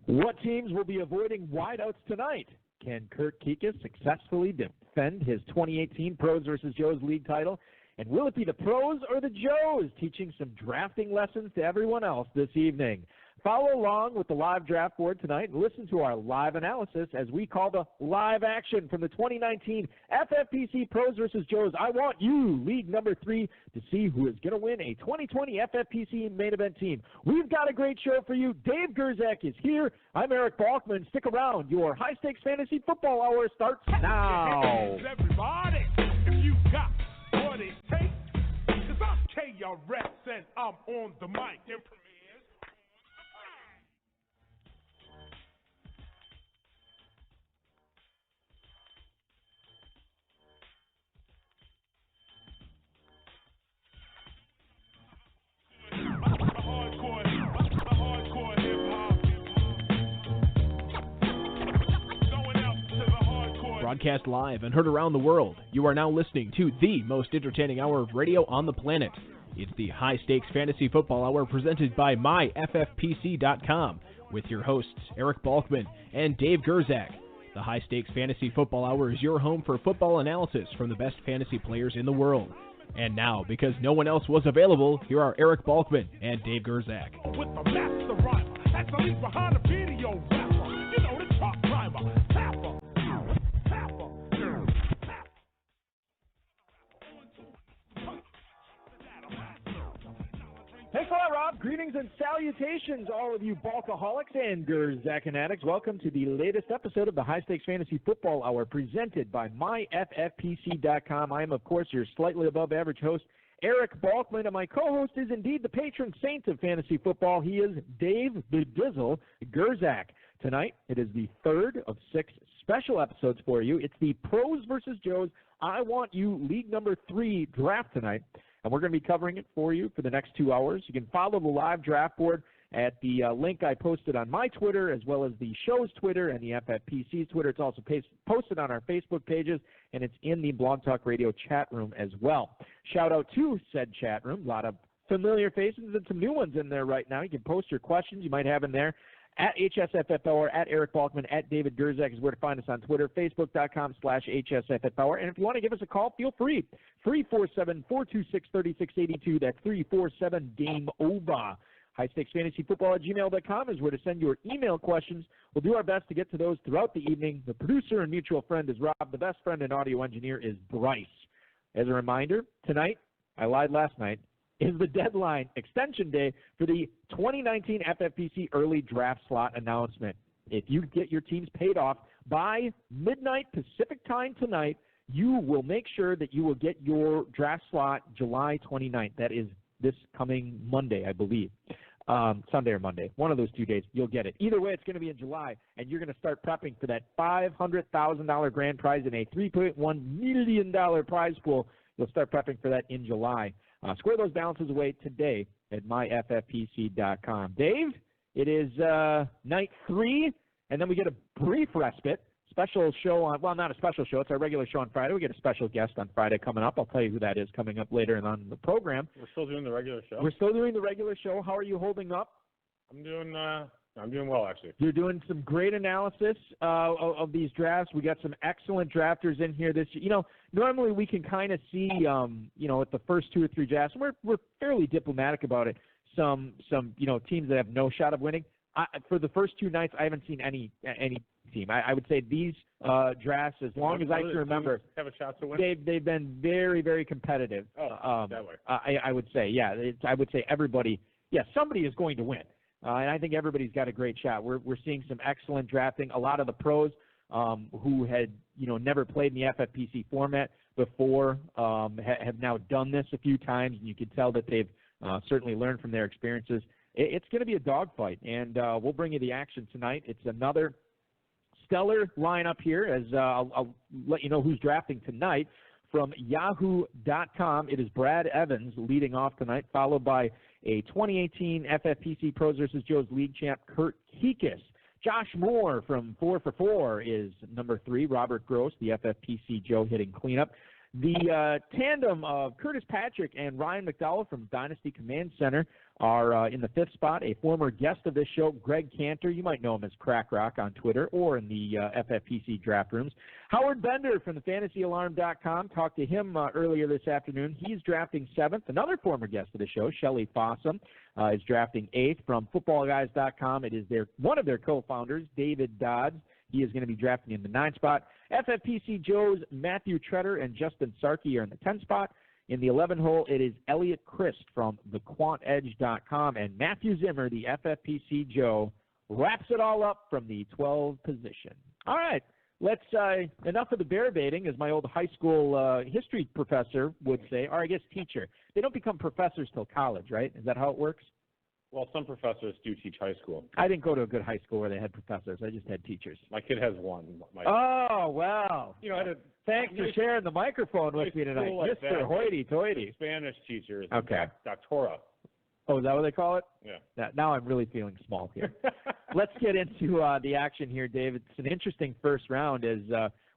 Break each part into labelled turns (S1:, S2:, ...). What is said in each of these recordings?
S1: What teams will be avoiding wideouts tonight? Can Kurt Kikas successfully defend his 2018 Pros vs. Joes League title? And will it be the Pros or the Joes teaching some drafting lessons to everyone else this evening? Follow along with the live draft board tonight and listen to our live analysis as we call the live action from the 2019 FFPC Pros vs. Joes I Want You League number 3 to see who is going to win a 2020 FFPC main event team. We've got a great show for you. Dave Gerzak is here. I'm Eric Balkman. Stick around. Your high-stakes fantasy football hour starts now.
S2: Everybody, if you got what it takes, because I'm KRS and I'm on the mic.
S3: Broadcast live and heard around the world, you are now listening to the most entertaining hour of radio on the planet. It's the High Stakes Fantasy Football Hour presented by MyFFPC.com with your hosts Eric Balkman and Dave Gerzak. The High Stakes Fantasy Football Hour is your home for football analysis from the best fantasy players in the world. And now, because no one else was available, here are Eric Balkman and Dave Gerzak.
S2: With the master rhymer, that's the lead behind the video rapper. You know, the truck driver, tapper.
S1: Thanks a lot, Rob. Greetings and salutations, all of you Balkaholics and Gerzak fanatics. Welcome to the latest episode of the High Stakes Fantasy Football Hour presented by MyFFPC.com. I am, of course, your slightly above average host, Eric Balkman, and my co-host is indeed the patron saint of fantasy football. He is Dave the Dizzle Gerzak. Tonight, it is the third of 6 special episodes for you. It's the Pros vs. Joes I Want You League number 3 draft tonight. And we're going to be covering it for you for the next 2 hours. You can follow the live draft board at the link I posted on my Twitter, as well as the show's Twitter and the FFPC's Twitter. It's also posted on our Facebook pages, and it's in the Blog Talk Radio chat room as well. Shout out to said chat room. A lot of familiar faces and some new ones in there right now. You can post your questions you might have in there. At HSFFhour, at Eric Balkman, at David Gerzak is where to find us on Twitter, Facebook.com/HSFFhour. And if you want to give us a call, feel free. 347-426-3682. That's 347-GAME-OVER. HighStakesFantasyFootball@gmail.com is where to send your email questions. We'll do our best to get to those throughout the evening. The producer and mutual friend is Rob. The best friend and audio engineer is Bryce. As a reminder, tonight, I lied last night, is the deadline extension day for the 2019 FFPC early draft slot announcement. If you get your teams paid off by midnight Pacific time tonight, you will make sure that you will get your draft slot July 29th. That is this coming Monday, I believe. Sunday or Monday, one of those 2 days, you'll get it. Either way, it's going to be in July, and you're going to start prepping for that $500,000 grand prize and a $3.1 million prize pool. You'll start prepping for that in July. Square those balances away today at myffpc.com. Dave, it is night 3, and then we get a brief respite. Special show on, well, not a special show. It's our regular show on Friday. We get a special guest on Friday coming up. I'll tell you who that is coming up later on the program.
S4: We're still doing the regular show?
S1: We're still doing the regular show. How are you holding up?
S4: I'm doing well, actually.
S1: You're doing some great analysis of these drafts. We got some excellent drafters in here this year. You know, normally we can kind of see, you know, at the first 2 or 3 drafts, and we're fairly diplomatic about it, some you know, teams that have no shot of winning. For the first 2 nights, I haven't seen any team. I would say these drafts, as long as I can remember,
S4: have a shot to win?
S1: They've been very, very competitive.
S4: Oh, that way.
S1: I would say, yeah. I would say everybody, yeah, somebody is going to win. And I think everybody's got a great shot. We're seeing some excellent drafting. A lot of the pros who had, you know, never played in the FFPC format before have now done this a few times, and you can tell that they've certainly learned from their experiences. It's going to be a dogfight, and we'll bring you the action tonight. It's another stellar lineup here, as I'll let you know who's drafting tonight. From Yahoo.com, it is Brad Evans leading off tonight, followed by a 2018 FFPC Pros vs. Joes League champ, Kurt Kikas. Josh Moore from 4 for 4 is number 3. Robert Gross, the FFPC Joe hitting cleanup. The tandem of Curtis Patrick and Ryan McDowell from Dynasty Command Center are in the 5th spot. A former guest of this show, Greg Cantor. You might know him as Crack Rock on Twitter or in the FFPC draft rooms. Howard Bender from the FantasyAlarm.com. Talked to him earlier this afternoon. He's drafting 7th. Another former guest of the show, Shelley Fossum, is drafting 8th. From FootballGuys.com, it is one of their co-founders, David Dodds. He is going to be drafting in the 9th spot. FFPC Joe's Matthew Tretter and Justin Sarkey are in the 10th spot. In the 11 hole, it is Elliot Christ from thequantedge.com. And Matthew Zimmer, the FFPC Joe, wraps it all up from the 12 position. All right, let's enough of the bear baiting, as my old high school history professor would say, or I guess teacher. They don't become professors till college, right? Is that how it works?
S4: Well, some professors do teach high school.
S1: I didn't go to a good high school where they had professors. I just had teachers.
S4: My kid has one.
S1: Oh, wow.
S4: You know, I had
S1: Thanks for sharing the microphone with me tonight,
S4: like
S1: Mr. Hoity-toity.
S4: Spanish teachers.
S1: Okay.
S4: Doctora.
S1: Oh, is that what they call it?
S4: Yeah.
S1: Now I'm really feeling small here. Let's get into the action here, David. It's an interesting first round as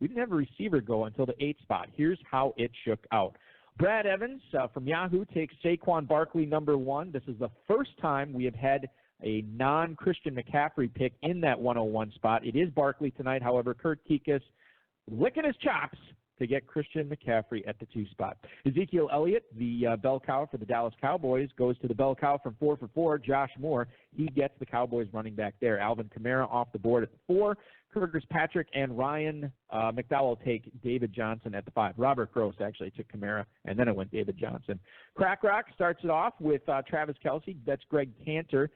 S1: we didn't have a receiver go until the 8th spot. Here's how it shook out. Brad Evans from Yahoo takes Saquon Barkley number 1. This is the first time we have had a non-Christian McCaffrey pick in that 101 spot. It is Barkley tonight. However, Kurt Kikas licking his chops to get Christian McCaffrey at the 2 spot. Ezekiel Elliott, the bell cow for the Dallas Cowboys, goes to the bell cow from 4 for 4. Josh Moore, he gets the Cowboys running back there. Alvin Kamara off the board at the 4. Curtis Patrick and Ryan McDowell take David Johnson at the 5. Robert Gross actually took Kamara, and then it went David Johnson. Crack Rock starts it off with Travis Kelce. That's Greg Cantor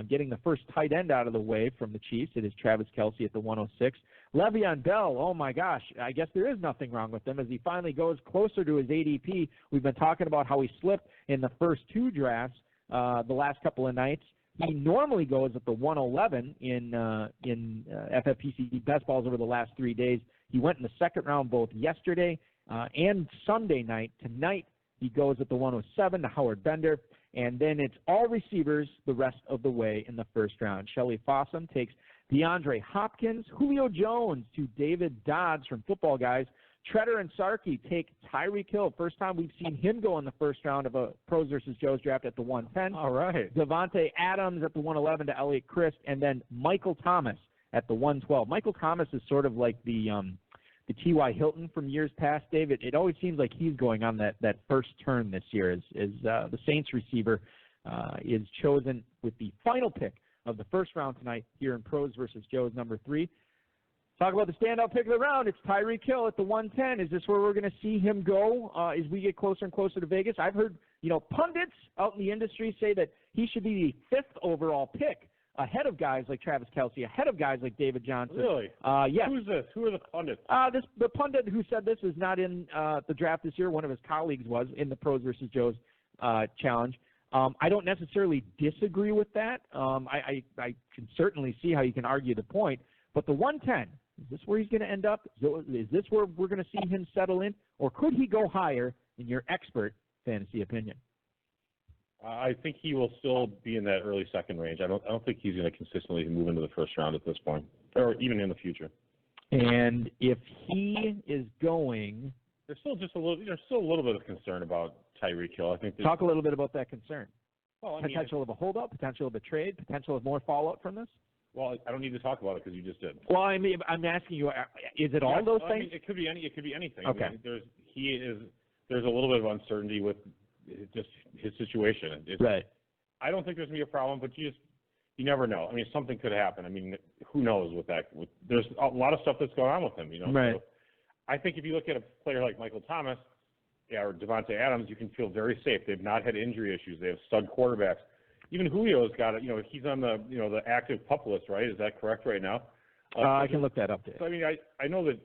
S1: getting the first tight end out of the way from the Chiefs. It is Travis Kelce at the 106. Le'Veon Bell, oh my gosh, I guess there is nothing wrong with him as he finally goes closer to his ADP. We've been talking about how he slipped in the first 2 drafts the last couple of nights. He normally goes at the 111 in FFPC best balls over the last 3 days. He went in the 2nd round both yesterday and Sunday night. Tonight he goes at the 107 to Howard Bender. And then it's all receivers the rest of the way in the 1st round. Shelley Fossum takes DeAndre Hopkins. Julio Jones to David Dodds from Football Guys. Tretter and Sarkey take Tyreek Hill. First time we've seen him go in the 1st round of a Pros versus Joe's draft at the 110.
S4: All right.
S1: Devontae Adams at the 111 to Elliot Christ. And then Michael Thomas at the 112. Michael Thomas is sort of like the T.Y. Hilton from years past, David. It always seems like he's going on that first turn this year as the Saints receiver is chosen with the final pick of the 1st round tonight here in Pros versus Joe's number 3. Talk about the standout pick of the round. It's Tyreek Hill at the 110. Is this where we're going to see him go as we get closer and closer to Vegas? I've heard, pundits out in the industry say that he should be the 5th overall pick, ahead of guys like Travis Kelce, ahead of guys like David Johnson.
S4: Really?
S1: Yes.
S4: Who's this? Who are the pundits?
S1: The pundit who said this is not in the draft this year. One of his colleagues was in the Pros versus Joe's challenge. I don't necessarily disagree with that. I can certainly see how you can argue the point. But the 110, is this where he's going to end up? Is this where we're going to see him settle in? Or could he go higher in your expert fantasy opinion?
S4: I think he will still be in that early 2nd range. I don't think he's going to consistently move into the 1st round at this point, or even in the future.
S1: And if he is going,
S4: there's still a little bit of concern about Tyreek Hill. I think.
S1: Talk a little bit about that concern.
S4: Well,
S1: potential of a holdout, potential of a trade, potential of more fallout from this.
S4: Well, I don't need to talk about it because you just did.
S1: Well, I mean, I'm asking you, is it all those things?
S4: It could be anything.
S1: Okay.
S4: I mean, there's a little bit of uncertainty with just his situation.
S1: Right.
S4: I don't think there's going to be a problem, but you never know. I mean, something could happen. I mean, who knows with that? There's a lot of stuff that's going on with him,
S1: Right.
S4: So I think if you look at a player like Michael Thomas or Devontae Adams, you can feel very safe. They've not had injury issues. They have stud quarterbacks. Even Julio's got it. He's on the the active PUP list, right? Is that correct right now?
S1: I can look that up, Dave.
S4: So I mean, I know that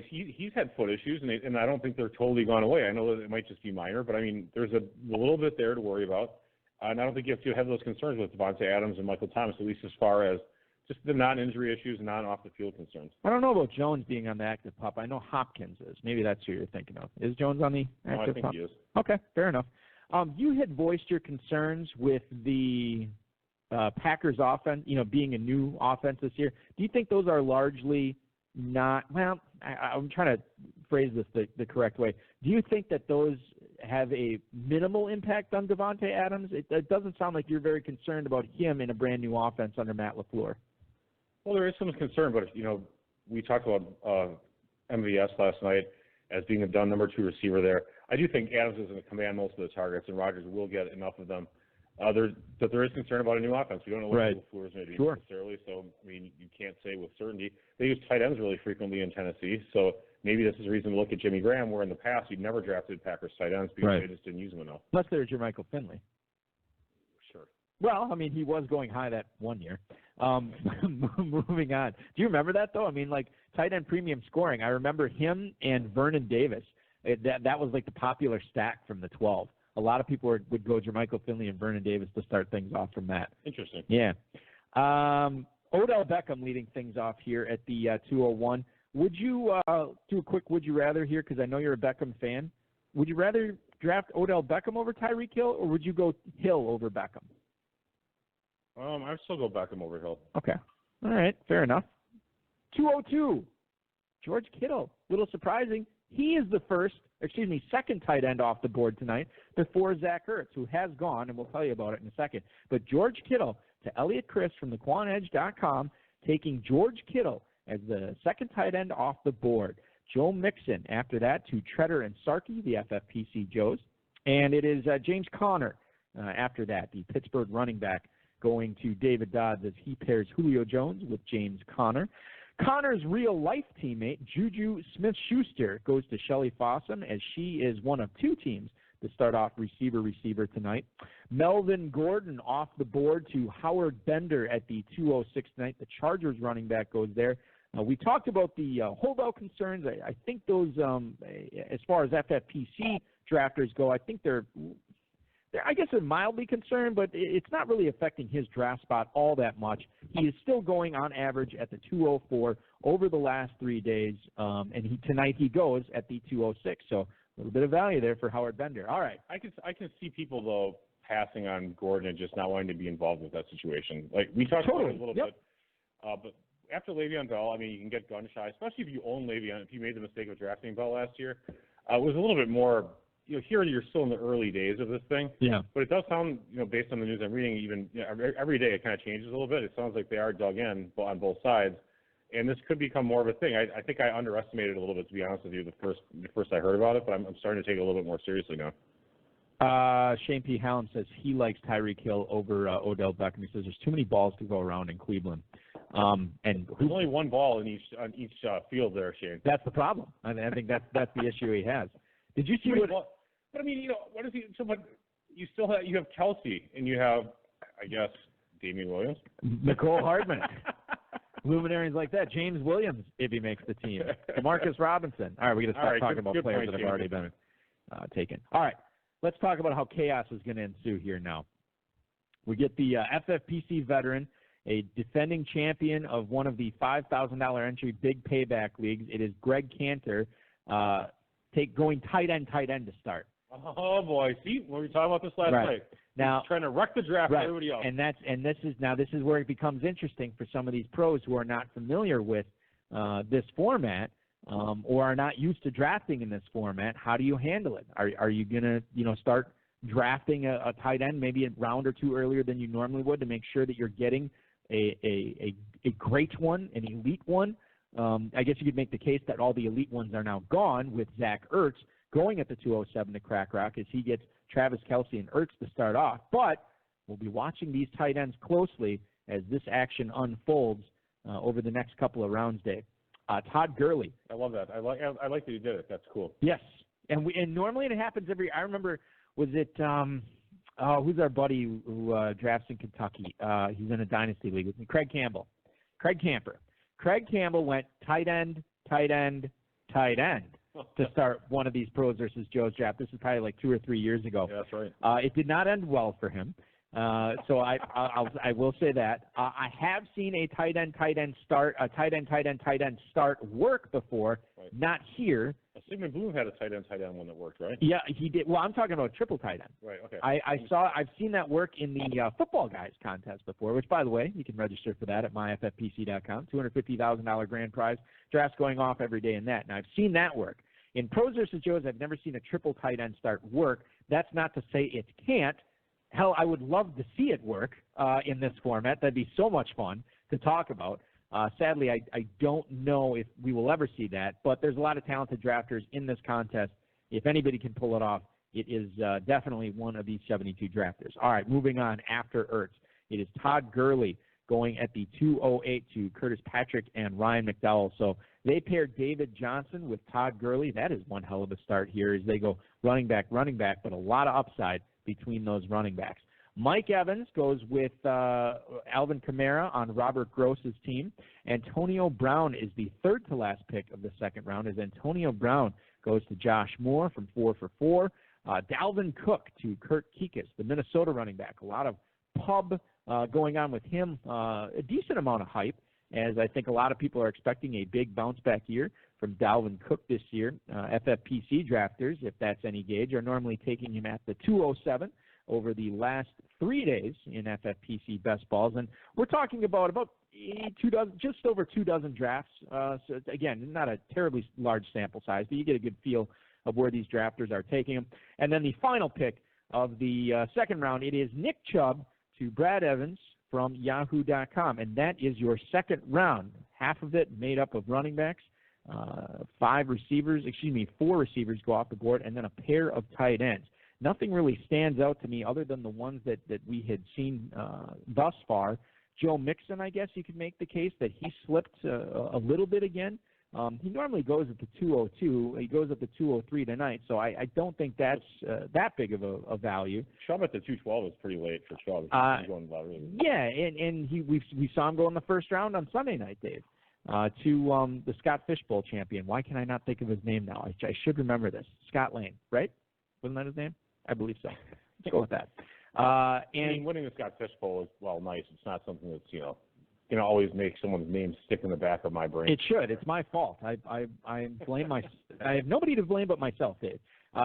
S4: he's had foot issues, and I don't think they're totally gone away. I know that it might just be minor, but I mean, there's a little bit there to worry about. And I don't think you have to have those concerns with Devontae Adams and Michael Thomas, at least as far as just the non-injury issues, non-off-the-field concerns.
S1: I don't know about Jones being on the active PUP. I know Hopkins is. Maybe that's who you're thinking of. Is Jones on the active PUP?
S4: No, I think he is.
S1: Okay, fair enough. You had voiced your concerns with the Packers offense, being a new offense this year. Do you think those are largely not, well, I'm trying to phrase this the correct way. Do you think that those have a minimal impact on Davante Adams? It doesn't sound like you're very concerned about him in a brand new offense under Matt LaFleur.
S4: Well, there is some concern, but, we talked about MVS last night as being a done number 2 receiver there. I do think Adams is going to command most of the targets, and Rodgers will get enough of them. But there is concern about a new offense. We don't know what LaFleur's going to do necessarily, so, you can't say with certainty. They use tight ends really frequently in Tennessee, so maybe this is a reason to look at Jimmy Graham, where in the past you'd never drafted Packers tight ends because they just didn't use them enough.
S1: Unless there's your Michael Finley.
S4: Sure.
S1: Well, he was going high that one year. Moving on. Do you remember that, though? Tight end premium scoring. I remember him and Vernon Davis. That was like the popular stack from the 12. A lot of people would go Jermichael Finley and Vernon Davis to start things off from that.
S4: Interesting.
S1: Yeah. Odell Beckham leading things off here at the 201. Would you do a quick would you rather here, because I know you're a Beckham fan? Would you rather draft Odell Beckham over Tyreek Hill, or would you go Hill over Beckham?
S4: I'd still go Beckham over Hill.
S1: Okay. All right. Fair enough. 202. George Kittle. Little surprising. He is the second tight end off the board tonight before Zach Ertz, who has gone, and we'll tell you about it in a second. But George Kittle to Elliot Chris from thequanedge.com, taking George Kittle as the second tight end off the board. Joe Mixon after that to Treader and Sarkey, the FFPC Joes. And it is James Conner after that, the Pittsburgh running back, going to David Dodds as he pairs Julio Jones with James Conner. Connor's real-life teammate, Juju Smith-Schuster, goes to Shelley Fossum as she is one of 2 teams to start off receiver tonight. Melvin Gordon off the board to Howard Bender at the 206 tonight. The Chargers running back goes there. We talked about the holdout concerns. I think those, as far as FFPC drafters go, I think they're mildly concerned, but it's not really affecting his draft spot all that much. He is still going on average at the 204 over the last 3 days, and tonight he goes at the 206. So a little bit of value there for Howard Bender. All right.
S4: I can see people, though, passing on Gordon and just not wanting to be involved with that situation. Like we talked about it a little bit, but after Le'Veon Bell, you can get gun shy, especially if you own Le'Veon. If you made the mistake of drafting Bell last year, it was a little bit more. Here you're still in the early days of this thing. Yeah. But it does sound, based on the news I'm reading, even every day it kind of changes a little bit. It sounds like they are dug in on both sides, and this could become more of a thing. I think I underestimated it a little bit, to be honest with you, the first I heard about it, but I'm starting to take it a little bit more seriously now.
S1: Shane P. Hallam says he likes Tyreek Hill over Odell Beckham. He says there's too many balls to go around in Cleveland. And
S4: there's only one ball on each field there, Shane.
S1: That's the problem. I think that's the issue he has. Did you see what?
S4: But what is he? So, but you still have Kelsey, and you have, I guess, Damian Williams,
S1: Nicole Hardman, luminaries like that. James Williams, if he makes the team. Demarcus Robinson. All right, we're going to start talking about players that have already been taken. All right, let's talk about how chaos is going to ensue here now. We get the FFPC veteran, a defending champion of one of the $5,000 entry big payback leagues. It is Greg Cantor, going tight end to start.
S4: Oh boy! See, we were talking about this last night.
S1: Now,
S4: he's trying to wreck the draft for everybody else.
S1: And this is where it becomes interesting for some of these pros who are not familiar with this format or are not used to drafting in this format. How do you handle it? Are you gonna start drafting a tight end maybe a round or two earlier than you normally would to make sure that you're getting a great one, an elite one? I guess you could make the case that all the elite ones are now gone with Zach Ertz going at the 207 to Crack Rock as he gets Travis Kelce and Ertz to start off. But we'll be watching these tight ends closely as this action unfolds over the next couple of rounds, Dave. Todd Gurley.
S4: I love that. I like that you did it. That's cool.
S1: Yes. And normally it happens I remember, was it who's our buddy who drafts in Kentucky? He's in a dynasty league with me. Craig Campbell. Craig Camper. Craig Campbell went tight end to start one of these pros versus Joe's draft. This is probably like 2 or 3 years ago.
S4: Yeah, that's right.
S1: It did not end well for him. So I will say that. I have seen a tight end start work before,
S4: Right.
S1: not here.
S4: Sigmund Bloom had a tight end one that worked, right?
S1: Yeah, he did. Well, I'm talking about triple tight end.
S4: Right, okay.
S1: I've seen that work in the football guys contest before, which, by the way, you can register for that at myffpc.com. $250,000 grand prize. Drafts going off every day in that. Now, I've seen that work. In Pros vs. Joes, I've never seen a triple tight end start work. That's not to say it can't. Hell, I would love to see it work in this format. That'd be so much fun to talk about. Sadly, I don't know if we will ever see that, but there's a lot of talented drafters in this contest. If anybody can pull it off, it is definitely one of these 72 drafters. All right, moving on after Ertz. It is Todd Gurley going at the 208 to Curtis Patrick and Ryan McDowell. So they paired David Johnson with Todd Gurley. That is one hell of a start here as they go running back, but a lot of upside between those running backs. Mike Evans goes with Alvin Kamara on Robert Gross's team. Antonio Brown is the third to last pick of the second round as Antonio Brown goes to Josh Moore from 4 for 4. Dalvin Cook to Kurt Kikas, the Minnesota running back. A lot of pub going on with him, a decent amount of hype, as I think a lot of people are expecting a big bounce-back year from Dalvin Cook this year. FFPC drafters, if that's any gauge, are normally taking him at the 207 over the last 3 days in FFPC best balls. And we're talking about just over 2 dozen drafts. So, again, not a terribly large sample size, but you get a good feel of where these drafters are taking him. And then the final pick of the second round, it is Nick Chubb to Brad Evans from Yahoo.com. And that is your second round, half of it made up of running backs. 4 receivers go off the board, and then a pair of tight ends. Nothing really stands out to me other than the ones that we had seen thus far. Joe Mixon, I guess you could make the case that he slipped a little bit again. He normally goes at the 202. He goes at the 203 tonight, so I don't think that's that big of a value.
S4: Chubb at the 212 is pretty late for Chubb. He's going about early.
S1: Yeah, and we saw him go in the first round on Sunday night, Dave, to the Scott Fishbowl champion. Why can I not think of his name now? I should remember this. Scott Lane, right? Wasn't that his name? I believe so. Let's go with that.
S4: And winning the Scott Fishbowl is, well, nice. It's not something that's, going to always make someone's name stick in the back of my brain.
S1: It should. It's my fault. I blame I have nobody to blame but myself, Dave.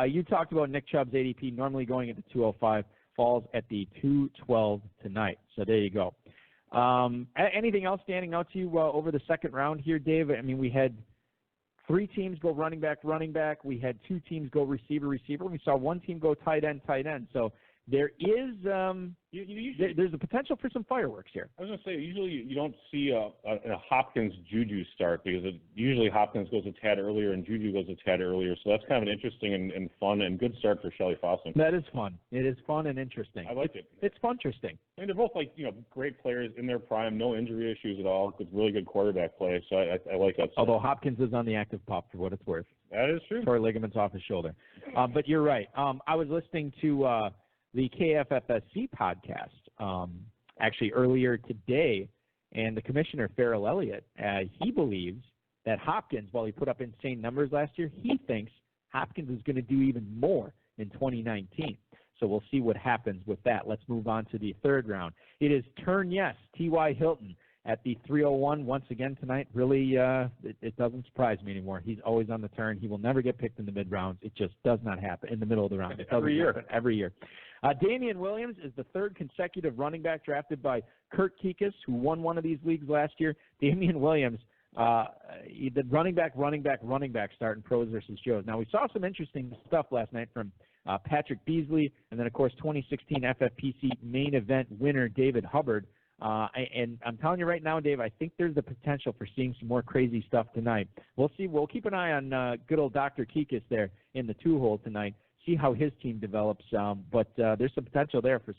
S1: You talked about Nick Chubb's ADP normally going at the 205, falls at the 212 tonight. So there you go. Anything else standing out to you over the second round here, Dave? I mean, we had 3 teams go running back. We had 2 teams go receiver. We saw 1 team go tight end. So there is there's a potential for some fireworks here.
S4: I was going to say, usually you don't see a Hopkins Juju start because usually Hopkins goes a tad earlier and Juju goes a tad earlier. So that's kind of an interesting and fun and good start for Shelley Fossum.
S1: That is fun. It is fun and interesting.
S4: I like it.
S1: It's fun-interesting.
S4: I mean, they're both great players in their prime, no injury issues at all. It's really good quarterback play. So I like that.
S1: Although Hopkins is on the active pup for what it's worth.
S4: That is true.
S1: Tore ligaments off his shoulder. But you're right. I was listening to the KFFSC podcast actually earlier today, and the commissioner, Farrell Elliott, he believes that Hopkins, while he put up insane numbers last year, he thinks Hopkins is going to do even more in 2019. So we'll see what happens with that. Let's move on to the third round. It is Turn Yes, T.Y. Hilton at the 301 once again tonight. Really, it doesn't surprise me anymore. He's always on the turn. He will never get picked in the mid-rounds. It just does not happen in the middle of the round. Every year. Damian Williams is the third consecutive running back drafted by Kurt Kikas, who won one of these leagues last year. Damian Williams, the running back start in Pros versus Joes. Now, we saw some interesting stuff last night from Patrick Beasley, and then, of course, 2016 FFPC main event winner David Hubbard. And I'm telling you right now, Dave, I think there's the potential for seeing some more crazy stuff tonight. We'll see. We'll keep an eye on good old Dr. Kikas there in the 2-hole tonight, see how his team develops. But there's some potential there for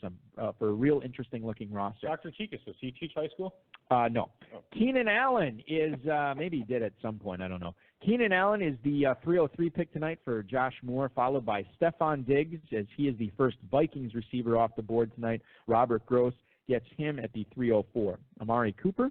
S1: a real interesting-looking roster.
S4: Dr. Kikas, does he teach high school?
S1: No. Oh. Keenan Allen is maybe he did at some point. I don't know. Keenan Allen is the 303 pick tonight for Josh Moore, followed by Stephon Diggs, as he is the first Vikings receiver off the board tonight. Robert Gross gets him at the 304. Amari Cooper,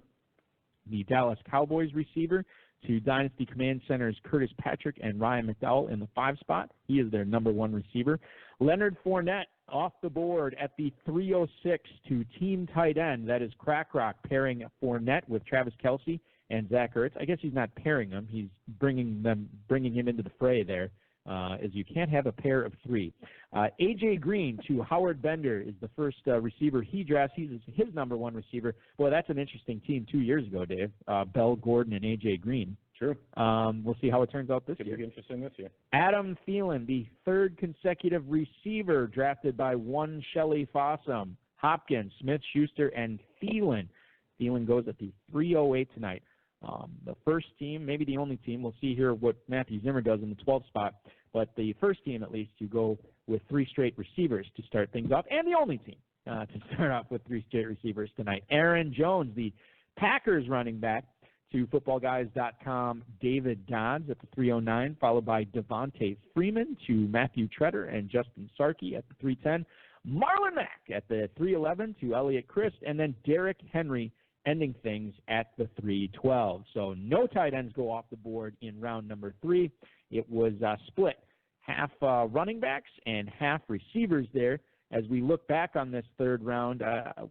S1: the Dallas Cowboys receiver, to Dynasty Command Center's Curtis Patrick and Ryan McDowell in the 5 spot. He is their number 1 receiver. Leonard Fournette off the board at the 306 to team tight end. That is Crack Rock pairing Fournette with Travis Kelce and Zach Ertz. I guess he's not pairing them. He's bringing him into the fray there, as you can't have a pair of three. A.J. Green to Howard Bender is the first receiver he drafts. He's his number one receiver. Boy, that's an interesting team 2 years ago, Dave. Bell, Gordon, and A.J. Green.
S4: True.
S1: We'll see how it turns out this year.
S4: Could be interesting this year.
S1: Adam Thielen, the third consecutive receiver drafted by one Shelley Fossum. Hopkins, Smith-Schuster, and Thielen. Thielen goes at the 308 tonight. The first team, maybe the only team, we'll see here what Matthew Zimmer does in the 12th spot, but the first team, at least, to go with three straight receivers to start things off, and the only team to start off with three straight receivers tonight. Aaron Jones, the Packers running back, to footballguys.com, David Dodds at the 309, followed by Devontae Freeman to Matthew Tretter and Justin Sarkey at the 310, Marlon Mack at the 311 to Elliot Christ, and then Derrick Henry ending things at the 312. So no tight ends go off the board in round number 3. It was split, half running backs and half receivers there. As we look back on this third round,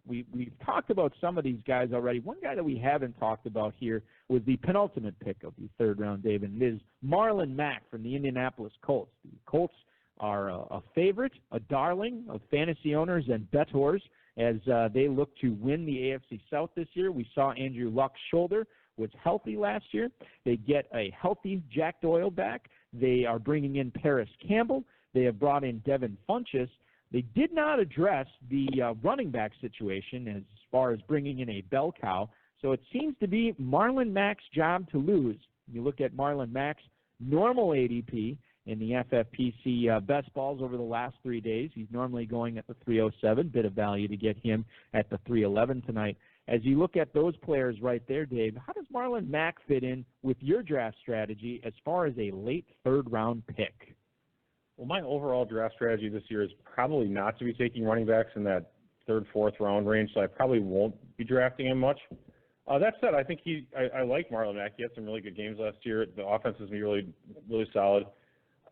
S1: we've talked about some of these guys already. One guy that we haven't talked about here was the penultimate pick of the third round, David, and it is Marlon Mack from the Indianapolis Colts. The Colts are a favorite, a darling of fantasy owners and bettors as they look to win the AFC South this year. We saw Andrew Luck's shoulder was healthy last year. They get a healthy Jack Doyle back. They are bringing in Paris Campbell. They have brought in Devin Funchess. They did not address the running back situation as far as bringing in a bell cow. So it seems to be Marlon Mack's job to lose. You look at Marlon Mack's normal ADP in the FFPC best balls over the last 3 days. He's normally going at the 307, bit of value to get him at the 311 tonight. As you look at those players right there, Dave, how does Marlon Mack fit in with your draft strategy as far as a late third-round pick?
S4: Well, my overall draft strategy this year is probably not to be taking running backs in that third, fourth round range, so I probably won't be drafting him much. That said, I think I like Marlon Mack. He had some really good games last year. The offense is really, really solid.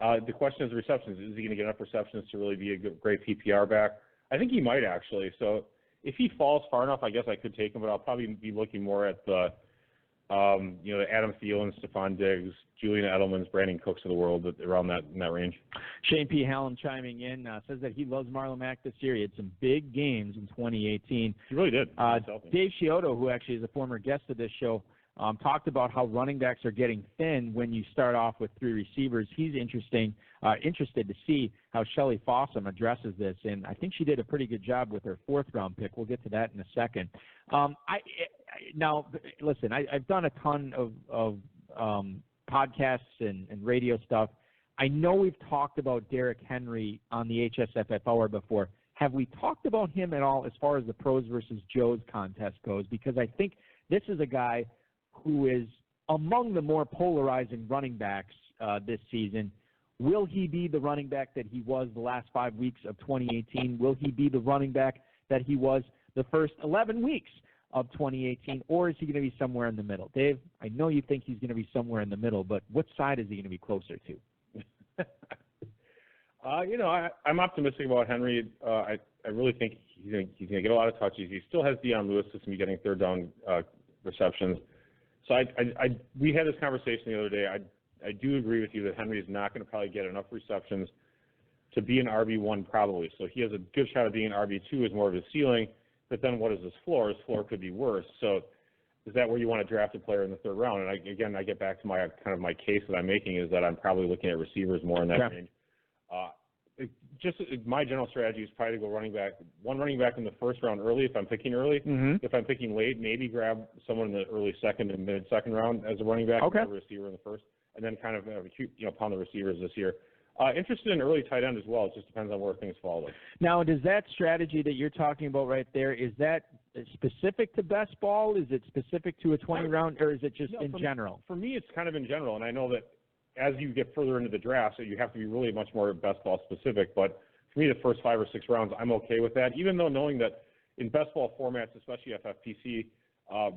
S4: The question is receptions. Is he going to get enough receptions to really be a great PPR back? I think he might actually. So if he falls far enough, I guess I could take him, but I'll probably be looking more at the Adam Thielen, Stephon Diggs, Julian Edelman's, Brandon Cooks of the world, around in that range.
S1: Shane P. Hallam chiming in says that he loves Marlon Mack this year. He had some big games in 2018.
S4: He really did.
S1: Dave Chiodo, who actually is a former guest of this show, talked about how running backs are getting thin when you start off with three receivers. He's interested to see how Shelley Fossum addresses this, and I think she did a pretty good job with her fourth-round pick. We'll get to that in a second. Now, listen, I've done a ton of podcasts and radio stuff. I know we've talked about Derrick Henry on the HSFF Hour before. Have we talked about him at all as far as the pros versus Joes contest goes? Because I think this is a guy who is among the more polarizing running backs this season. Will he be the running back that he was the last 5 weeks of 2018? Will he be the running back that he was the first 11 weeks of 2018, or is he going to be somewhere in the middle? Dave, I know you think he's going to be somewhere in the middle, but what side is he going to be closer to?
S4: I'm optimistic about Henry. I really think he's going to get a lot of touches. He still has Deion Lewis to be getting third down receptions. So we had this conversation the other day. I do agree with you that Henry is not going to probably get enough receptions to be an RB1 probably. So he has a good shot of being an RB2 is more of his ceiling. But then what is his floor? His floor could be worse. So is that where you want to draft a player in the third round? And I get back to my case that I'm making is that I'm probably looking at receivers more in that range. My general strategy is probably to go one running back in the first round early if I'm picking early. Mm-hmm. If I'm picking late, maybe grab someone in the early second and mid-second round as a running back, and have a receiver in the first, and then kind of pound the receivers this year. Interested in early tight end as well. It just depends on where things fall.
S1: Now, does that strategy that you're talking about right there, is that specific to best ball? Is it specific to a 20-round, or is it just in general?
S4: For me, it's kind of in general, and I know that as you get further into the draft, so you have to be really much more best ball specific. But for me, the first 5 or 6 rounds, I'm okay with that, even though knowing that in best ball formats, especially FFPC,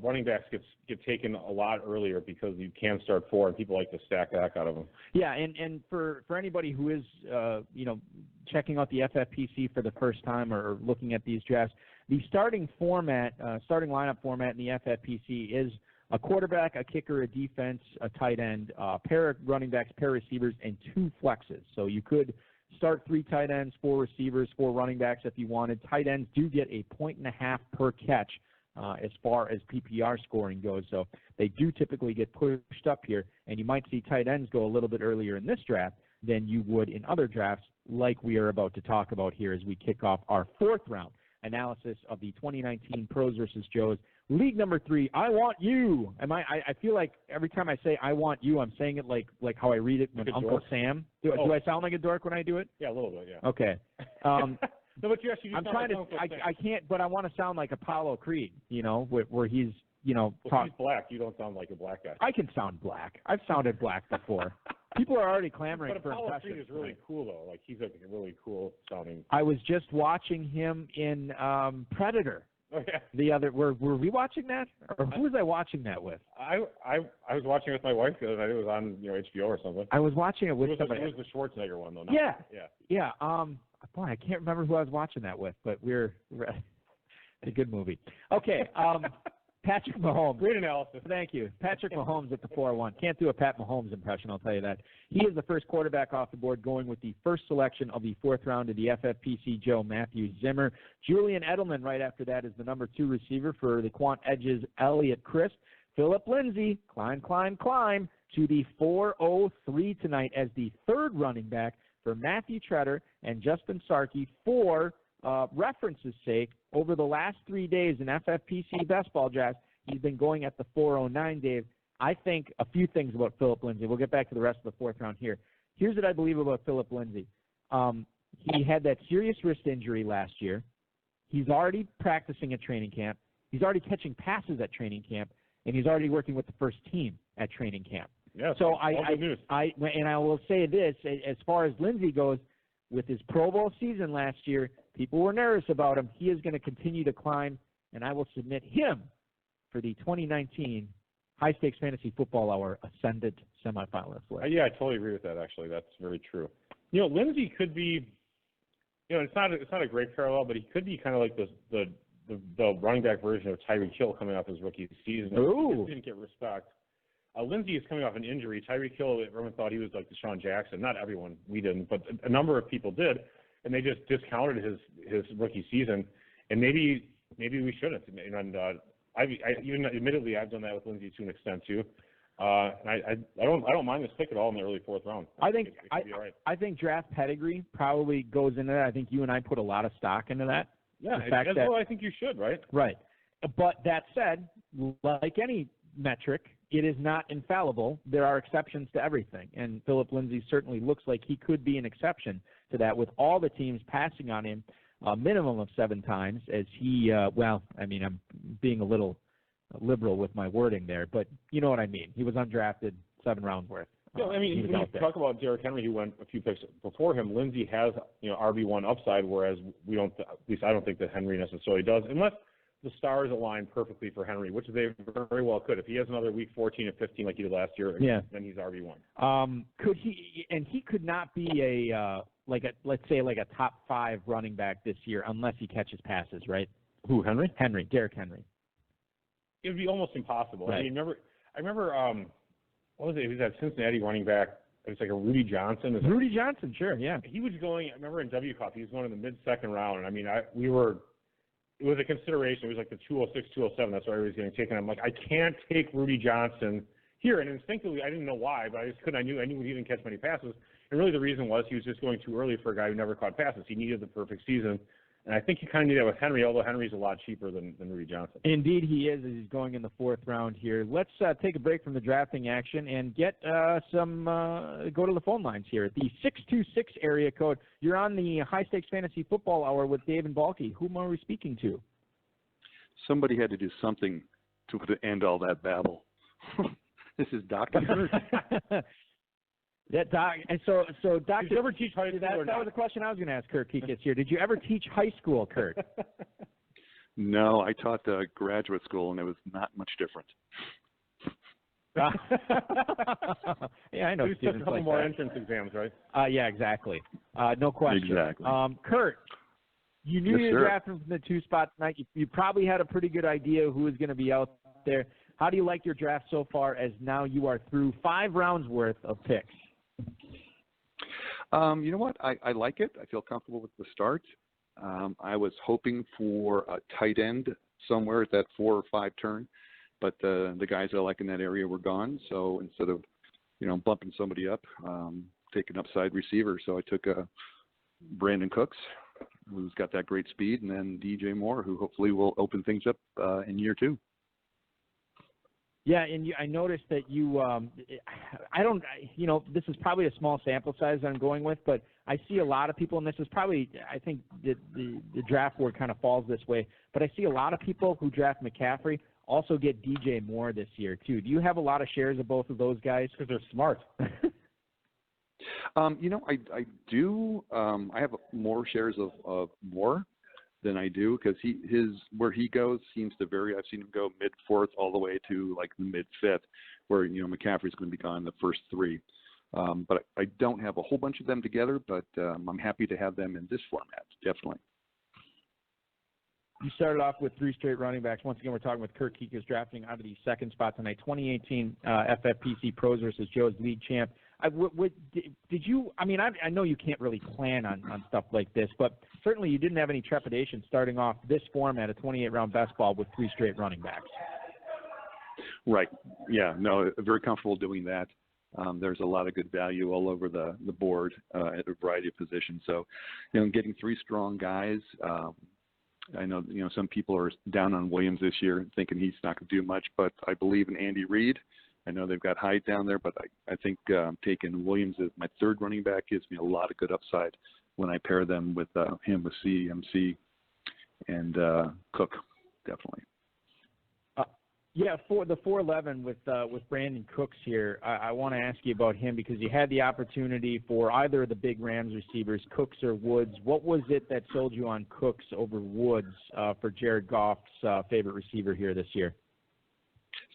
S4: running backs get taken a lot earlier because you can start 4 and people like to stack the heck out of them.
S1: Yeah, and for anybody who is checking out the FFPC for the first time or looking at these drafts, the starting lineup format in the FFPC is a quarterback, a kicker, a defense, a tight end, a pair of running backs, pair of receivers, and 2 flexes. So you could start 3 tight ends, 4 receivers, 4 running backs if you wanted. Tight ends do get a 1.5 per catch as far as PPR scoring goes. So they do typically get pushed up here, and you might see tight ends go a little bit earlier in this draft than you would in other drafts like we are about to talk about here as we kick off our 4th round analysis of the 2019 Pros versus Joes. League number 3, I Want You. I feel like every time I say I want you, I'm saying it like how I read it when Uncle
S4: dork?
S1: Sam. Do I sound like a dork when I do it?
S4: Yeah, a little bit, yeah.
S1: Okay.
S4: No, but you actually do
S1: I'm
S4: sound
S1: trying
S4: like
S1: to.
S4: Uncle Sam.
S1: I can't, but I want to sound like Apollo Creed. Where he's
S4: Well, he's black. You don't sound like a black guy.
S1: I can sound black. I've sounded black before. People are already clamoring
S4: but
S1: for
S4: Apollo
S1: impressions.
S4: Creed is really cool, though. Like, he's like a really cool sounding.
S1: I was just watching him in Predator.
S4: Oh, yeah.
S1: The other were we watching that, or who was I watching that with?
S4: I was watching it with my wife the other night. It was on HBO or something.
S1: I was watching it with somebody.
S4: It was the Schwarzenegger one though.
S1: Yeah. Boy, I can't remember who I was watching that with, but we're a good movie. Okay. Patrick Mahomes.
S4: Great analysis.
S1: Thank you. Patrick Mahomes at the 4-1. Can't do a Pat Mahomes impression, I'll tell you that. He is the first quarterback off the board, going with the first selection of the 4th round of the FFPC Joe, Matthew Zimmer. Julian Edelman right after that is the number 2 receiver for the Quant Edges, Elliott Crisp. Philip Lindsay, climb to the 403 tonight as the 3rd running back for Matthew Tretter and Justin Sarkey. For reference's sake, over the last 3 days in FFPC best ball drafts, he's been going at the 409, Dave. I think a few things about Philip Lindsay. We'll get back to the rest of the 4th round here. Here's what I believe about Philip Lindsay. He had that serious wrist injury last year. He's already practicing at training camp. He's already catching passes at training camp, and he's already working with the first team at training camp.
S4: Yeah,
S1: so
S4: good news.
S1: I will say this, as far as Lindsay goes, with his Pro Bowl season last year, people were nervous about him. He is going to continue to climb, and I will submit him for the 2019 High Stakes Fantasy Football Hour Ascendant semifinalist list.
S4: Yeah, I totally agree with that. Actually, that's very true. Lindsay could be. It's not a great parallel, but he could be kind of like the running back version of Tyreek Hill coming off his rookie season.
S1: Ooh.
S4: He didn't get respect. Lindsay is coming off an injury. Tyreek Hill, everyone thought he was like Deshaun Jackson. Not everyone, we didn't, but a number of people did, and they just discounted his rookie season. And maybe we shouldn't. And admittedly, I've done that with Lindsay to an extent too. And I don't mind this pick at all in the early 4th round.
S1: I think
S4: it could be all right.
S1: I think draft pedigree probably goes into that. I think you and I put a lot of stock into that.
S4: Yeah,
S1: well,
S4: I think you should, right?
S1: Right. But that said, like any metric, it is not infallible. There are exceptions to everything, and Philip Lindsay certainly looks like he could be an exception to that, with all the teams passing on him a minimum of 7 times, as he, I'm being a little liberal with my wording there, but you know what I mean. He was undrafted, 7 rounds worth.
S4: Yeah, when you talk about Derrick Henry, who went a few picks before him, Lindsay has, RB1 upside, whereas we don't, at least I don't think that Henry necessarily does, unless the stars align perfectly for Henry, which they very well could. If he has another week 14 and 15 like he did last year, then he's RB1.
S1: Could he? And he could not be let's say a top 5 running back this year unless he catches passes, right?
S4: Who, Henry?
S1: Derrick Henry.
S4: It would be almost impossible.
S1: Right.
S4: I remember. What was it? He was that Cincinnati running back. It was like a Rudy Johnson.
S1: Rudy Johnson, sure, yeah.
S4: He was going. I remember in W Cup, he was going in the mid-2nd round. And it was a consideration. It was like the 206, 207. That's why he was getting taken. I'm like, I can't take Rudy Johnson here. And instinctively, I didn't know why, but I just couldn't. I knew he didn't catch many passes. And really the reason was he was just going too early for a guy who never caught passes. He needed the perfect season. And I think you kind of need that with Henry, although Henry's a lot cheaper than Rudy Johnson.
S1: Indeed he is, as he's going in the 4th round here. Let's take a break from the drafting action and get go to the phone lines here. At the 626 area code, you're on the High Stakes Fantasy Football Hour with Dave and Balky. Whom are we speaking to?
S5: Somebody had to do something to end all that babble. This is Dr. Kurt.
S1: That Doc, and so Dr.
S4: Did you ever teach high school?
S1: That was a question I was going to ask Kurt Kikis here. Did you ever teach high school, Kurt?
S5: No, I taught graduate school, and it was not much different.
S1: Yeah, I know.
S4: There's just a couple more entrance exams, right?
S1: Yeah, exactly. No question.
S5: Exactly.
S1: Kurt, you knew
S5: Yes,
S1: you were
S5: sir.
S1: drafting from the 2 spot tonight. You probably had a pretty good idea who was going to be out there. How do you like your draft so far, as now you are through 5 rounds worth of picks?
S5: You know what? I like it. I feel comfortable with the start. I was hoping for a tight end somewhere at that 4 or 5 turn, but the guys I like in that area were gone. So instead of, bumping somebody up, take an upside receiver. So I took Brandon Cooks, who's got that great speed, and then DJ Moore, who hopefully will open things up in year 2.
S1: Yeah, and I noticed that this is probably a small sample size I'm going with, but I see a lot of people, and this is probably, I think the draft board kind of falls this way, but I see a lot of people who draft McCaffrey also get DJ Moore this year, too. Do you have a lot of shares of both of those guys? Because they're smart.
S5: I do. I have more shares of Moore than I do, because where he goes seems to vary. I've seen him go mid-4th all the way to like the mid-5th, where McCaffrey's going to be gone in the first 3. But I don't have a whole bunch of them together, but I'm happy to have them in this format, definitely.
S1: You started off with 3 straight running backs. Once again, we're talking with Kurt Kikas, drafting out of the 2nd spot tonight. 2018 FFPC Pros versus Joe's league champ. Did you? I mean, I know you can't really plan on stuff like this, but certainly you didn't have any trepidation starting off this format, a 28-round best ball with 3 straight running backs.
S5: Right. Yeah. No, very comfortable doing that. There's a lot of good value all over the board at a variety of positions. So, getting 3 strong guys. I know, some people are down on Williams this year, thinking he's not going to do much, but I believe in Andy Reid. I know they've got Hyde down there, but I think taking Williams as my 3rd running back gives me a lot of good upside when I pair them with him with CMC and Cook, definitely.
S1: Yeah, for the 411 with Brandon Cooks here, I want to ask you about him, because you had the opportunity for either of the big Rams receivers, Cooks or Woods. What was it that sold you on Cooks over Woods for Jared Goff's favorite receiver here this year?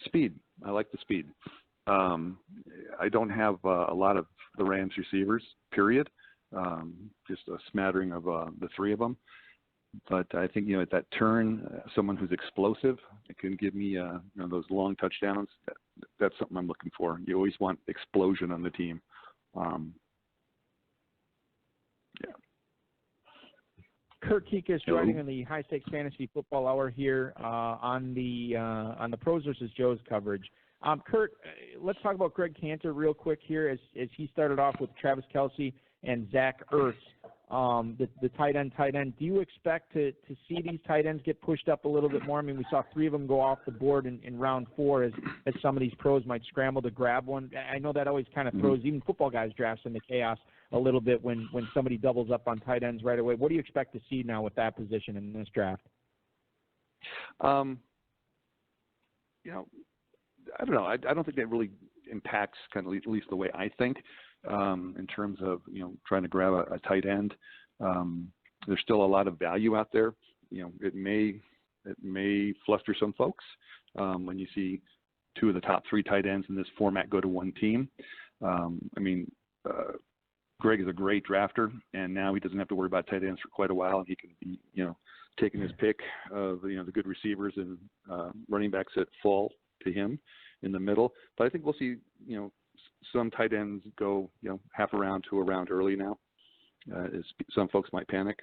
S5: Speed. I like the speed. I don't have a lot of the Rams receivers, period. Just a smattering of the 3 of them. But I think, at that turn, someone who's explosive, it can give me, those long touchdowns. That's something I'm looking for. You always want explosion on the team. Yeah.
S1: Kurt Kikas joining on the High Stakes Fantasy Football Hour here on the Pros versus Joe's coverage. Kurt, let's talk about Greg Cantor real quick here, as he started off with Travis Kelce and Zach Ertz. The tight end. Do you expect to see these tight ends get pushed up a little bit more? I mean, we saw 3 of them go off the board in round 4 as some of these pros might scramble to grab one. I know that always kind of throws even football guys' drafts into chaos a little bit when somebody doubles up on tight ends right away. What do you expect to see now with that position in this draft?
S5: I don't know. I don't think that really impacts kind of at least the way I think. In terms of, trying to grab a tight end. There's still a lot of value out there. It may fluster some folks when you see 2 of the top 3 tight ends in this format go to one team. Greg is a great drafter, and now he doesn't have to worry about tight ends for quite a while, and he can be, taking his pick of, the good receivers and running backs that fall to him in the middle. But I think we'll see, some tight ends go, half a round to a round early now. As some folks might panic.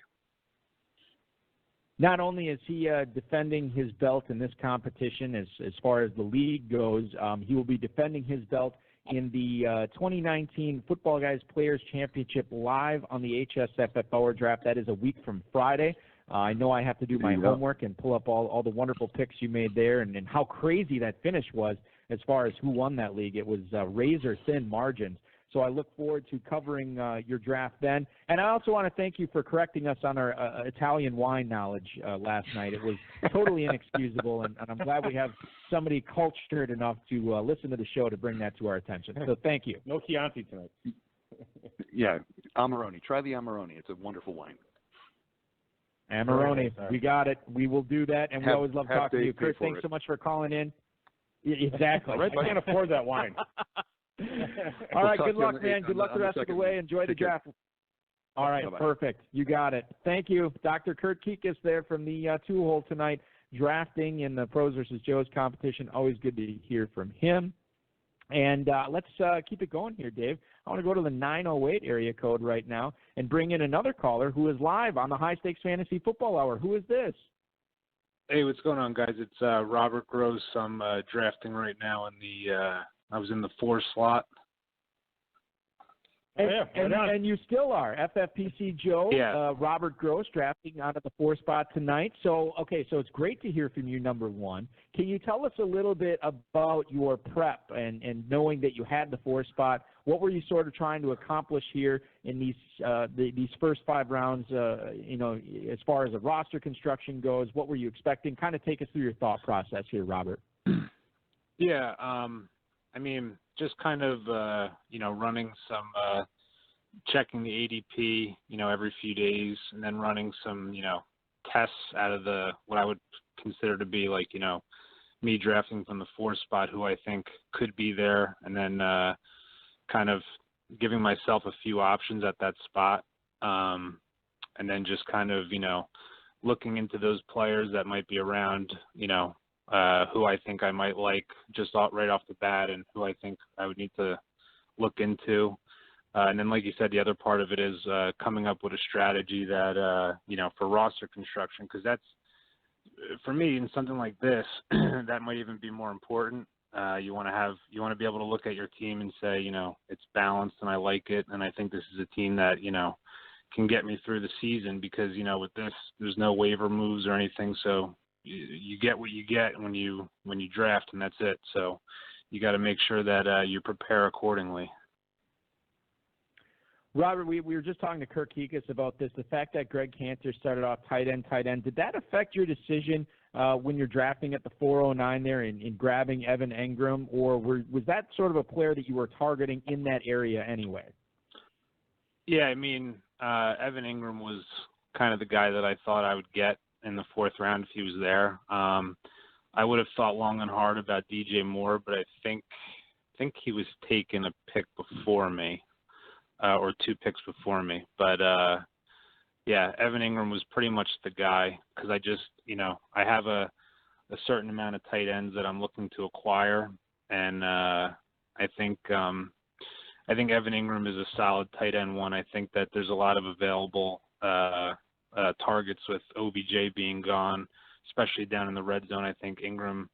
S1: Not only is he defending his belt in this competition as far as the league goes, he will be defending his belt in the 2019 Football Guys Players Championship live on the HSFF Hour Draft. That is a week from Friday. I know I have to do my homework and pull up all the wonderful picks you made there and how crazy that finish was as far as who won that league. It was razor-thin margins. So I look forward to covering your draft then. And I also want to thank you for correcting us on our Italian wine knowledge last night. It was totally inexcusable, and I'm glad we have somebody cultured enough to listen to the show to bring that to our attention. So thank you.
S4: No Chianti tonight.
S5: Yeah, Amarone. Try the Amarone. It's a wonderful wine.
S1: Amarone. We got it. We will do that, and we always love talking to you. Kurt, thanks so much for calling in. Exactly.
S4: I can't afford that wine.
S1: All right, good luck, man. Good luck the rest of the way. Enjoy the draft. All right,
S5: Bye-bye.
S1: Perfect. You got it. Thank you. Dr. Kurt Kikas there from the two-hole tonight, drafting in the Pros versus Joes competition. Always good to hear from him. And let's keep it going here, Dave. I want to go to the 908 area code right now and bring in another caller who is live on the High Stakes Fantasy Football Hour. Who is this?
S6: Hey, what's going on, guys? It's Robert Gross. I'm drafting right now in I was in the 4 slot.
S1: And you still are. FFPC Joe,
S6: Yeah.
S1: Robert Gross, drafting out of the 4 spot tonight. So it's great to hear from you, number one. Can you tell us a little bit about your prep and knowing that you had the 4 spot? What were you sort of trying to accomplish here in these first 5 rounds, as far as the roster construction goes? What were you expecting? Kind of take us through your thought process here, Robert.
S6: Yeah, just kind of, running some, checking the ADP, every few days, and then running some, tests out of what I would consider to be like, me drafting from the 4 spot who I think could be there, and then kind of giving myself a few options at that spot, and then just kind of, looking into those players that might be around, who I think I might like just right off the bat and who I think I would need to look into. And then, like you said, the other part of it is coming up with a strategy that, for roster construction, because that's, for me, in something like this, that might even be more important. You want to be able to look at your team and say, it's balanced and I like it. And I think this is a team that, can get me through the season because, with this, there's no waiver moves or anything. So you get what you get when you draft, and that's it. So you got to make sure that you prepare accordingly.
S1: Robert, we were just talking to Kirk Kikas about this. The fact that Greg Cantor started off tight end, did that affect your decision when you're drafting at the 409 there in grabbing Evan Engram, or was that sort of a player that you were targeting in that area anyway?
S6: Yeah, Evan Engram was kind of the guy that I thought I would get in the 4th round if he was there. I would have thought long and hard about DJ Moore, but I think he was taking a pick before me, or 2 picks before me. But yeah, Evan Engram was pretty much the guy because I just, I have a certain amount of tight ends that I'm looking to acquire, and I think Evan Engram is a solid tight end one. I think that there's a lot of available targets with OBJ being gone, especially down in the red zone. I think Ingram's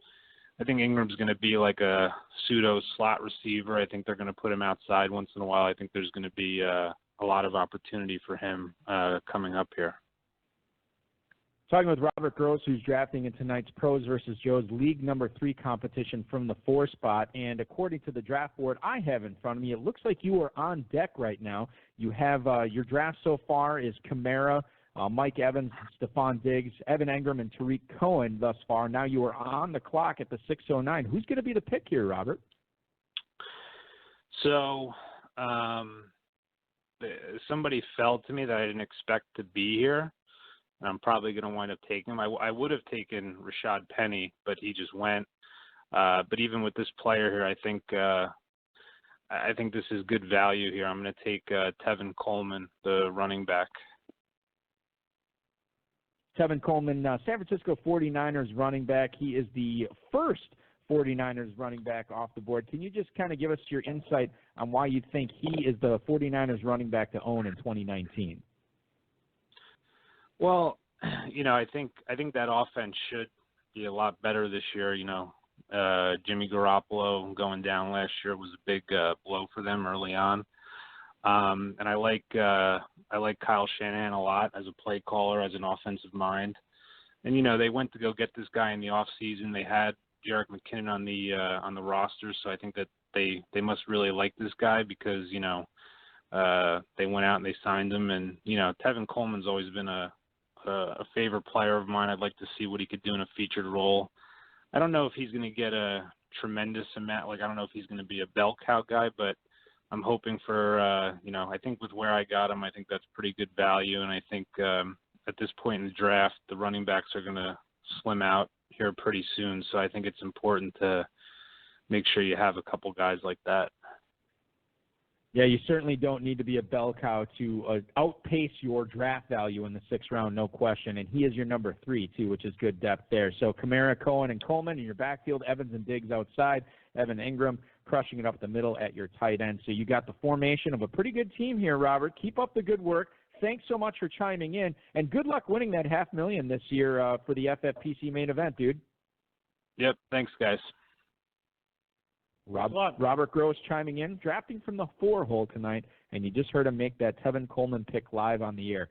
S6: going to be like a pseudo slot receiver. I think they're going to put him outside once in a while. I think there's going to be a lot of opportunity for him coming up here.
S1: Talking with Robert Gross, who's drafting in tonight's Pros versus Joes League number 3 competition from the 4 spot. And according to the draft board I have in front of me, it looks like you are on deck right now. You have your draft so far is Kamara, Mike Evans, Stephon Diggs, Evan Engram, and Tariq Cohen thus far. Now you are on the clock at the 609. Who's going to be the pick here, Robert?
S6: So somebody fell to me that I didn't expect to be here. I'm probably going to wind up taking him. I would have taken Rashad Penny, but he just went. But even with this player here, I think this is good value here. I'm going to take Tevin Coleman, the running back.
S1: Tevin Coleman, San Francisco 49ers running back. He is the first 49ers running back off the board. Can you just kind of give us your insight on why you think he is the 49ers running back to own in 2019?
S6: Well, I think that offense should be a lot better this year. Jimmy Garoppolo going down last year was a big blow for them early on. And I like Kyle Shanahan a lot as a play caller, as an offensive mind. And they went to go get this guy in the off season. They had Jerick McKinnon on the roster, so I think that they must really like this guy because they went out and they signed him. And Tevin Coleman's always been a favorite player of mine. I'd like to see what he could do in a featured role. I don't know if he's going to get a tremendous amount. I don't know if he's going to be a bell cow guy, but I'm hoping for, I think with where I got him, I think that's pretty good value. And I think at this point in the draft, the running backs are going to slim out here pretty soon. So I think it's important to make sure you have a couple guys like that.
S1: Yeah, you certainly don't need to be a bell cow to outpace your draft value in the 6th round, no question. And he is your number 3, too, which is good depth there. So Kamara, Cohen, and Coleman in your backfield, Evans and Diggs outside, Evan Ingram crushing it up the middle at your tight end. So you got the formation of a pretty good team here, Robert. Keep up the good work. Thanks so much for chiming in, and good luck winning that $500,000 this year for the FFPC main event, dude.
S6: Yep, thanks, guys.
S1: Robert Gross chiming in, drafting from the 4 hole tonight, and you just heard him make that Tevin Coleman pick live on the air.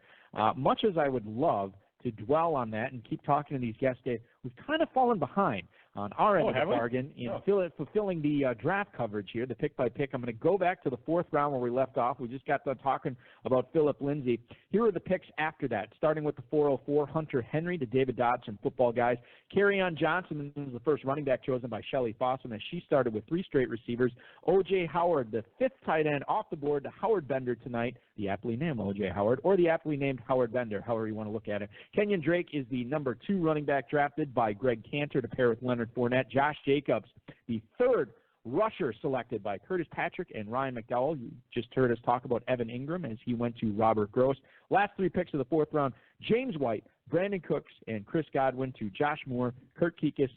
S1: Much as I would love to dwell on that and keep talking to these guests, Dave, we've kind of fallen behind on our end of the bargain in fulfilling the draft coverage here, the pick-by-pick. I'm going to go back to the 4th round where we left off. We just got done talking about Philip Lindsay. Here are the picks after that, starting with the 404, Hunter Henry to David Dodson, football guys. Kerryon Johnson was the first running back chosen by Shelley Fossum as she started with 3 straight receivers. O.J. Howard, the 5th tight end off the board to Howard Bender tonight, the aptly named O.J. Howard, or the aptly named Howard Bender, however you want to look at it. Kenyon Drake is the number 2 running back drafted by Greg Cantor to pair with Leonard Fournette. Josh Jacobs, the 3rd rusher selected by Curtis Patrick and Ryan McDowell. You just heard us talk about Evan Ingram as he went to Robert Gross. Last 3 picks of the 4th round, James White, Brandon Cooks, and Chris Godwin to Josh Moore, Kurt Kikis,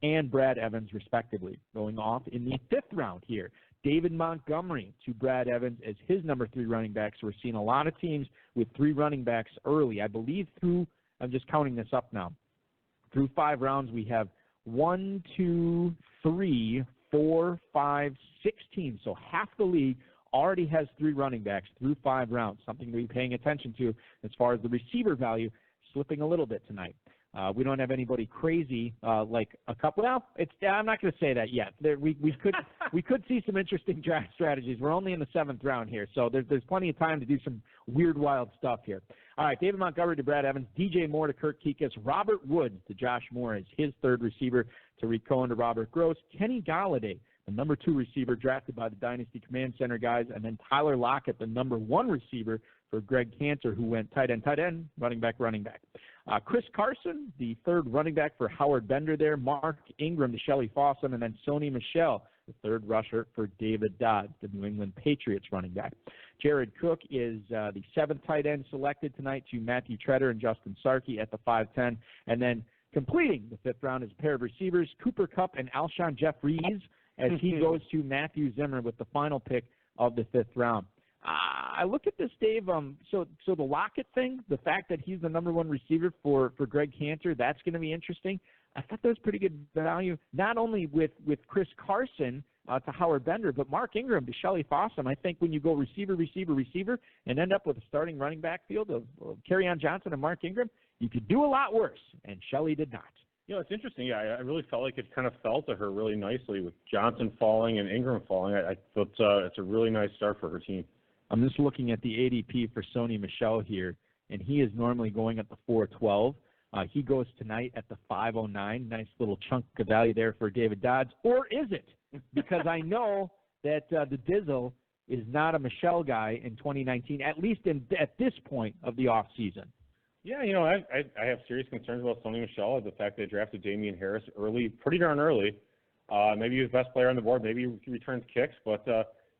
S1: and Brad Evans, respectively. Going off in the 5th round here, David Montgomery to Brad Evans as his number 3 running back. So we're seeing a lot of teams with 3 running backs early. I believe I'm just counting this up now, through 5 rounds we have 1, 2, 3, 4, 5, 6 teams. So half the league already has 3 running backs through 5 rounds, something to be paying attention to as far as the receiver value slipping a little bit tonight. We don't have anybody crazy like a couple. Well, I'm not going to say that yet. We could see some interesting draft strategies. We're only in the 7th round here, so there's plenty of time to do some weird, wild stuff here. All right, David Montgomery to Brad Evans, DJ Moore to Kurt Kikis, Robert Woods to Josh Moore as his 3rd receiver, Tariq Cohen to Robert Gross, Kenny Galladay, the number 2 receiver drafted by the Dynasty Command Center guys, and then Tyler Lockett, the number 1 receiver for Greg Cantor, who went tight end, running back. Chris Carson, the 3rd running back for Howard Bender there, Mark Ingram to Shelley Fossum, and then Sony Michel, the 3rd rusher for David Dodd, the New England Patriots running back. Jared Cook is the 7th tight end selected tonight to Matthew Treader and Justin Sarkey at the 5'10", and then completing the 5th round is a pair of receivers, Cooper Kupp and Alshon Jeffries, as he goes to Matthew Zimmer with the final pick of the 5th round. I look at this, Dave. So the Lockett thing, the fact that he's the number 1 receiver for Greg Cantor, that's going to be interesting. I thought that was pretty good value, not only with Chris Carson to Howard Bender, but Mark Ingram to Shelley Fossum. I think when you go receiver, and end up with a starting running back field of Kerryon Johnson and Mark Ingram, you could do a lot worse, and Shelley did not.
S4: You know, it's interesting. Yeah, I really felt like it kind of fell to her really nicely with Johnson falling and Ingram falling. I thought it's a really nice start for her team.
S1: I'm just looking at the ADP for Sony Michel here, and he is normally going at the 412. He goes tonight at the 509. Nice little chunk of value there for David Dodds. Or is it? Because I know that the Dizzle is not a Michel guy in 2019, at least at this point of the offseason.
S4: Yeah, you know, I have serious concerns about Sony Michel, the fact they drafted Damian Harris early, pretty darn early. Maybe he's the best player on the board. Maybe he returns kicks, but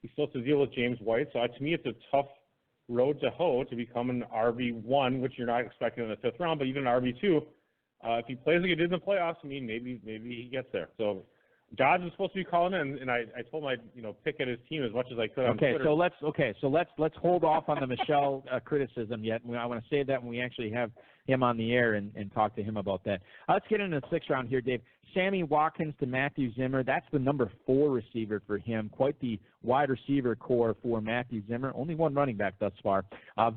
S4: he still has to deal with James White. So to me, it's a tough road to hoe to become an RB1, which you're not expecting in the 5th round, but even an RB2. If he plays like he did in the playoffs, I mean, maybe he gets there. So Dodds is supposed to be calling in, and I told him I'd pick at his team as much as I could on Twitter.
S1: So let's hold off on the Michel criticism yet. I want to save that when we actually have him on the air and talk to him about that. Let's get into the 6th round here, Dave. Sammy Watkins to Matthew Zimmer. That's the number 4 receiver for him. Quite the wide receiver core for Matthew Zimmer. Only 1 running back thus far.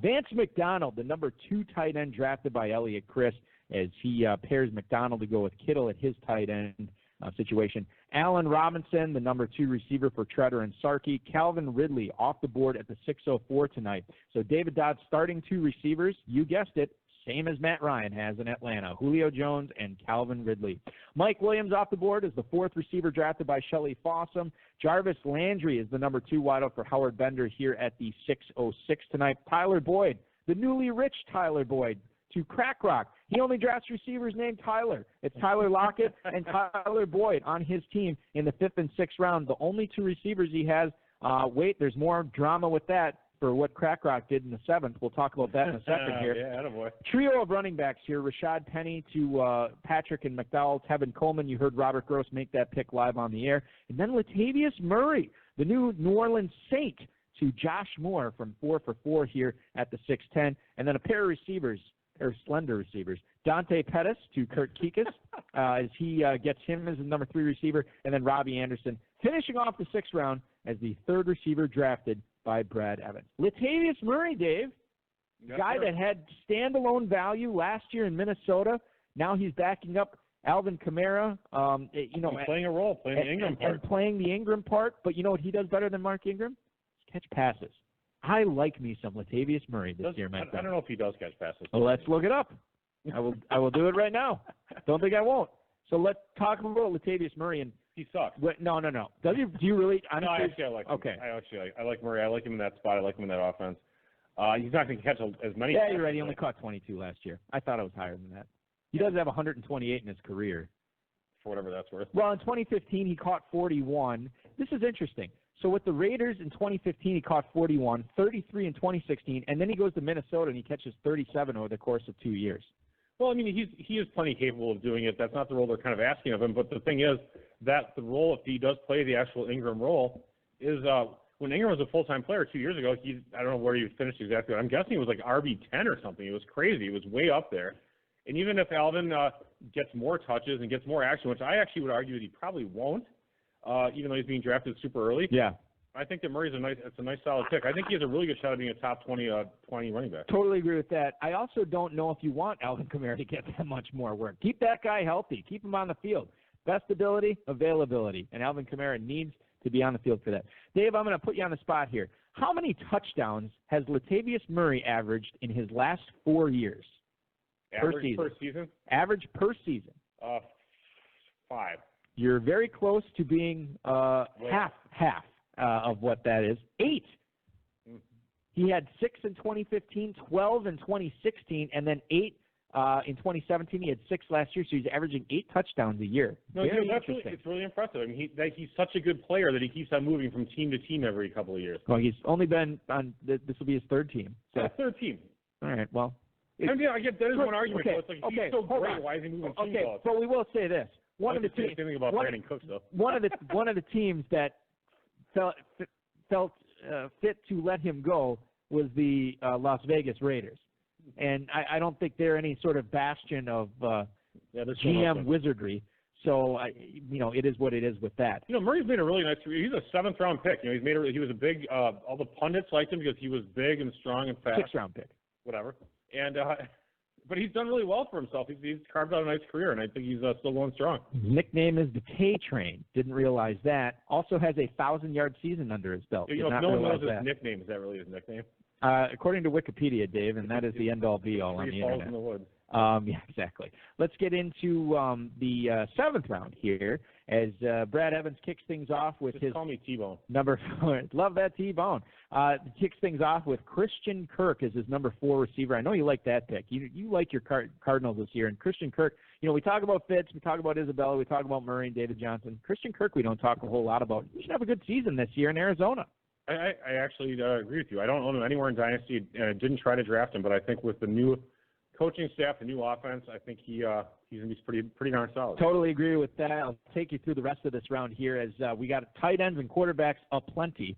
S1: Vance McDonald, the number 2 tight end drafted by Elliot Chris, as he pairs McDonald to go with Kittle at his tight end situation. Allen Robinson, the number 2 receiver for Treader and Sarkey. Calvin Ridley off the board at the 604 tonight. So David Dodd starting 2 receivers. You guessed it. Same as Matt Ryan has in Atlanta, Julio Jones and Calvin Ridley. Mike Williams off the board is the 4th receiver drafted by Shelley Fossum. Jarvis Landry is the number 2 wideout for Howard Bender here at the 606 tonight. Tyler Boyd, the newly rich Tyler Boyd, to Crack Rock. He only drafts receivers named Tyler. It's Tyler Lockett and Tyler Boyd on his team in the 5th and 6th round. The only 2 receivers he has, there's more drama with that for what Crack Rock did in the 7th. We'll talk about that in a second here.
S4: Yeah, attaboy.
S1: Trio of running backs here, Rashad Penny to Patrick and McDowell, Tevin Coleman. You heard Robert Gross make that pick live on the air. And then Latavius Murray, the new New Orleans Saint, to Josh Moore from 4 for 4 here at the 6'10". And then a pair of receivers, or slender receivers, Dante Pettis to Kurt Kikas as he gets him as the number 3 receiver. And then Robbie Anderson finishing off the 6th round as the 3rd receiver drafted by Brad Evans. Latavius Murray, Dave, guy that had standalone value last year in Minnesota. Now he's backing up Alvin Kamara.
S4: Playing a role, playing the Ingram part.
S1: And playing the Ingram part. But you know what he does better than Mark Ingram? Catch passes. I like me some Latavius Murray this year, Mike.
S4: I don't know if he does catch passes.
S1: Well, let's look it up. I will do it right now. Don't think I won't. So let's talk about Latavius Murray. And
S4: he sucks.
S1: No. Do you really? Honestly?
S4: No, I like him.
S1: Okay.
S4: I like Murray. I like him in that spot. I like him in that offense. He's not going to catch as many.
S1: Yeah, you're right. He only caught 22 last year. I thought it was higher than that. He does have 128 in his career.
S4: For whatever that's worth.
S1: Well, in 2015, he caught 41. This is interesting. So with the Raiders in 2015, he caught 41, 33 in 2016, and then he goes to Minnesota and he catches 37 over the course of 2 years.
S4: Well, I mean, he is plenty capable of doing it. That's not the role they're kind of asking of him. But the thing is that the role, if he does play the actual Ingram role, is when Ingram was a full-time player 2 years ago, I don't know where he finished exactly. I'm guessing it was like RB10 or something. It was crazy. It was way up there. And even if Alvin gets more touches and gets more action, which I actually would argue that he probably won't, even though he's being drafted super early.
S1: Yeah.
S4: I think that Murray's a nice solid pick. I think he has a really good shot of being a top 20 running back.
S1: Totally agree with that. I also don't know if you want Alvin Kamara to get that much more work. Keep that guy healthy. Keep him on the field. Best ability, availability. And Alvin Kamara needs to be on the field for that. Dave, I'm going to put you on the spot here. How many touchdowns has Latavius Murray averaged in his last 4 years?
S4: Average per season?
S1: Average per season.
S4: 5.
S1: You're very close to being half of what that is. 8. He had 6 in 2015, 12 in 2016, and then 8 in 2017. He had 6 last year, so he's averaging 8 touchdowns a year.
S4: No, it's really impressive. I mean, he's such a good player that he keeps on moving from team to team every couple of years.
S1: Well, he's only been on – this will be his 3rd team. So.
S4: Yeah, 3rd team.
S1: All right, well.
S4: I get that is one argument.
S1: Okay,
S4: so it's like, he's so great. Why is he moving teams all the time?
S1: But we will say this. One of the teams.
S4: Same thing about Brandon Cooks, though.
S1: One of the teams that felt fit to let him go was the Las Vegas Raiders, and I don't think they're any sort of bastion of GM wizardry. So it is what it is with that.
S4: Murray's made a really nice career. He's a 7th round pick. He was a big. All the pundits liked him because he was big and strong and fast.
S1: 6th round pick.
S4: Whatever. And but he's done really well for himself. He's carved out a nice career, and I think he's still going strong.
S1: His nickname is the K-Train. Didn't realize that. Also has a 1,000-yard season under his belt.
S4: If no one knows his nickname, is that really his nickname?
S1: According to Wikipedia, Dave, and that is the end-all, be-all on the internet.
S4: In the woods.
S1: Yeah, exactly. Let's get into the 7th round here as Brad Evans kicks things off with
S4: Just
S1: his
S4: call me T-Bone.
S1: number 4. Love that T-Bone. Kicks things off with Christian Kirk as his number 4 receiver. I know you like that pick. You like your Cardinals this year. And Christian Kirk, we talk about Fitz, we talk about Isabella, we talk about Murray and David Johnson. Christian Kirk we don't talk a whole lot about. He should have a good season this year in Arizona.
S4: I actually agree with you. I don't own him anywhere in Dynasty, and I didn't try to draft him, but I think with the new coaching staff, the new offense, I think he's going to be pretty darn solid.
S1: Totally agree with that. I'll take you through the rest of this round here as we got tight ends and quarterbacks aplenty.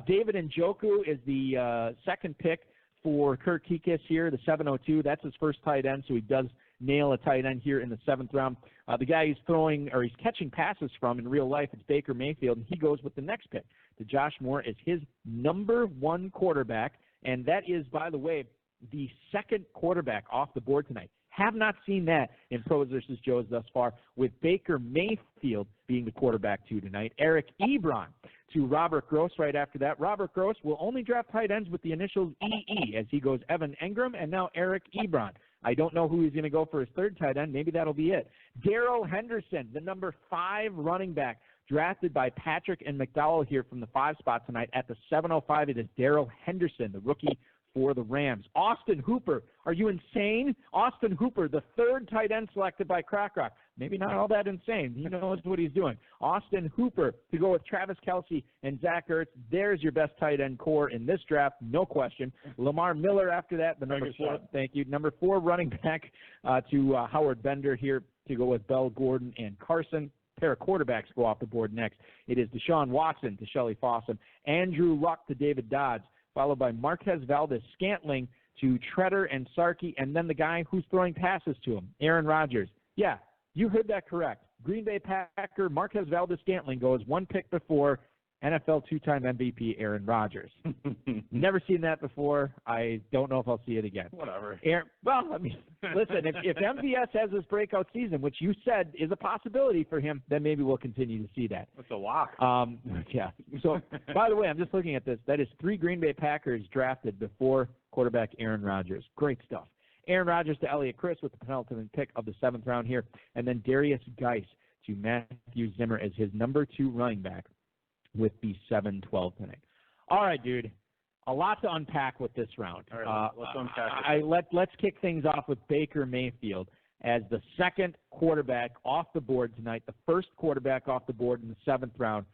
S1: David Njoku is the 2nd pick for Kurt Kikas here, the 702. That's his first tight end, so he does nail a tight end here in the 7th round. The guy he's catching passes from in real life, it's Baker Mayfield, and he goes with the next pick to Josh Moore as his number 1 quarterback, and that is, by the way, the 2nd quarterback off the board tonight. Have not seen that in Pros vs. Joes thus far, with Baker Mayfield being the quarterback 2 tonight. Eric Ebron to Robert Gross right after that. Robert Gross will only draft tight ends with the initials EE as he goes Evan Engram and now Eric Ebron. I don't know who he's going to go for his 3rd tight end. Maybe that'll be it. Darrell Henderson, the number 5 running back, drafted by Patrick and McDowell here from the 5 spot tonight. At the 705, it is Darrell Henderson, the rookie for the Rams. Austin Hooper, are you insane? Austin Hooper, the third tight end selected by Crack Rock. Maybe not all that insane. He knows what he's doing. Austin Hooper to go with Travis Kelce and Zach Ertz. There's your best tight end core in this draft, no question. Lamar Miller after that, the number 4. Thank you. Number 4 running back to Howard Bender here to go with Bell, Gordon, and Carson. Pair of quarterbacks go off the board next. It is Deshaun Watson to Shelley Fossum, Andrew Luck to David Dodds, followed by Marquez Valdez-Scantling to Treader and Sarkey, and then the guy who's throwing passes to him, Aaron Rodgers. Yeah, you heard that correct. Green Bay Packer Marquez Valdez-Scantling goes one pick before NFL 2-time MVP Aaron Rodgers. Never seen that before. I don't know if I'll see it again.
S4: Whatever.
S1: Listen, if MVS has this breakout season, which you said is a possibility for him, then maybe we'll continue to see that.
S4: That's a lock.
S1: Yeah. So, by the way, I'm just looking at this. That is 3 Green Bay Packers drafted before quarterback Aaron Rodgers. Great stuff. Aaron Rodgers to Elliot Chris with the penultimate pick of the 7th round here, and then Darius Geis to Matthew Zimmer as his number 2 running back with the 7-12 pick. All right, dude. A lot to unpack with this round.
S4: All right, let's unpack it.
S1: Let's kick things off with Baker Mayfield as the second quarterback off the board tonight, the first quarterback off the board in the 7th round.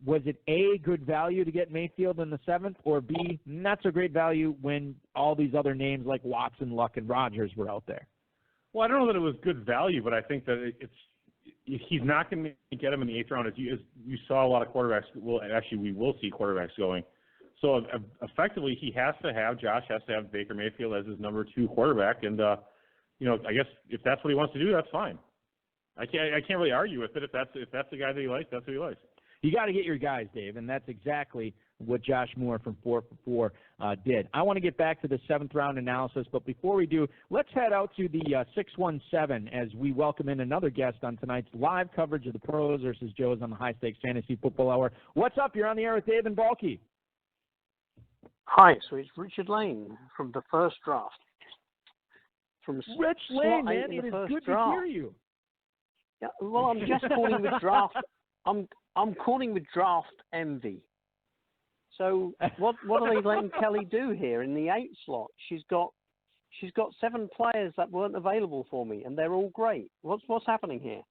S1: Was it A, good value to get Mayfield in the 7th, or B, not so great value when all these other names like Watson, Luck, and Rodgers were out there?
S4: Well, I don't know that it was good value, but I think that he's not going to get him in the 8th round. As you saw a lot of quarterbacks. We will see quarterbacks going. So effectively, Josh has to have Baker Mayfield as his number 2 quarterback, and I guess if that's what he wants to do, that's fine. I can't really argue with it. If that's the guy that he likes, that's who he likes.
S1: You got to get your guys, Dave, and that's exactly what Josh Moore from 4 for 4 did. I want to get back to the 7th round analysis, but before we do, let's head out to the 617 as we welcome in another guest on tonight's live coverage of the Pros versus Joes on the High Stakes Fantasy Football Hour. What's up? You're on the air with Dave and Balky.
S7: Hi, so it's Richard Lane from the first draft. From
S1: Rich Lane, man, it is good to hear you.
S7: Yeah, well, I'm just calling with draft. I'm calling with draft envy. So what are they letting Kelly do here in the 8th slot? She's got 7 players that weren't available for me, and they're all great. What's happening here?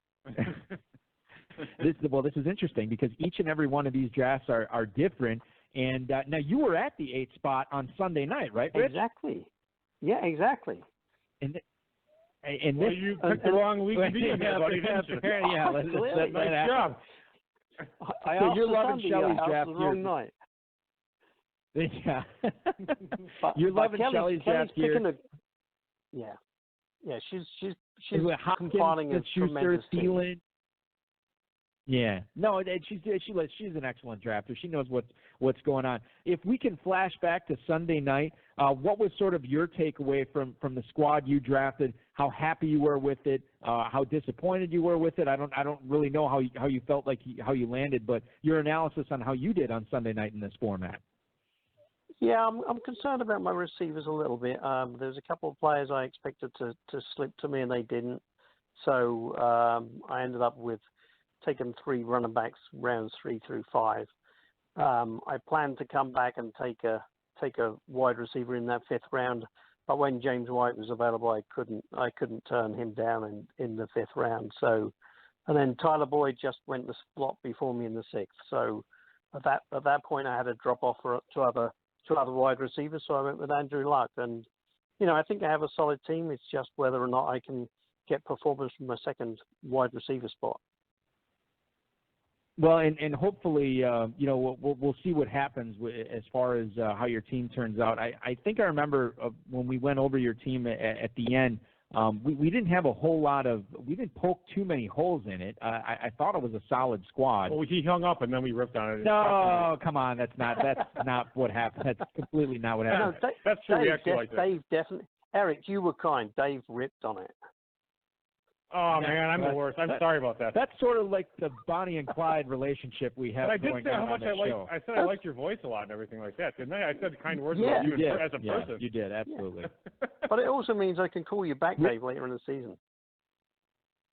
S1: This is interesting because each and every one of these drafts are different. And now you were at the 8th spot on Sunday night, right, Rich?
S7: Exactly. Yeah, exactly.
S1: You
S4: picked the wrong week to be in there, buddy, didn't you?
S1: Yeah,
S4: nice job.
S1: So you're loving Shelley's draft
S7: the wrong night.
S1: Yeah. You're loving Shelley's draft here.
S7: Yeah, she's
S1: compiling a tremendous team. Yeah, no, she's an excellent drafter. She knows what's going on. If we can flash back to Sunday night, what was sort of your takeaway from the squad you drafted? How happy you were with it? How disappointed you were with it? I don't really know how you felt like how you landed, but your analysis on how you did on Sunday night in this format.
S7: Yeah, I'm concerned about my receivers a little bit. There's a couple of players I expected to slip to me and they didn't, so I ended up with taken 3 running backs rounds 3 through 5. I planned to come back and take a wide receiver in that 5th round, but when James White was available, I couldn't turn him down in the 5th round. So, and then Tyler Boyd just went the slot before me in the 6th. So at that point, I had to drop off to other wide receivers. So I went with Andrew Luck, and I think I have a solid team. It's just whether or not I can get performance from my second wide receiver spot.
S1: Well, and hopefully, we'll see what happens as far as how your team turns out. I think I remember when we went over your team at the end, we didn't have a whole lot we didn't poke too many holes in it. I thought it was a solid squad.
S4: Well, he hung up and then we ripped on it.
S1: No, come on, that's not what happened. That's completely not what happened.
S7: No,
S4: that's true.
S7: Dave definitely. Eric, you were kind. Dave ripped on it.
S4: Oh, man, I'm the worst. I'm sorry about that.
S1: That's sort of like the Bonnie and Clyde relationship we have.
S4: But I did say how much I said I liked your voice a lot and everything like that, didn't I? I said kind words about you as a person.
S1: You did, absolutely.
S7: But it also means I can call you back, Dave, later in the season.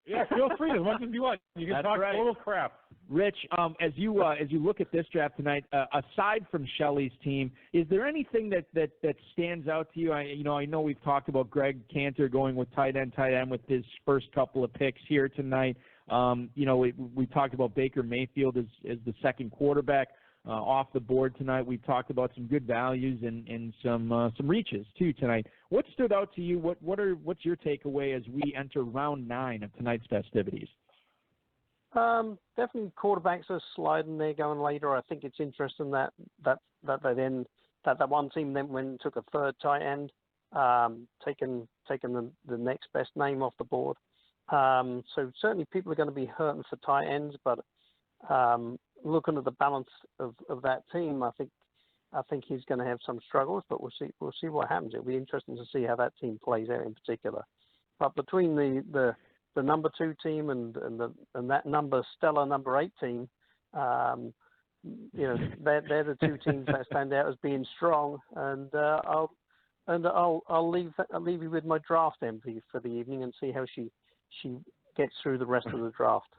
S4: Yeah, feel free as much as you want. You can talk total crap.
S1: Rich, as you look at this draft tonight, aside from Shelley's team, is there anything that stands out to you? I know we've talked about Greg Cantor going with tight end with his first couple of picks here tonight. We talked about Baker Mayfield as the second quarterback off the board tonight. We've talked about some good values and some reaches too tonight. What stood out to you? What's your takeaway as we enter round 9 of tonight's festivities?
S7: Definitely quarterbacks are sliding there going later. I think it's interesting that one team then went and took a third tight end, taking the next best name off the board. So certainly people are going to be hurting for tight ends, but looking at the balance of that team, I think he's going to have some struggles, but we'll see what happens. It'll be interesting to see how that team plays out in particular. But between the number 2 team and that stellar number 8 team, they're the 2 teams that stand out as being strong. And I'll leave you with my draft envy for the evening and see how she gets through the rest of the draft.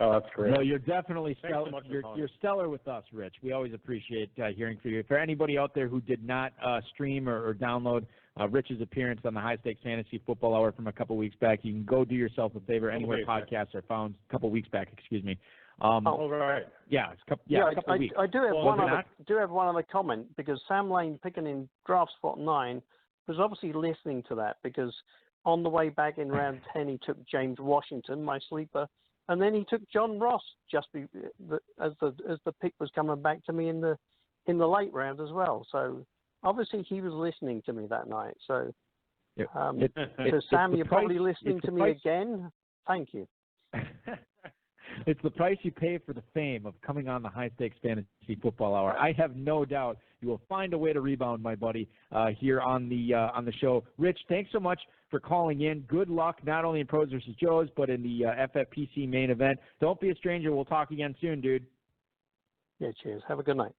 S4: Oh, that's great.
S1: No, you're definitely stellar.
S4: So
S1: You're stellar with us, Rich. We always appreciate hearing from you. For anybody out there who did not stream or download Rich's appearance on the High Stakes Fantasy Football Hour from a couple weeks back, you can go do yourself a favor anywhere podcasts are found. A couple weeks back, excuse me.
S4: Right.
S1: Yeah, it's a couple weeks.
S7: I do have one other comment, because Sam Lane picking in draft spot 9 was obviously listening to that, because on the way back in round 10 he took James Washington, my sleeper. And then he took John Ross as the pick was coming back to me in the late round as well. So obviously he was listening to me that night. So, Sam, you're probably listening to me again. Thank you.
S1: It's the price you pay for the fame of coming on the High Stakes Fantasy Football Hour. I have no doubt you will find a way to rebound, my buddy, here on the show. Rich, thanks so much for calling in. Good luck, not only in Pros vs. Joes, but in the FFPC main event. Don't be a stranger. We'll talk again soon, dude.
S7: Yeah, cheers. Have a good night.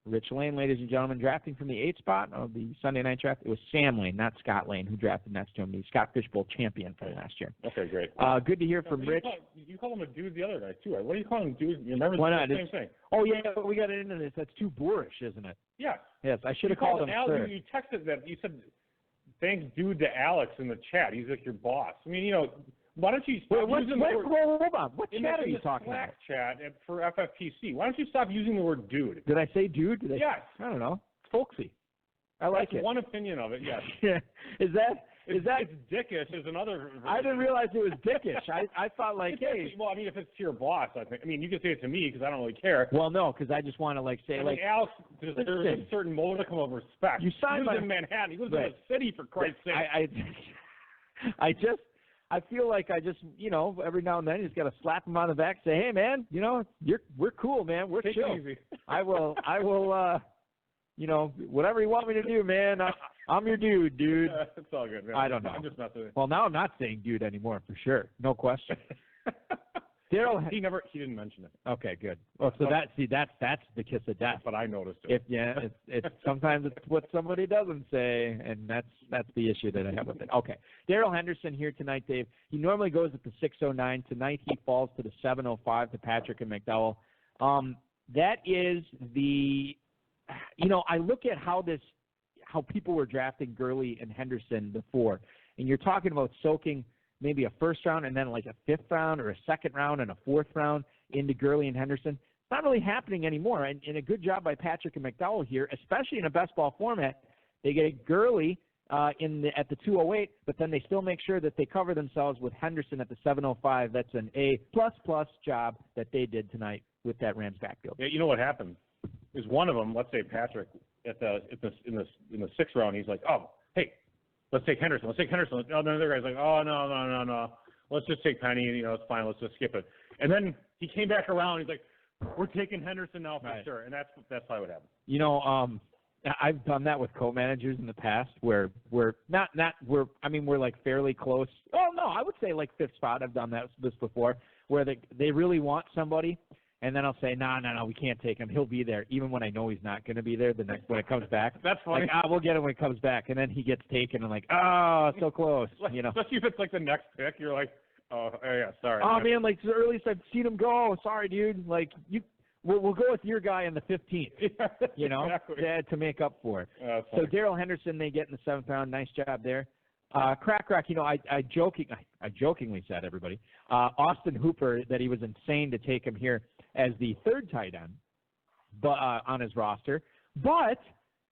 S1: Rich Lane, ladies and gentlemen, drafting from the 8th spot of the Sunday night draft. It was Sam Lane, not Scott Lane, who drafted next to him, the Scott Fishbowl champion from last year.
S4: Okay, great.
S1: Good to hear from Rich.
S4: You call him a dude the other guy, too. What do you call him, dude? You remember
S1: Why not?
S4: The same thing.
S1: Oh, yeah, we got into this. That's too boorish, isn't it?
S4: Yes.
S1: Yes, I should have called him sir.
S4: You texted that. You said, thanks, dude, to Alex in the chat. He's like your boss. I mean, why don't you stop using the word...
S1: Hold on. What chat are you talking about?
S4: Chat for FFPC. Why don't you stop using the word dude?
S1: Did I say dude?
S4: Yes.
S1: I don't know. It's folksy. I like
S4: That's
S1: it.
S4: one opinion of it, yes.
S1: Yeah. Is that...
S4: It's dickish is another version.
S1: I didn't realize it was dickish. I thought hey.
S4: Well, I mean, if it's to your boss, I think. I mean, you can say it to me because I don't really care.
S1: Well, no, because I just want to say
S4: Alex, there's a certain modicum of respect.
S1: You signed
S4: he lives in Manhattan. He lives in the city, for Christ's sake.
S1: I feel like every now and then you just got to slap him on the back, say, hey man, we're cool, man, we're chill.
S4: Easy.
S1: I will, whatever you want me to do, man. I'm your dude.
S4: It's all good, man.
S1: I don't know.
S4: I'm just messing with you.
S1: Well, now I'm not saying dude anymore for sure. No question. Daryl,
S4: he didn't mention it.
S1: Okay, good. Well, so that's the kiss of death.
S4: But I noticed it.
S1: It's sometimes it's what somebody doesn't say, and that's the issue that I have with it. Okay, Daryl Henderson here tonight, Dave. He normally goes at the 609. Tonight he falls to the 705 to Patrick and McDowell. That is I look at how people were drafting Gurley and Henderson before, and you're talking about soaking maybe a first round and then like a 5th round or a 2nd round and a 4th round into Gurley and Henderson. It's not really happening anymore. And a good job by Patrick and McDowell here, especially in a best ball format. They get Gurley at the 208, but then they still make sure that they cover themselves with Henderson at the 705. That's an A++ job that they did tonight with that Rams backfield.
S4: Yeah, you know what happened is one of them. Let's say Patrick in the 6th round. He's like, oh, hey. Let's take Henderson. Oh, the other guy's like, oh, no. Let's just take Penny. It's fine. Let's just skip it. And then he came back around. He's like, we're taking Henderson now for sure. And that's probably what happened.
S1: I've done that with co-managers in the past where we're like fairly close. Oh, no, I would say like 5th spot. I've done this before where they really want somebody and then I'll say, no, we can't take him. He'll be there, even when I know he's not going to be there when it comes back.
S4: That's funny.
S1: Like, we'll get him when he comes back, and then he gets taken, and like, oh, so close, you know.
S4: Especially if it's like the next pick, you're like, oh yeah, sorry.
S1: Oh man, like the earliest I've seen him go. Sorry, dude. Like we'll go with your guy in the 15th. You know,
S4: exactly.
S1: to make up for it. So
S4: funny.
S1: Daryl Henderson, they get in the 7th round. Nice job there. Crack Rock, you know, I jokingly said, everybody, Austin Hooper, that he was insane to take him here as the 3rd tight end, but on his roster. But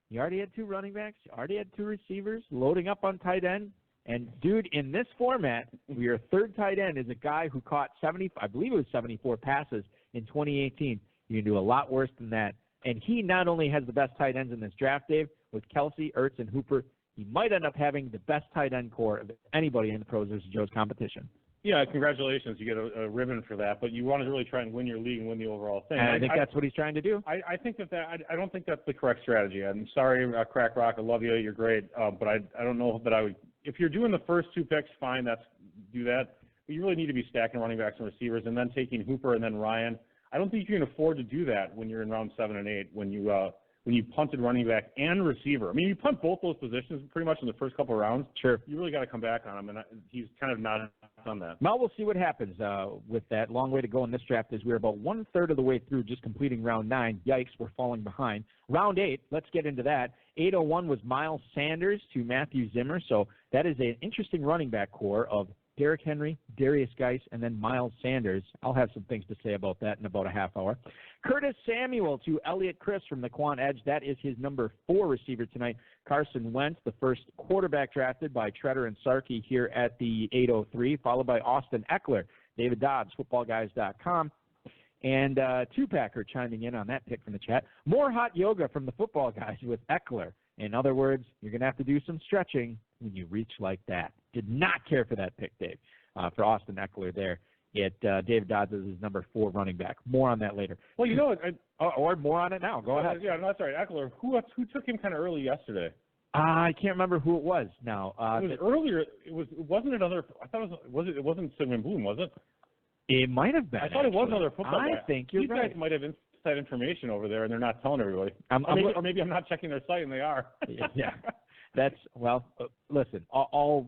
S1: he already had 2 running backs, already had 2 receivers, loading up on tight end. And dude, in this format, your 3rd tight end is a guy who caught 74 passes in 2018. You can do a lot worse than that. And he not only has the best tight ends in this draft, Dave, with Kelsey, Ertz, and Hooper, he might end up having the best tight end core of anybody in the Pros vs. Joe's competition.
S4: Yeah, congratulations. You get a ribbon for that. But you want to really try and win your league and win the overall thing.
S1: And I think that's what he's trying to do.
S4: I think I don't think that's the correct strategy. I'm sorry, Crack Rock. I love you. You're great. But I don't know that I would. If you're doing the first 2 picks, fine. Do that. But you really need to be stacking running backs and receivers, and then taking Hooper and then Ryan. I don't think you can afford to do that when you're in round 7 and 8. When you punted running back and receiver. I mean, you punt both those positions pretty much in the first couple of rounds.
S1: Sure.
S4: You really got to come back on him, and he's kind of not done that.
S1: Well, we'll see what happens with that. Long way to go in this draft as we're about 1/3 of the way through, just completing round 9. Yikes, we're falling behind. Round 8, let's get into that. 801 was Miles Sanders to Matthew Zimmer, so that is an interesting running back core of Derrick Henry, Darius Geis, and then Miles Sanders. I'll have some things to say about that in about a half hour. Curtis Samuel to Elliott Chris from the Quant Edge. That is his number 4 receiver tonight. Carson Wentz, the first quarterback drafted by Treader and Sarkey here at the 803, followed by Austin Eckler. David Dobbs, footballguys.com. And Two-Packer chiming in on that pick from the chat. More hot yoga from the Football Guys with Eckler. In other words, you're going to have to do some stretching when you reach like that. Did not care for that pick, Dave, for Austin Eckler there. David Dodds is his number 4 running back. More on that later.
S4: Well, you know,
S1: or more on it now. Go ahead.
S4: Yeah, no, that's all right. Eckler, who took him kind of early yesterday?
S1: I can't remember who it was now.
S4: It was earlier. Wasn't it another? I thought it wasn't Sigmund Bloom, was it?
S1: It might have been.
S4: I thought it was another football guy.
S1: I think you're right.
S4: These guys might have inside information over there, and they're not telling everybody. Or maybe I'm not checking their site, and they are.
S1: Yeah. That's, listen, all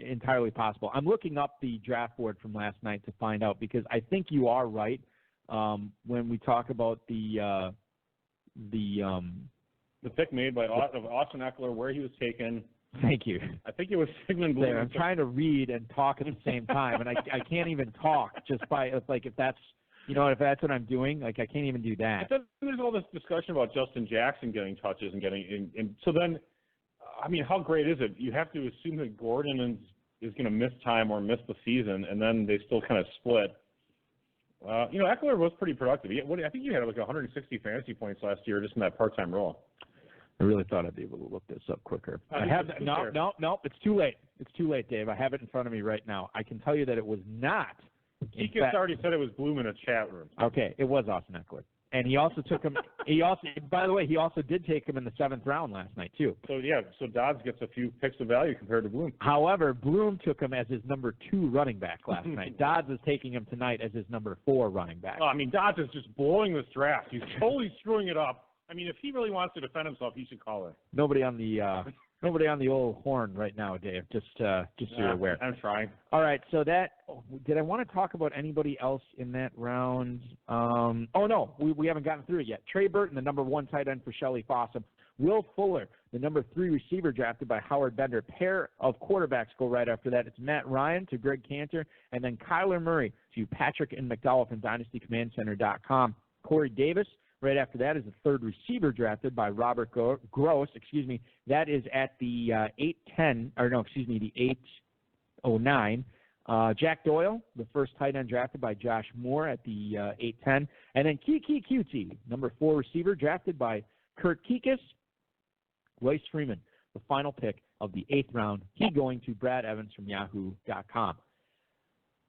S1: entirely possible. I'm looking up the draft board from last night to find out, because I think you are right when we talk about the pick
S4: made by Austin Eckler, where he was taken.
S1: Thank you.
S4: I think it was Sigmund Bloom.
S1: I'm trying to read and talk at the same time, and I can't even talk just by, if that's, if that's what I'm doing, I can't even do that.
S4: But then there's all this discussion about Justin Jackson getting touches and and so then, I mean, how great is it? You have to assume that Gordon is going to miss time or miss the season, and then they still kind of split. Eckler was pretty productive. I think you had like 160 fantasy points last year just in that part-time role.
S1: I really thought I'd be able to look this up quicker. No, it's too late. It's too late, Dave. I have it in front of me right now. I can tell you that it was not.
S4: Keekus already said it was Bloom in a chat room.
S1: Okay, it was Austin Eckler. And he also took him. By the way, he also did take him in the 7th round last night too.
S4: So Dodds gets a few picks of value compared to Bloom.
S1: However, Bloom took him as his number 2 running back last night. Dodds is taking him tonight as his number 4 running back.
S4: Oh, I mean, Dodds is just blowing this draft. He's totally screwing it up. I mean, if he really wants to defend himself, he should call it.
S1: Nobody on the old horn right now, Dave. Just so you're aware.
S4: I'm trying.
S1: All right. So did I want to talk about anybody else in that round? No, we haven't gotten through it yet. Trey Burton, the number 1 tight end for Shelley Fossum. Will Fuller, the number 3 receiver drafted by Howard Bender. Pair of quarterbacks go right after that. It's Matt Ryan to Greg Cantor, and then Kyler Murray to Patrick and McDowell from DynastyCommandCenter.com. Corey Davis. Right after that is the 3rd receiver drafted by Robert Gross. That is at the 809. Jack Doyle, the first tight end drafted by Josh Moore at the 810. And then Kiki QT, number 4 receiver drafted by Kurt Kikis. Royce Freeman, the final pick of the 8th round. He going to Brad Evans from Yahoo.com.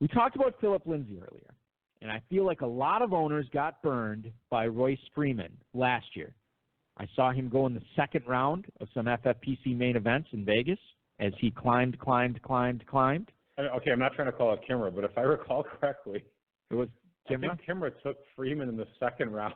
S1: We talked about Philip Lindsay earlier. And I feel like a lot of owners got burned by Royce Freeman last year. I saw him go in the 2nd round of some FFPC main events in Vegas as he climbed.
S4: Okay, I'm not trying to call out Kimmer, but if I recall correctly,
S1: it was
S4: I think Kimra took Freeman in the second round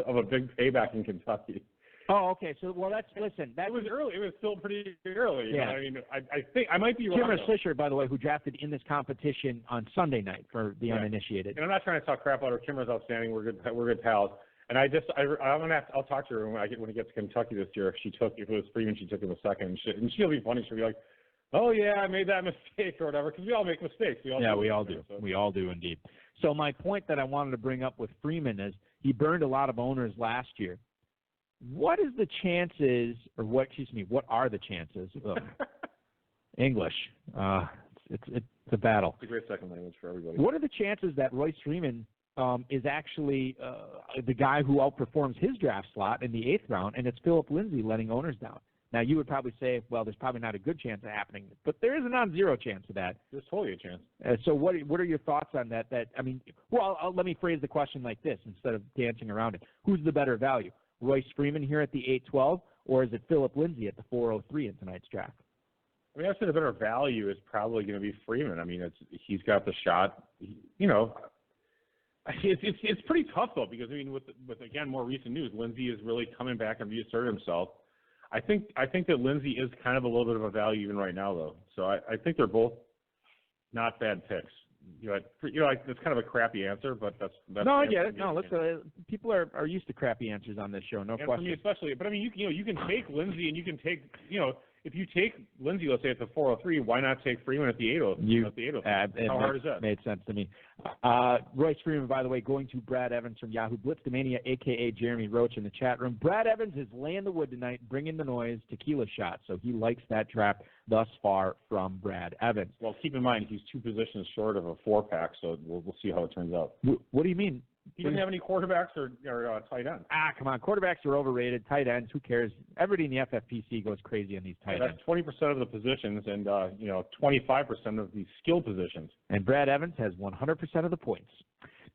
S4: of a big payback in Kentucky.
S1: Oh, okay. So, well, listen. That
S4: it was early. It was still pretty early.
S1: Yeah.
S4: I mean, I think I might be wrong.
S1: Kimra Swisher, by the way, who drafted in this competition on Sunday night for the uninitiated.
S4: And I'm not trying to talk crap about her. Kimra's outstanding. We're good pals. And I'll talk to her when we get to Kentucky this year. If it was Freeman, she took him a second, and she'll be funny. She'll be like, "Oh yeah, I made that mistake" or whatever, because we all make mistakes. We all do. So. We all do indeed.
S1: So my point that I wanted to bring up with Freeman is he burned a lot of owners last year. What are the chances? English. It's a battle.
S4: It's a great second language for everybody.
S1: What are the chances that Royce Freeman is actually the guy who outperforms his draft slot in the 8th round, and it's Philip Lindsay letting owners down? Now, you would probably say, well, there's probably not a good chance of happening, but there is a non-zero chance of that.
S4: There's totally a chance.
S1: So what are your thoughts on that? Let me phrase the question like this instead of dancing around it. Who's the better value, Royce Freeman here at the 8-12, or is it Philip Lindsay at the 403 in tonight's draft?
S4: I mean, I'd say the better value is probably going to be Freeman. I mean, he's got the shot. It's pretty tough though, because I mean, with again more recent news, Lindsay is really coming back and reasserted himself. I think that Lindsay is kind of a little bit of a value even right now though. So I think they're both not bad picks. It's kind of a crappy answer, but that's
S1: no, I get it. No, people are used to crappy answers on this show, no question.
S4: For me especially, but I mean, you can take Lindsay and you can take if you take Lindsay, let's say at the 403, why not take Freeman at the 803? How hard is that?
S1: Made sense to me. Royce Freeman, by the way, going to Brad Evans from Yahoo Blitzmania, a.k.a. Jeremy Roach in the chat room. Brad Evans is laying the wood tonight, bringing the noise, tequila shot. So he likes that draft thus far from Brad Evans.
S4: Well, keep in mind, he's 2 positions short of a 4-pack, so we'll see how it turns out.
S1: What do you mean?
S4: He doesn't have any quarterbacks or tight ends.
S1: Come on. Quarterbacks are overrated. Tight ends, who cares? Everybody in the FFPC goes crazy on these tight ends.
S4: That's 20% of the positions and, 25% of the skill positions.
S1: And Brad Evans has 100% of the points.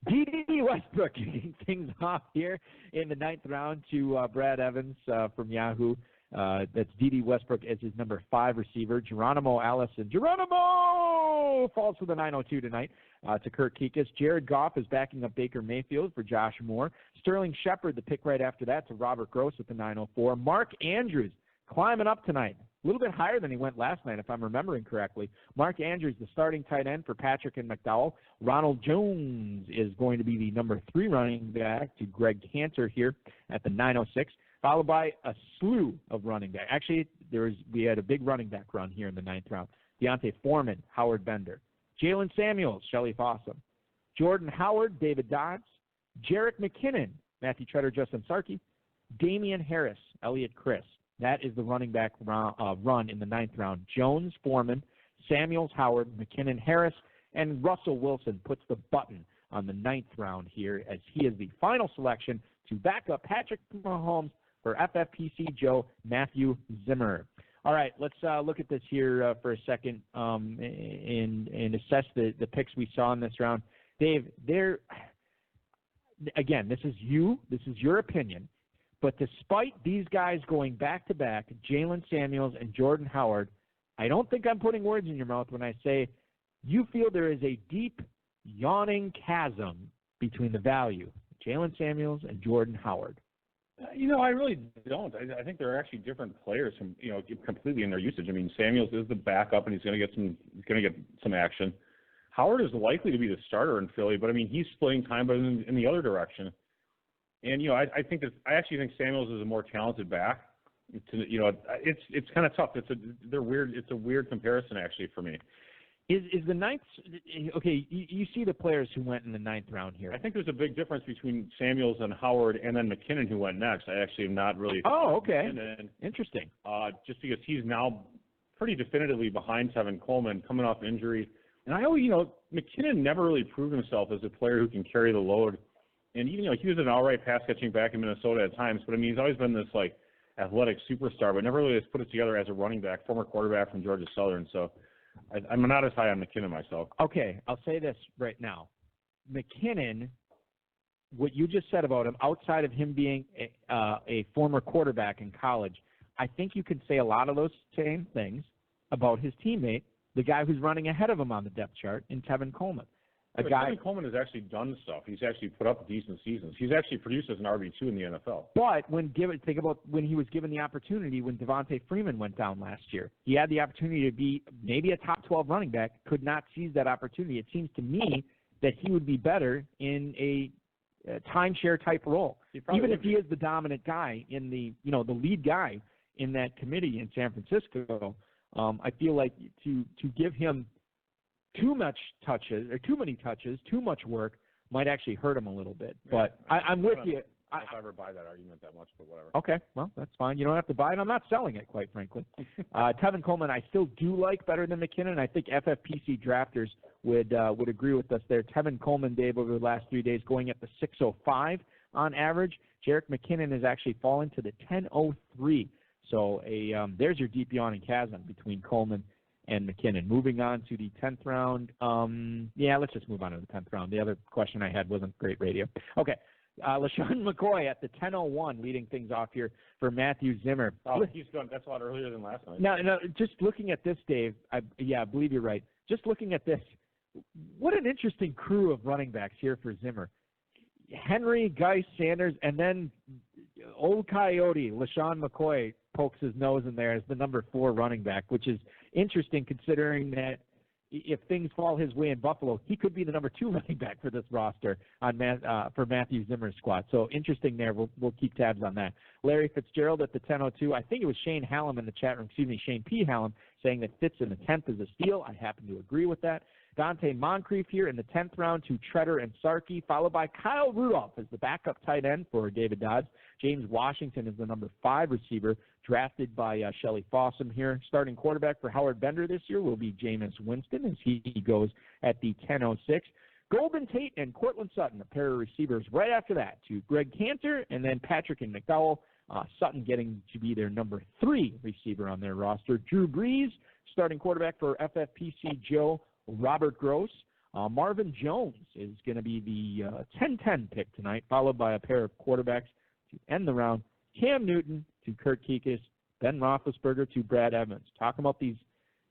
S1: D.D. Westbrook kicking things off here in the 9th round to Brad Evans from Yahoo. That's D.D. Westbrook as his number 5 receiver. Geronimo Allison. Geronimo falls for the 902 tonight. To Kurt Kikas. Jared Goff is backing up Baker Mayfield for Josh Moore. Sterling Shepard, the pick right after that, to Robert Gross with the 904. Mark Andrews climbing up tonight. A little bit higher than he went last night, if I'm remembering correctly. Mark Andrews, the starting tight end for Patrick and McDowell. Ronald Jones is going to be the number 3 running back to Greg Cantor here at the 906, followed by a slew of running back. Actually, we had a big running back run here in the 9th round. Deontay Foreman, Howard Bender. Jalen Samuels, Shelley Fossum. Jordan Howard, David Dodds. Jerick McKinnon, Matthew Treader, Justin Sarkey. Damian Harris, Elliot Chris. That is the running back run in the 9th round. Jones, Foreman, Samuels, Howard, McKinnon, Harris, and Russell Wilson puts the button on the 9th round here as he is the final selection to back up Patrick Mahomes for FFPC Joe Matthew Zimmer. All right, let's look at this here for a second and assess the picks we saw in this round. Dave, again, this is your opinion, but despite these guys going back-to-back, Jalen Samuels and Jordan Howard, I don't think I'm putting words in your mouth when I say you feel there is a deep, yawning chasm between the value of Jalen Samuels and Jordan Howard.
S4: I really don't. I think they're actually different players from completely in their usage. I mean, Samuels is the backup, and he's going to get some action. Howard is likely to be the starter in Philly, but I mean, he's splitting time, but in the other direction. And I actually think Samuels is a more talented back. It's kind of tough. It's a weird comparison actually for me.
S1: Is the 9th – okay, you see the players who went in the 9th round here.
S4: I think there's a big difference between Samuels and Howard and then McKinnon who went next. I actually am not really –
S1: Oh, okay. Interesting.
S4: Just because he's now pretty definitively behind Tevin Coleman coming off injury. And McKinnon never really proved himself as a player who can carry the load. And even, he was an all right pass-catching back in Minnesota at times. But, I mean, he's always been this, athletic superstar, but never really has put it together as a running back, former quarterback from Georgia Southern. So – I'm not as high on McKinnon myself.
S1: Okay, I'll say this right now. McKinnon, what you just said about him, outside of him being a former quarterback in college, I think you could say a lot of those same things about his teammate, the guy who's running ahead of him on the depth chart, in Tevin Coleman. a guy.
S4: Tevin Coleman has actually done stuff. He's actually put up decent seasons. He's actually produced as an RB2 in the NFL.
S1: But think about when he was given the opportunity when Devontae Freeman went down last year. He had the opportunity to be maybe a top 12 running back, could not seize that opportunity. It seems to me that he would be better in a timeshare type role, even if he is the dominant guy in the lead guy in that committee in San Francisco. I feel like to give him too many touches, too much work might actually hurt him a little bit. But I'm with you.
S4: I don't know if I ever buy that argument that much, but whatever.
S1: Okay, well, that's fine. You don't have to buy it. I'm not selling it, quite frankly. Tevin Coleman, I still do like better than McKinnon. I think FFPC drafters would agree with us there. Tevin Coleman, Dave, over the last 3 days, going at the 605 on average. Jerick McKinnon has actually fallen to the 1003. So there's your deep yawning chasm between Coleman and McKinnon. Moving on to the 10th round. Let's just move on to the 10th round. The other question I had wasn't great radio. Okay. LaShawn McCoy at the 10:01, leading things off here for Matthew Zimmer.
S4: Oh, he's done. That's a lot earlier than last night.
S1: Now, just looking at this, Dave, I believe you're right. Just looking at this, what an interesting crew of running backs here for Zimmer. Henry, Geis, Sanders, and then old Coyote, LaShawn McCoy, pokes his nose in there as the number 4 running back, which is interesting considering that if things fall his way in Buffalo, he could be the number 2 running back for this roster for Matthew Zimmer's squad. So interesting there. We'll keep tabs on that. Larry Fitzgerald at the 10:02. I think it was Shane Hallam in the chat room. Shane P. Hallam saying that Fitz in the 10th is a steal. I happen to agree with that. Dante Moncrief here in the 10th round to Treader and Sarkey, followed by Kyle Rudolph as the backup tight end for David Dodds. James Washington is the number 5 receiver, drafted by Shelley Fossum here. Starting quarterback for Howard Bender this year will be Jameis Winston as he goes at the 10:06. Golden Tate and Cortland Sutton, a pair of receivers right after that to Greg Cantor and then Patrick and McDowell. Sutton getting to be their number 3 receiver on their roster. Drew Brees, starting quarterback for FFPC Joe Robert Gross. Marvin Jones is going to be the 10-10 pick tonight, followed by a pair of quarterbacks to end the round. Cam Newton to Kurt Kikis, Ben Roethlisberger to Brad Evans. Talking about these,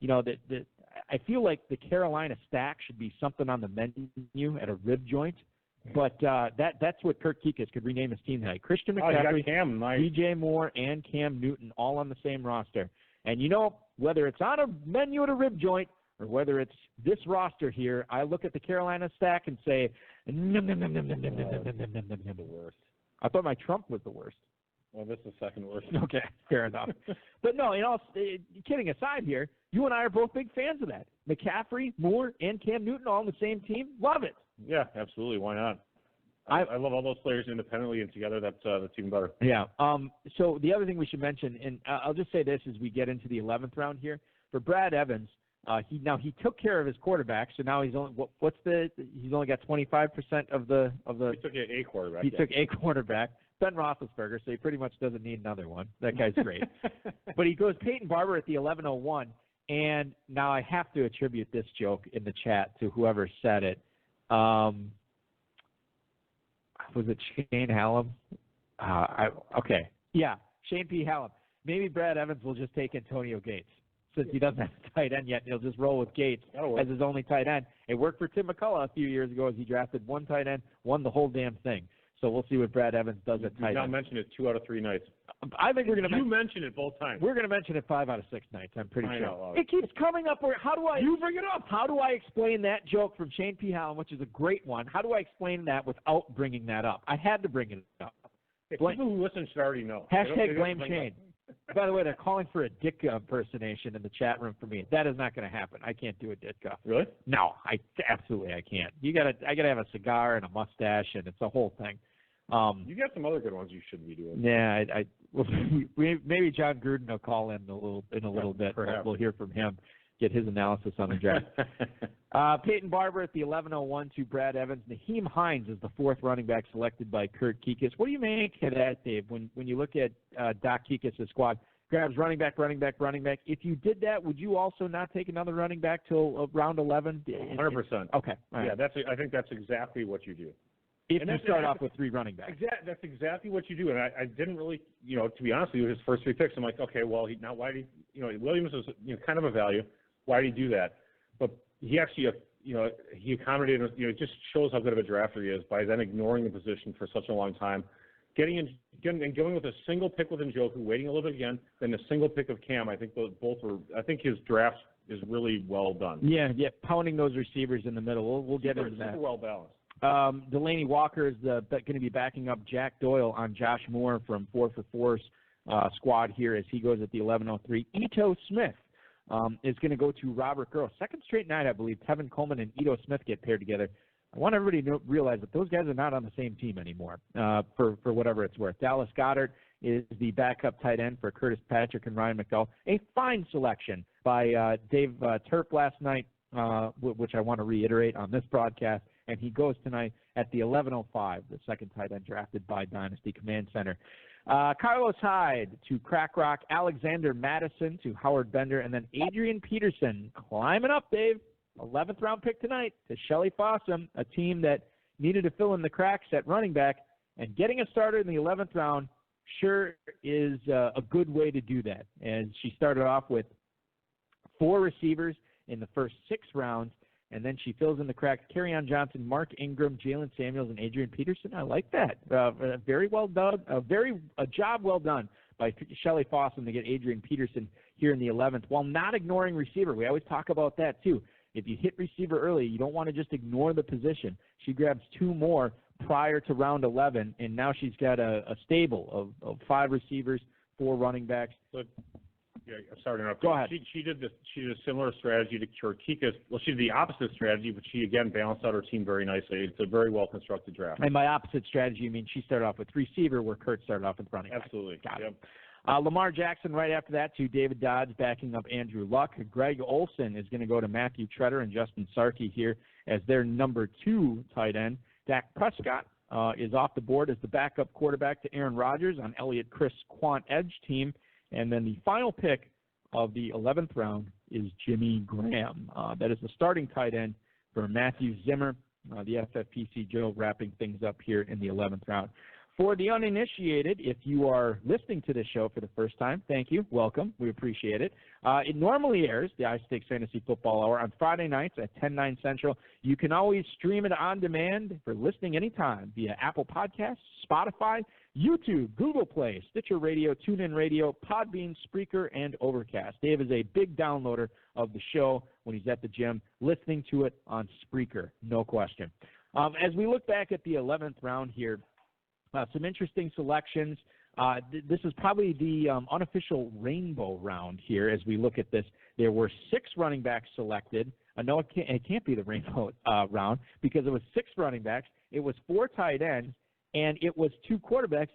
S1: I feel like the Carolina stack should be something on the menu at a rib joint, but that's what Kurt Kikis could rename his team tonight. Christian McCaffrey,
S4: Cam, nice.
S1: DJ Moore, and Cam Newton all on the same roster. And whether it's on a menu at a rib joint or whether it's this roster here, I look at the Carolina stack and say, the
S4: worst.
S1: I thought my Trump was the worst.
S4: Well, this is the second worst.
S1: Okay, fair enough. But no, kidding aside here, you and I are both big fans of that. McCaffrey, Moore, and Cam Newton all on the same team. Love it.
S4: Yeah, absolutely. Why not? I love all those players independently and together. That's even better.
S1: Yeah. So the other thing we should mention, and I'll just say this as we get into the 11th round here, for Brad Evans, he took care of his quarterback, so now he's only he's only got 25% of the.
S4: He took a quarterback.
S1: He took a quarterback. Ben Roethlisberger, so he pretty much doesn't need another one. That guy's great. But he goes Peyton Barber at the 11:01, and now I have to attribute this joke in the chat to whoever said it. Was it Shane Hallam? Okay. Yeah, Shane P. Hallam. Maybe Brad Evans will just take Antonio Gates. Since he doesn't have a tight end yet, he'll just roll with Gates as his only tight end. It worked for Tim McCullough a few years ago as he drafted one tight end, won the whole damn thing. So we'll see what Brad Evans does at tight end.
S4: Now mention it 2 out of 3 nights.
S1: I think we're going to
S4: mention it both times.
S1: We're going to mention it 5 out of 6 nights. I'm pretty sure.
S4: Know.
S1: It keeps coming up. You bring it up. How do I explain that joke from Shane P. Hallam, which is a great one? How do I explain that without bringing that up? I had to bring it up.
S4: People who listen should already know.
S1: Hashtag blame Shane. By the way, they're calling for a Ditka impersonation in the chat room for me. That is not going to happen. I can't do a Ditka.
S4: Really?
S1: No, I can't. I gotta have a cigar and a mustache, and it's a whole thing.
S4: You got some other good ones you shouldn't be doing.
S1: Yeah, maybe John Gruden will call in a little bit. We'll hear from him, get his analysis on the draft. Peyton Barber at the 11:01 to Brad Evans. Naheem Hines is the 4th running back selected by Kurt Kikis. What do you make of that, Dave? When you look at Doc Kikis' squad, grabs running back. If you did that, would you also not take another running back till round 11?
S4: 100%.
S1: Okay. Right.
S4: Yeah, I think that's exactly what you do.
S1: If you start off with 3 running backs.
S4: That's exactly what you do. And I didn't really, to be honest with you, his first 3 picks, I'm like, okay, well, Williams was kind of a value. Why did he do that? But he actually he accommodated. It just shows how good of a drafter he is by then ignoring the position for such a long time, going with a single pick with Njoku, waiting a little bit again, then a single pick of Cam. I think I think his draft is really well done.
S1: Yeah, pounding those receivers in the middle. We'll get into that.
S4: Super well balanced.
S1: Delaney Walker is going to be backing up Jack Doyle on Josh Moore from 4 for 4's squad here as he goes at the 11:03. Ito Smith is going to go to Robert Girl. Second straight night, I believe, Tevin Coleman and Ito Smith get paired together. I want everybody to realize that those guys are not on the same team anymore for whatever it's worth. Dallas Goedert is the backup tight end for Curtis Patrick and Ryan McDowell. A fine selection by Dave Turp last night, which I want to reiterate on this broadcast, and he goes tonight at the 11:05, the second tight end drafted by Dynasty Command Center. Carlos Hyde to Crack Rock, Alexander Madison to Howard Bender, and then Adrian Peterson climbing up, Dave. 11th round pick tonight to Shelley Fossum, a team that needed to fill in the cracks at running back, and getting a starter in the 11th round sure is a good way to do that. And she started off with 4 receivers in the first 6 rounds, and then she fills in the cracks. Kerryon Johnson, Mark Ingram, Jalen Samuels, and Adrian Peterson. I like that. Very well done. A job well done by Shelley Fossum to get Adrian Peterson here in the 11th, while not ignoring receiver. We always talk about that too. If you hit receiver early, you don't want to just ignore the position. She grabs 2 more prior to round 11, and now she's got a stable of 5 receivers, 4 running backs.
S4: But, yeah, sorry to interrupt.
S1: Go ahead.
S4: She did a similar strategy to Churkika's. Well, she did the opposite strategy, but she, again, balanced out her team very nicely. It's a very well-constructed draft.
S1: And by opposite strategy, you mean she started off with receiver where Kurt started off with running back.
S4: Absolutely.
S1: Got
S4: yep.
S1: it. Lamar Jackson right after that to David Dodds backing up Andrew Luck. Greg Olson is going to go to Matthew Treader and Justin Sarkey here as their number 2 tight end. Dak Prescott is off the board as the backup quarterback to Aaron Rodgers on Elliott Chris Quant Edge team. And then the final pick of the 11th round is Jimmy Graham. That is the starting tight end for Matthew Zimmer, the FFPC Joe, wrapping things up here in the 11th round. For the uninitiated, if you are listening to this show for the first time, thank you. Welcome. We appreciate it. It normally airs, the High Stakes Fantasy Football Hour, on Friday nights at 10, 9 Central. You can always stream it on demand for listening anytime via Apple Podcasts, Spotify, YouTube, Google Play, Stitcher Radio, TuneIn Radio, Podbean, Spreaker, and Overcast. Dave is a big downloader of the show when he's at the gym, listening to it on Spreaker, no question. As we look back at the 11th round here, some interesting selections. This is probably the unofficial rainbow round here as we look at this. There were 6 running backs selected. No, it can't be the rainbow round because it was 6 running backs. It was 4 tight ends, and it was 2 quarterbacks.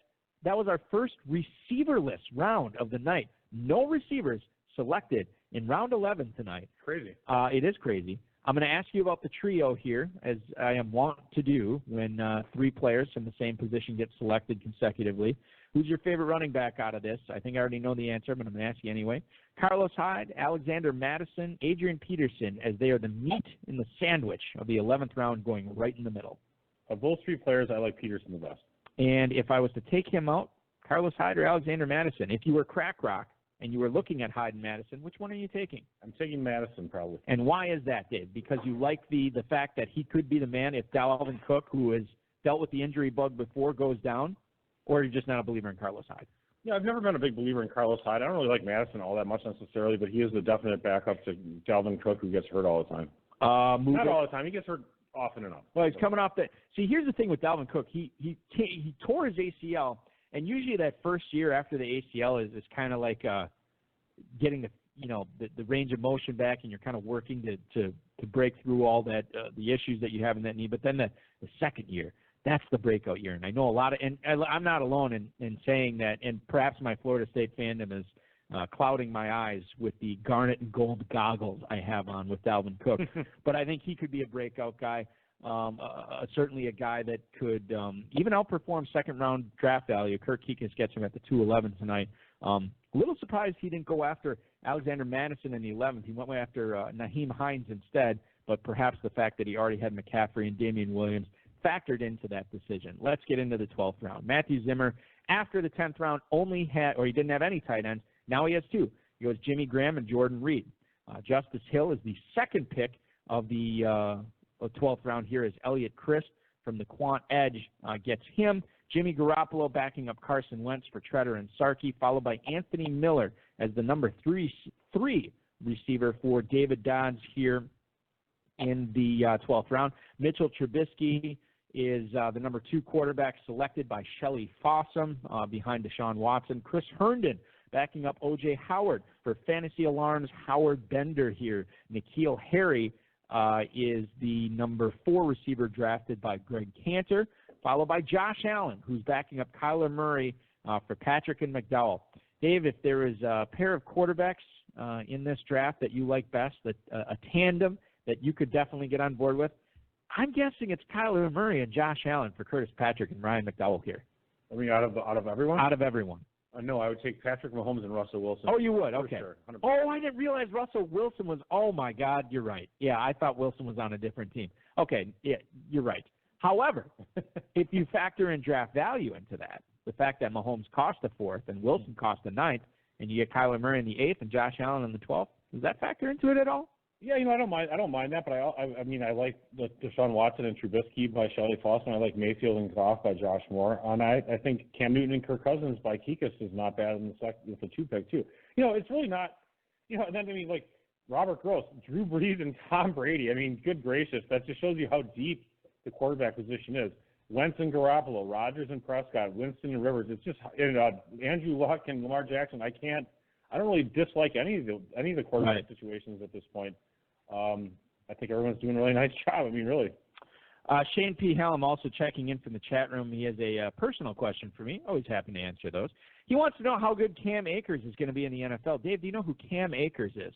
S1: That was our first receiverless round of the night. No receivers selected in round 11 tonight.
S4: Crazy.
S1: It is crazy. I'm going to ask you about the trio here, as I am wont to do when 3 players from the same position get selected consecutively. Who's your favorite running back out of this? I think I already know the answer, but I'm going to ask you anyway. Carlos Hyde, Alexander Madison, Adrian Peterson, as they are the meat in the sandwich of the 11th round going right in the middle.
S4: Of those 3 players, I like Peterson the best.
S1: And if I was to take him out, Carlos Hyde or Alexander Madison, if you were Crack Rock, and you were looking at Hyde and Madison, which one are you taking?
S4: I'm taking Madison probably.
S1: And why is that, Dave? Because you like the fact that he could be the man if Dalvin Cook, who has dealt with the injury bug before, goes down? Or are you just not a believer in Carlos Hyde?
S4: Yeah, I've never been a big believer in Carlos Hyde. I don't really like Madison all that much necessarily, but he is the definite backup to Dalvin Cook, who gets hurt all the time. Not all the time. He gets hurt often enough.
S1: Well, he's coming off the – see, here's the thing with Dalvin Cook. He tore his ACL, and usually that first year after the ACL is kind of like getting the range of motion back, and you're kind of working to break through all that the issues that you have in that knee. But then the second year, that's the breakout year. And I know a lot of – and I'm not alone in saying that, and perhaps my Florida State fandom is clouding my eyes with the garnet and gold goggles I have on with Dalvin Cook. But I think he could be a breakout guy. Certainly a guy that could even outperform second-round draft value. Kirk Kikis gets him at the 211 tonight. A little surprised he didn't go after Alexander Madison in the 11th. He went after Nyheim Hines instead, but perhaps the fact that he already had McCaffrey and Damian Williams factored into that decision. Let's get into the 12th round. Matthew Zimmer, after the 10th round, he didn't have any tight ends. Now he has 2. He goes Jimmy Graham and Jordan Reed. Justice Hill is the second pick of the 12th round here is Elliott Christ from the Quant Edge gets him. Jimmy Garoppolo backing up Carson Wentz for Treader and Sarkey, followed by Anthony Miller as the number three receiver for David Dodds here in the 12th round. Mitchell Trubisky is the number 2 quarterback selected by Shelley Fossum behind Deshaun Watson. Chris Herndon backing up O.J. Howard for Fantasy Alarm's Howard Bender here. N'Keal Harry is the number 4 receiver drafted by Greg Cantor, followed by Josh Allen, who's backing up Kyler Murray for Patrick and McDowell. Dave, if there is a pair of quarterbacks in this draft that you like best, that a tandem that you could definitely get on board with, I'm guessing it's Kyler Murray and Josh Allen for Curtis Patrick and Ryan McDowell here.
S4: I mean, out of everyone?
S1: Out of everyone.
S4: No, I would take Patrick Mahomes and Russell Wilson.
S1: Oh, you would? Okay.
S4: Sure,
S1: oh, I didn't realize Russell Wilson was, oh, my God, you're right. Yeah, I thought Wilson was on a different team. Okay, yeah, you're right. However, if you factor in draft value into that, the fact that Mahomes cost a 4th and Wilson cost a 9th, and you get Kyler Murray in the 8th and Josh Allen in the 12th, does that factor into it at all?
S4: Yeah, I don't mind that, but I mean, I like the Deshaun Watson and Trubisky by Shelley Fossum. I like Mayfield and Goff by Josh Moore. And I think Cam Newton and Kirk Cousins by Kikas is not bad in the second with the 2 pick too. It's really not. And then I mean, like Robert Gross, Drew Brees, and Tom Brady. I mean, good gracious, that just shows you how deep the quarterback position is. Wentz and Garoppolo, Rodgers and Prescott, Winston and Rivers. It's just Andrew Luck and Lamar Jackson. I don't really dislike any of the quarterback situations at this point. I think everyone's doing a really nice job. I mean, really.
S1: Shane P. Hallam also checking in from the chat room. He has a personal question for me. Always happy to answer those. He wants to know how good Cam Akers is going to be in the NFL. Dave, do you know who Cam Akers is?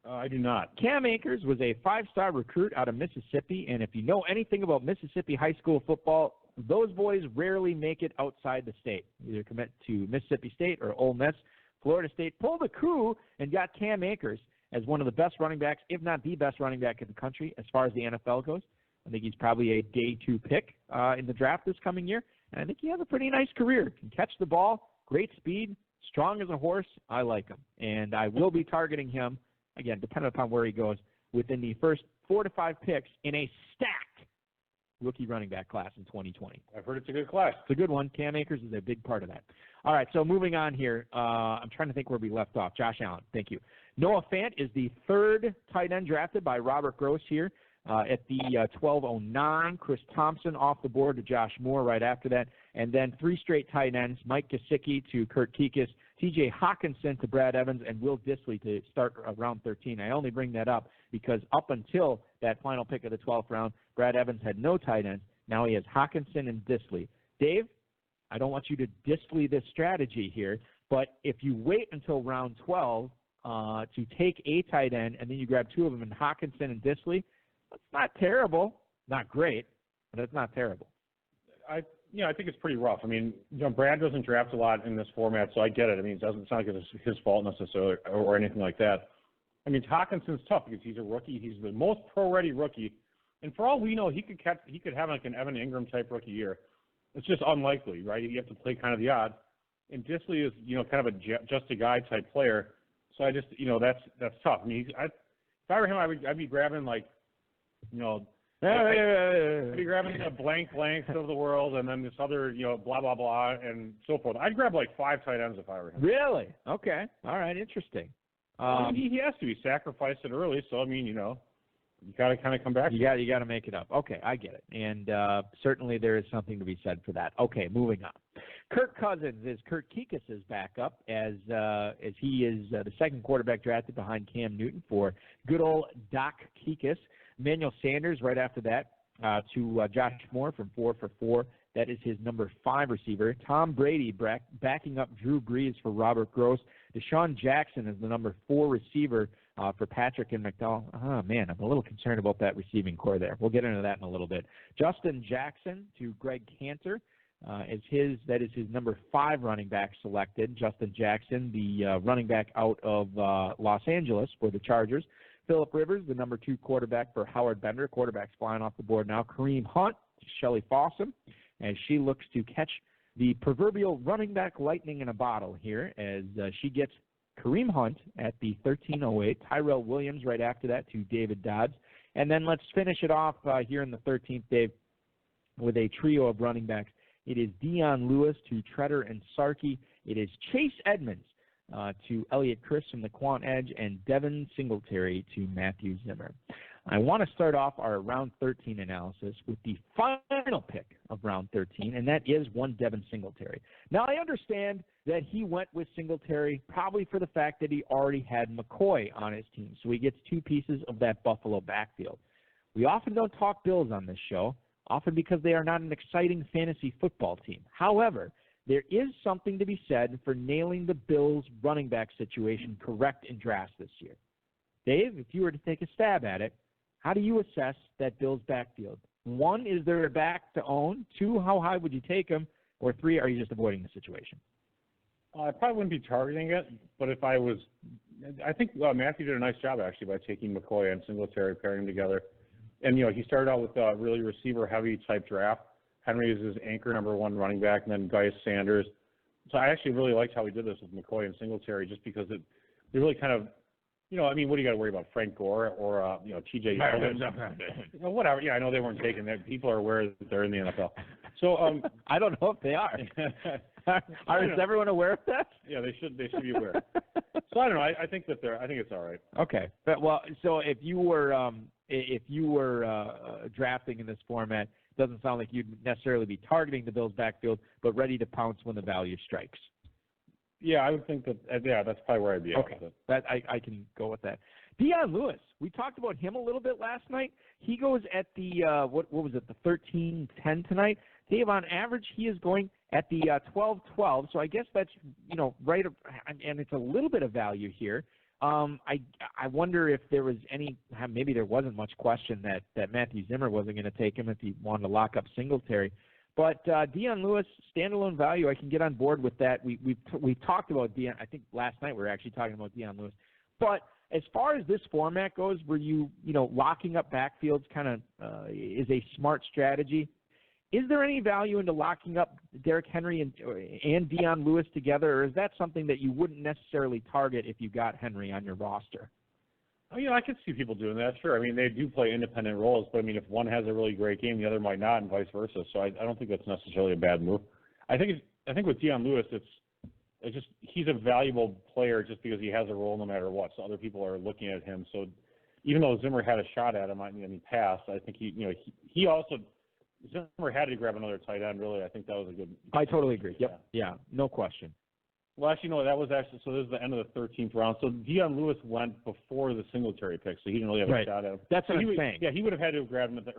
S4: I do not.
S1: Cam Akers was a 5-star recruit out of Mississippi, and if you know anything about Mississippi high school football, those boys rarely make it outside the state. Either commit to Mississippi State or Ole Miss. Florida State pulled a coup and got Cam Akers as one of the best running backs, if not the best running back in the country as far as the NFL goes. I think he's probably a day 2 pick in the draft this coming year. And I think he has a pretty nice career. Can catch the ball, great speed, strong as a horse. I like him. And I will be targeting him, again, depending upon where he goes, within the first 4 to 5 picks in a stacked rookie running back class in 2020.
S4: I've heard it's a good class.
S1: It's a good one. Cam Akers is a big part of that. All right, so moving on here. I'm trying to think where we left off. Josh Allen, thank you. Noah Fant is the 3rd tight end drafted by Robert Gross here at the 12:09. Chris Thompson off the board to Josh Moore right after that. And then 3 straight tight ends, Mike Gesicki to Kurt Kikas, T.J. Hawkinson to Brad Evans, and Will Dissly to start around 13. I only bring that up because up until that final pick of the 12th round, Brad Evans had no tight ends. Now he has Hawkinson and Dissly. Dave, I don't want you to Dissly this strategy here, but if you wait until round 12 to take a tight end and then you grab 2 of them in Hawkinson and Dissly, that's not terrible. Not great, but it's not terrible.
S4: I think it's pretty rough. I mean, Brad doesn't draft a lot in this format, so I get it. I mean, it doesn't sound like it's his fault necessarily or anything like that. I mean, Hawkinson's tough because he's a rookie. He's the most pro-ready rookie, and for all we know, he could have like an Evan Ingram type rookie year. It's just unlikely, right? You have to play kind of the odds. And Dissly is, kind of a just a guy type player. So I just, that's tough. I mean, if I were him, I'd be grabbing like, I'd be grabbing the blanks of the world, and then this other, blah blah blah, and so forth. I'd grab like 5 tight ends if I were him.
S1: Really? Okay. All right. Interesting.
S4: He has to. He sacrificed it early, so I mean, you got to kind of come back.
S1: You got to make it up. Okay, I get it, and certainly there is something to be said for that. Okay, moving on. Kirk Cousins is Kurt Kikas' backup as he is the 2nd quarterback drafted behind Cam Newton for good old Doc Kikas. Emmanuel Sanders right after that to Josh Moore from 4 for 4. That is his number 5 receiver. Tom Brady backing up Drew Brees for Robert Gross. Deshaun Jackson is the number 4 receiver for Patrick and McDowell. Oh, man, I'm a little concerned about that receiving core there. We'll get into that in a little bit. Justin Jackson to Greg Cantor. That is his number 5 running back selected. Justin Jackson, the running back out of Los Angeles for the Chargers. Phillip Rivers, the number 2 quarterback for Howard Bender. Quarterback's flying off the board now. Kareem Hunt to Shelley Fossum as she looks to catch the proverbial running back lightning in a bottle here as she gets Kareem Hunt at the 13:08. Tyrell Williams right after that to David Dodds. And then let's finish it off here in the 13th, Dave, with a trio of running backs. It is Dion Lewis to Treader and Sarkey. It is Chase Edmonds to Elliot Chris from the Quant Edge, and Devin Singletary to Matthew Zimmer. I want to start off our round 13 analysis with the final pick of round 13, and that is one Devin Singletary. Now, I understand that he went with Singletary probably for the fact that he already had McCoy on his team, so he gets two pieces of that Buffalo backfield. We often don't talk Bills on this show, often because they are not an exciting fantasy football team. However, there is something to be said for nailing the Bills' running back situation correct in drafts this year. Dave, if you were to take a stab at it, how do you assess that Bills' backfield? 1, is there a back to own? 2, how high would you take him? Or 3, are you just avoiding the situation?
S4: I probably wouldn't be targeting it, but if I was, I think Matthew did a nice job actually by taking McCoy and Singletary, pairing them together. And, he started out with a really receiver-heavy type draft. Henry is his anchor number 1 running back, and then Geis Sanders. So I actually really liked how he did this with McCoy and Singletary, just because they really kind of, what do you got to worry about, Frank Gore or, TJ Yeldon? Whatever. Yeah, I know they weren't taking that. People are aware that they're in the NFL. So
S1: I don't know if they are. Is everyone aware of that?
S4: Yeah, they should be aware. So I don't know. I think it's all right.
S1: Okay. But, so if you were drafting in this format, it doesn't sound like you'd necessarily be targeting the Bills' backfield, but ready to pounce when the value strikes.
S4: Yeah, I would think that. That's probably where I'd be.
S1: Okay, that I can go with that. Dion Lewis, we talked about him a little bit last night. He goes at the what was it, the 13-10 tonight. Dave, on average, he is going at the 12-12. So I guess that's right, and it's a little bit of value here. I wonder if there was maybe there wasn't much question that Matthew Zimmer wasn't going to take him if he wanted to lock up Singletary. But Dion Lewis, standalone value, I can get on board with that. We've talked about Dion. I think last night we were actually talking about Dion Lewis. But as far as this format goes, where locking up backfields kind of is a smart strategy, is there any value into locking up Derrick Henry and Dion Lewis together, or is that something that you wouldn't necessarily target if you got Henry on your roster?
S4: Oh, I could see people doing that. Sure. I mean, they do play independent roles, but if one has a really great game, the other might not, and vice versa. So I don't think that's necessarily a bad move. I think with Dion Lewis, it's just he's a valuable player just because he has a role no matter what. So other people are looking at him. So even though Zimmer had a shot at him, and he passed, I think he also Zimmer had to grab another tight end. Really, I think that was a good.
S1: I totally agree. Yep. Yeah, no question.
S4: Well, actually, no, that was so this is the end of the 13th round. So Dion Lewis went before the Singletary pick, so he didn't really have a shot at him.
S1: That's what I'm saying.
S4: Yeah, he would have had to have grabbed him at the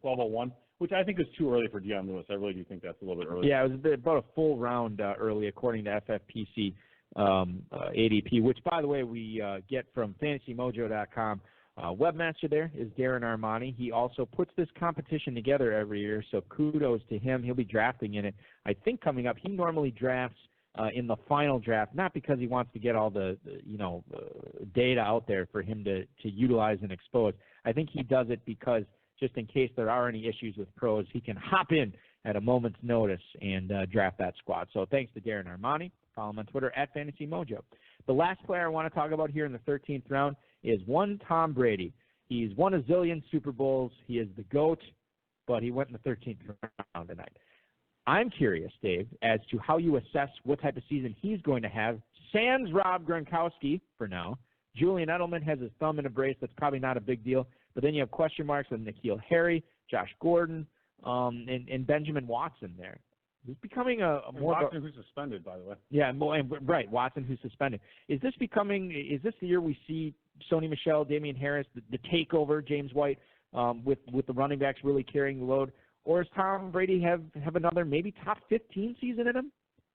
S4: 12:01, which I think is too early for Dion Lewis. I really do think that's a little bit early.
S1: Yeah, it was about a full round early, according to FFPC ADP, which, by the way, we get from FantasyMojo.com. Webmaster there is Darren Armani. He also puts this competition together every year, so kudos to him. He'll be drafting in it. I think coming up, he normally drafts in the final draft, not because he wants to get all the data out there for him to utilize and expose. I think he does it because just in case there are any issues with pros, he can hop in at a moment's notice and draft that squad. So thanks to Darren Armani. Follow him on Twitter at FantasyMojo. The last player I want to talk about here in the 13th round is one Tom Brady. He's won a zillion Super Bowls. He is the GOAT, but he went in the 13th round tonight. I'm curious, Dave, as to how you assess what type of season he's going to have. Sans Rob Gronkowski for now. Julian Edelman has his thumb in a brace. That's probably not a big deal. But then you have question marks with N'Keal Harry, Josh Gordon, and Benjamin Watson there. Is this becoming a more
S4: Watson who's suspended, by the way.
S1: Yeah, right, Watson who's suspended. Is this the year we see Sony Michel, Damian Harris, the takeover, James White, with the running backs really carrying the load? Or does Tom Brady have another maybe top 15 season in him?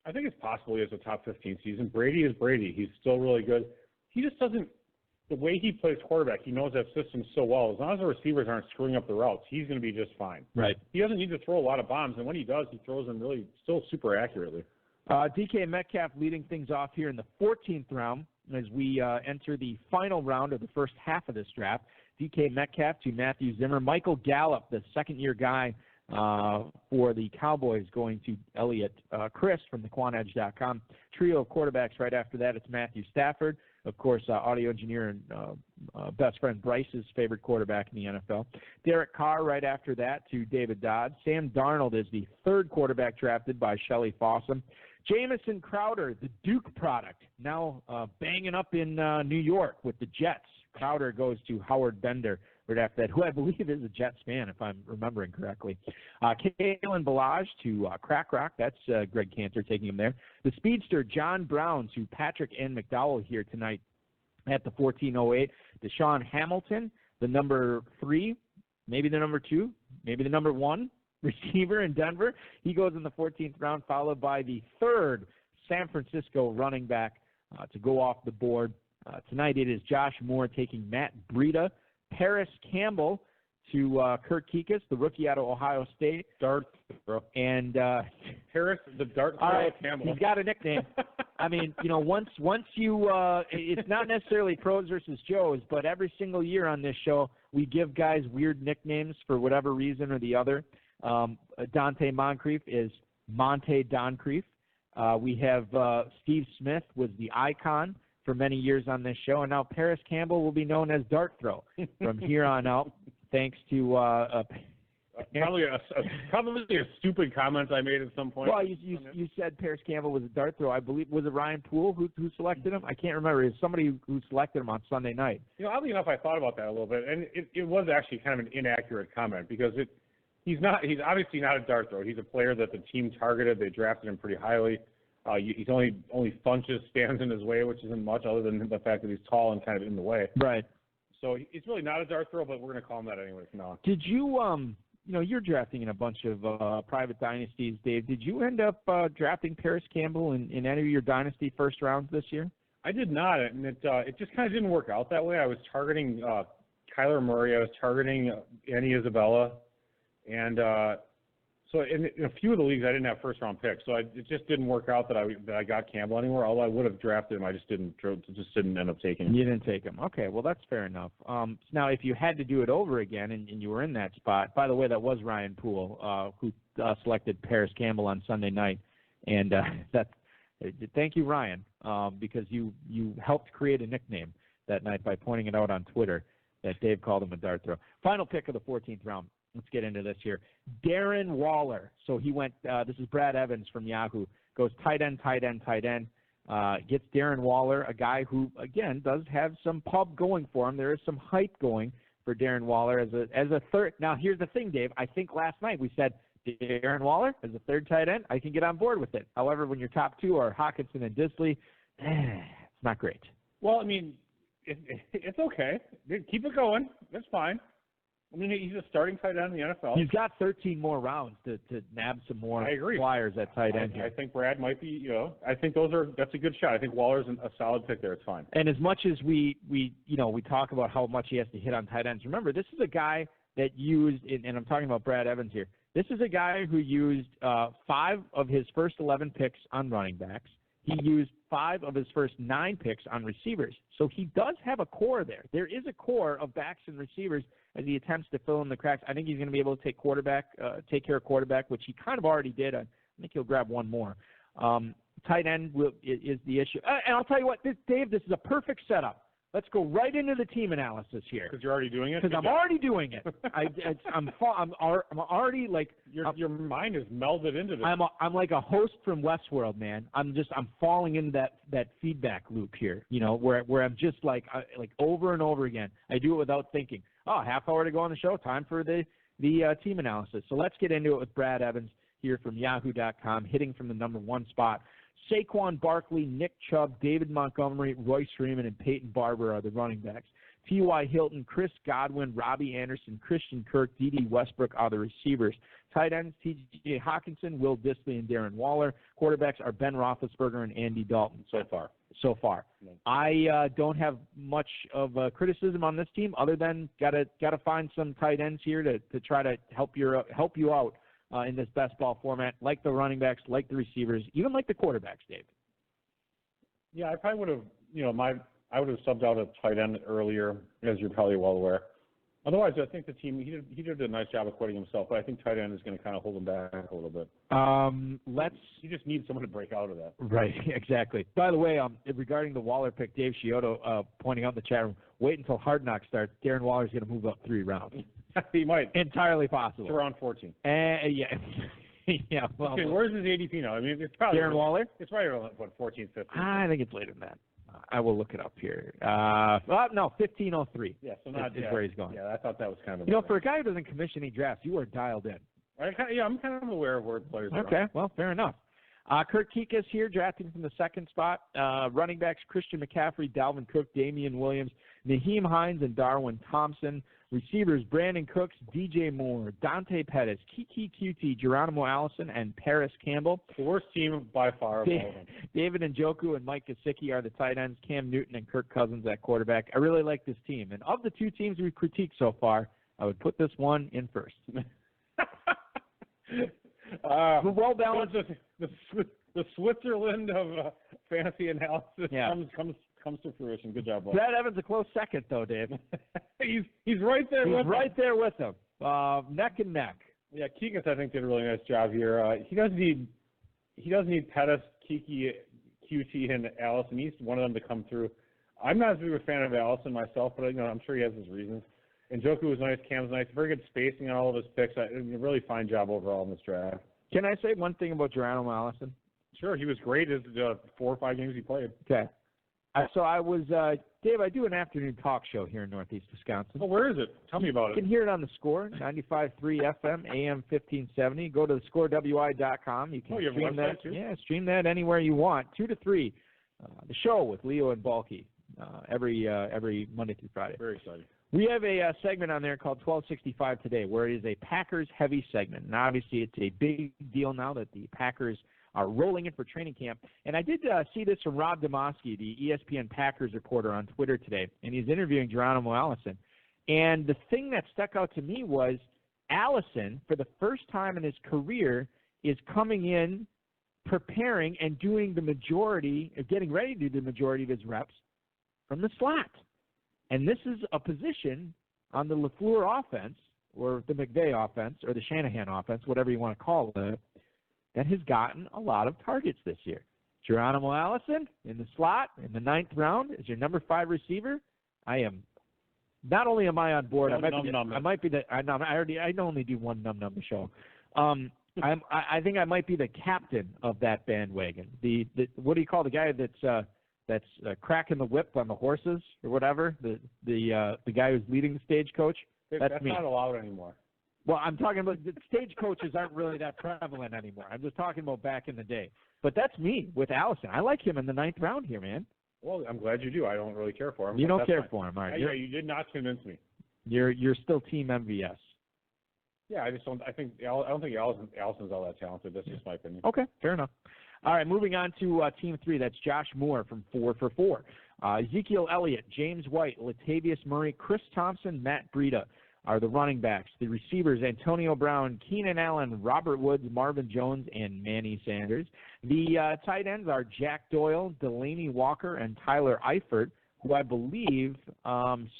S4: I think it's possible he has a top 15 season. Brady is Brady. He's still really good. He just doesn't – the way he plays quarterback, he knows that system so well. As long as the receivers aren't screwing up the routes, he's going to be just fine.
S1: Right.
S4: He doesn't need to throw a lot of bombs, and when he does, he throws them really still super accurately.
S1: DK Metcalf leading things off here in the 14th round as we enter the final round of the first half of this draft. DK Metcalf to Matthew Zimmer. Michael Gallup, the second-year guy for the Cowboys going to Elliot Chris from thequantedge.com. Trio of quarterbacks right after that, it's Matthew Stafford. Of course, audio engineer and best friend Bryce's favorite quarterback in the NFL. Derek Carr right after that to David Dodd. Sam Darnold is the third quarterback drafted by Shelley Fossum. Jamison Crowder, the Duke product, now banging up in New York with the Jets. Crowder goes to Howard Bender right after that, who I believe is a Jets fan, if I'm remembering correctly. Kalen Balaj to Crack Rock. That's Greg Cantor taking him there. The speedster John Brown to Patrick and McDowell here tonight at the 1408. Deshaun Hamilton, the number 3, maybe the number 2, maybe the number 1 receiver in Denver. He goes in the 14th round, followed by the third San Francisco running back to go off the board. Tonight it is Josh Moore taking Matt Breida. Paris Campbell to Kirk Kikas, the rookie out of Ohio State.
S4: Dart throw.
S1: And
S4: Paris, the dart throw
S1: right,
S4: Campbell.
S1: He's got a nickname. I mean, once you, it's not necessarily pros versus Joes, but every single year on this show, we give guys weird nicknames for whatever reason or the other. Dante Moncrief is Monte Doncrief. We have Steve Smith was the icon for many years on this show, and now Paris Campbell will be known as Dart Throw from here on out, thanks to
S4: probably a stupid comment I made at some point.
S1: Well, you said Paris Campbell was a Dart Throw. I believe, was it Ryan Poole who selected him? I can't remember. It was somebody who selected him on Sunday night.
S4: Oddly enough, I thought about that a little bit, and it was actually kind of an inaccurate comment because he's obviously not a Dart Throw. He's a player that the team targeted. They drafted him pretty highly. He's only Funches stands in his way, which isn't much other than the fact that he's tall and kind of in the way.
S1: Right.
S4: So he's really not a Dart Throw, but we're going to call him that anyway from now on.
S1: Did you, you're drafting in a bunch of private dynasties, Dave. Did you end up drafting Paris Campbell in any of your dynasty first rounds this year?
S4: I did not, and it just kind of didn't work out that way. I was targeting Kyler Murray. I was targeting Annie Isabella, and so in a few of the leagues, I didn't have first-round picks, so it just didn't work out that I got Campbell anywhere. Although I would have drafted him, I just didn't end up taking him.
S1: You didn't take him. Okay, well that's fair enough. Now, if you had to do it over again and you were in that spot, by the way, that was Ryan Poole who selected Paris Campbell on Sunday night, and thank you, Ryan, because you helped create a nickname that night by pointing it out on Twitter that Dave called him a Dart Throw. Final pick of the 14th round. Let's get into this here. Darren Waller. So he went, this is Brad Evans from Yahoo, goes tight end. Gets Darren Waller, a guy who, again, does have some pub going for him. There is some hype going for Darren Waller as a third. Now, here's the thing, Dave. I think last night we said Darren Waller as a third tight end, I can get on board with it. However, when your top two are Hockenson and Disley, it's not great.
S4: Well, I mean, it's okay. Keep it going. That's fine. I mean, he's a starting tight end in the NFL.
S1: He's got 13 more rounds to nab some more flyers at tight end here.
S4: I think Brad might be, I think that's a good shot. I think Waller's a solid pick there. It's fine.
S1: And as much as we talk about how much he has to hit on tight ends, remember, this is a guy that used, and I'm talking about Brad Evans here, this is a guy who used 5 of his first 11 picks on running backs. He used 5 of his first 9 picks on receivers. So he does have a core there. There is a core of backs and receivers as he attempts to fill in the cracks. I think he's going to be able to take care of quarterback, which he kind of already did. I think he'll grab one more. Tight end is the issue. And I'll tell you what, Dave, this is a perfect setup. Let's go right into the team analysis here.
S4: Because you're already doing it?
S1: Because I'm already doing it. I'm already like...
S4: Your mind is melded into this.
S1: I'm like a host from Westworld, man. I'm falling into that feedback loop here, where I'm just like over and over again. I do it without thinking. Oh, half hour to go on the show. Time for the team analysis. So let's get into it with Brad Evans here from Yahoo.com, hitting from the number 1 spot. Saquon Barkley, Nick Chubb, David Montgomery, Royce Freeman, and Peyton Barber are the running backs. T.Y. Hilton, Chris Godwin, Robbie Anderson, Christian Kirk, D.D. Westbrook are the receivers. Tight ends, T.J. Hockenson, Will Disley, and Darren Waller. Quarterbacks are Ben Roethlisberger and Andy Dalton so far. I don't have much of a criticism on this team other than gotta find some tight ends here to try to help you out in this best ball format, like the running backs, like the receivers, even like the quarterbacks, Dave.
S4: Yeah, I probably would have, I would have subbed out a tight end earlier, as you're probably well aware. Otherwise, I think the team he did a nice job of quitting himself, but I think tight end is going to kind of hold him back a little bit. He just needs someone to break out of that.
S1: Right, exactly. By the way, regarding the Waller pick, Dave Scioto pointing out in the chat room, wait until Hard Knock starts. Darren Waller's going to move up 3 rounds.
S4: He might.
S1: Entirely possible.
S4: It's around 14.
S1: Yeah. Yeah. Well,
S4: okay, where's his ADP now? I mean, it's probably
S1: Darren Waller.
S4: It's right around 14, 15.
S1: I think it's later than that. I will look it up here. No, 1503.
S4: Yeah, so not
S1: is where he's going.
S4: Yeah, I thought that was kind of.
S1: For a guy who doesn't commission any drafts, you are dialed in.
S4: I'm kind of aware of where players are.
S1: Okay, well, fair enough. Kurt Kikas here, drafting from the 2nd spot. Running backs, Christian McCaffrey, Dalvin Cook, Damian Williams, Naheem Hines, and Darwin Thompson. Receivers, Brandon Cooks, DJ Moore, Dante Pettis, Kiki Qt, Geronimo Allison, and Paris Campbell.
S4: The worst team by far of all of them.
S1: David Njoku and Mike Gesicki are the tight ends, Cam Newton and Kirk Cousins at quarterback. I really like this team. And of the 2 teams we've critiqued so far, I would put this one in first. Well-balanced.
S4: The Switzerland of fantasy analysis comes to fruition. Good job, Bob.
S1: Brad Evans a close second, though, Dave.
S4: he's right there.
S1: He's right there with him, neck and neck.
S4: Yeah, Kikas I think did a really nice job here. He does need Pettis, Kiki, QT, and Allison. He needs one of them to come through. I'm not as big a fan of Allison myself, but I'm sure he has his reasons. And Njoku was nice, Cam's nice, very good spacing on all of his picks. A really fine job overall in this draft.
S1: Can I say one thing about Geronimo Allison?
S4: Sure, he was great as 4 or 5 games he played.
S1: Okay. So I was, Dave, I do an afternoon talk show here in Northeast Wisconsin.
S4: Oh, where is it? Tell me about it.
S1: You can hear it on the Score, 95.3 FM, AM 1570. Go to thescorewi.com. You can stream that. Too? Yeah, stream that anywhere you want. 2 to 3. The show with Leo and Balky every Monday through Friday.
S4: Very exciting.
S1: We have a segment on there called 1265 Today, where it is a Packers heavy segment. And obviously it's a big deal now that the Packers are rolling in for training camp. And I did see this from Rob Demoski, the ESPN Packers reporter on Twitter today, and he's interviewing Geronimo Allison. And the thing that stuck out to me was Allison, for the first time in his career, is coming in, preparing, and doing the majority, getting ready to do the majority of his reps from the slot. And this is a position on the LaFleur offense, or the McVay offense, or the Shanahan offense, whatever you want to call it, that has gotten a lot of targets this year. Geronimo Allison in the slot in the 9th round is your number 5 receiver. Not only am I on board, I only do one num the show. I think I might be the captain of that bandwagon. The what do you call the guy that's cracking the whip on the horses or whatever? The guy who's leading the stagecoach. That's me.
S4: Not allowed anymore.
S1: Well, I'm talking about the stagecoaches aren't really that prevalent anymore. I'm just talking about back in the day. But that's me with Allison. I like him in the 9th round here, man.
S4: Well, I'm glad you do. I don't really care for him.
S1: You don't care for him, all right?
S4: You did not convince me.
S1: You're still Team MVS.
S4: Yeah, I don't think Allison's all that talented. That's just my opinion.
S1: Okay, fair enough. All right, moving on to Team 3. That's Josh Moore from 4 for 4. Ezekiel Elliott, James White, Latavius Murray, Chris Thompson, Matt Breida are the running backs. The receivers, Antonio Brown, Keenan Allen, Robert Woods, Marvin Jones, and Manny Sanders. The tight ends are Jack Doyle, Delaney Walker, and Tyler Eifert, who I believe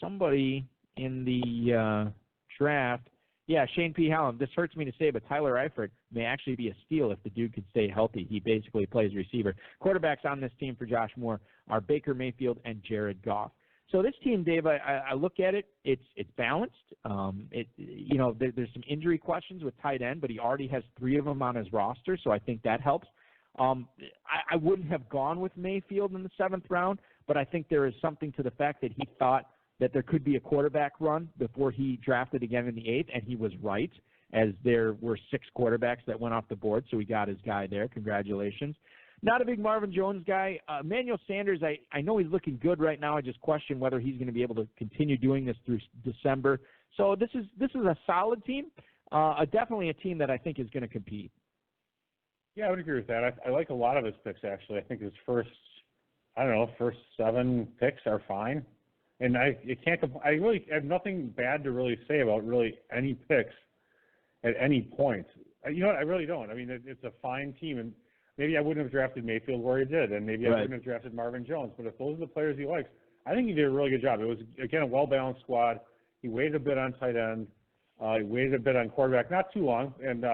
S1: somebody in the draft. Yeah, Shane P. Hallam. This hurts me to say, but Tyler Eifert may actually be a steal if the dude could stay healthy. He basically plays receiver. Quarterbacks on this team for Josh Moore are Baker Mayfield and Jared Goff. So this team, Dave, I look at it. It's balanced. There's some injury questions with tight end, but he already has 3 of them on his roster, so I think that helps. I wouldn't have gone with Mayfield in the 7th round, but I think there is something to the fact that he thought that there could be a quarterback run before he drafted again in the 8th, and he was right, as there were 6 quarterbacks that went off the board, so he got his guy there. Congratulations. Not a big Marvin Jones guy. Emmanuel Sanders, I know he's looking good right now. I just question whether he's going to be able to continue doing this through December. So this is a solid team, definitely a team that I think is going to compete.
S4: Yeah, I would agree with that. I like a lot of his picks, actually. I think his first 7 picks are fine. And I really have nothing bad to really say about really any picks at any point. You know what? I really don't. I mean, it's a fine team, and maybe I wouldn't have drafted Mayfield where he did, and maybe I wouldn't have drafted Marvin Jones. But if those are the players he likes, I think he did a really good job. It was, again, a well-balanced squad. He waited a bit on tight end. He waited a bit on quarterback, not too long, and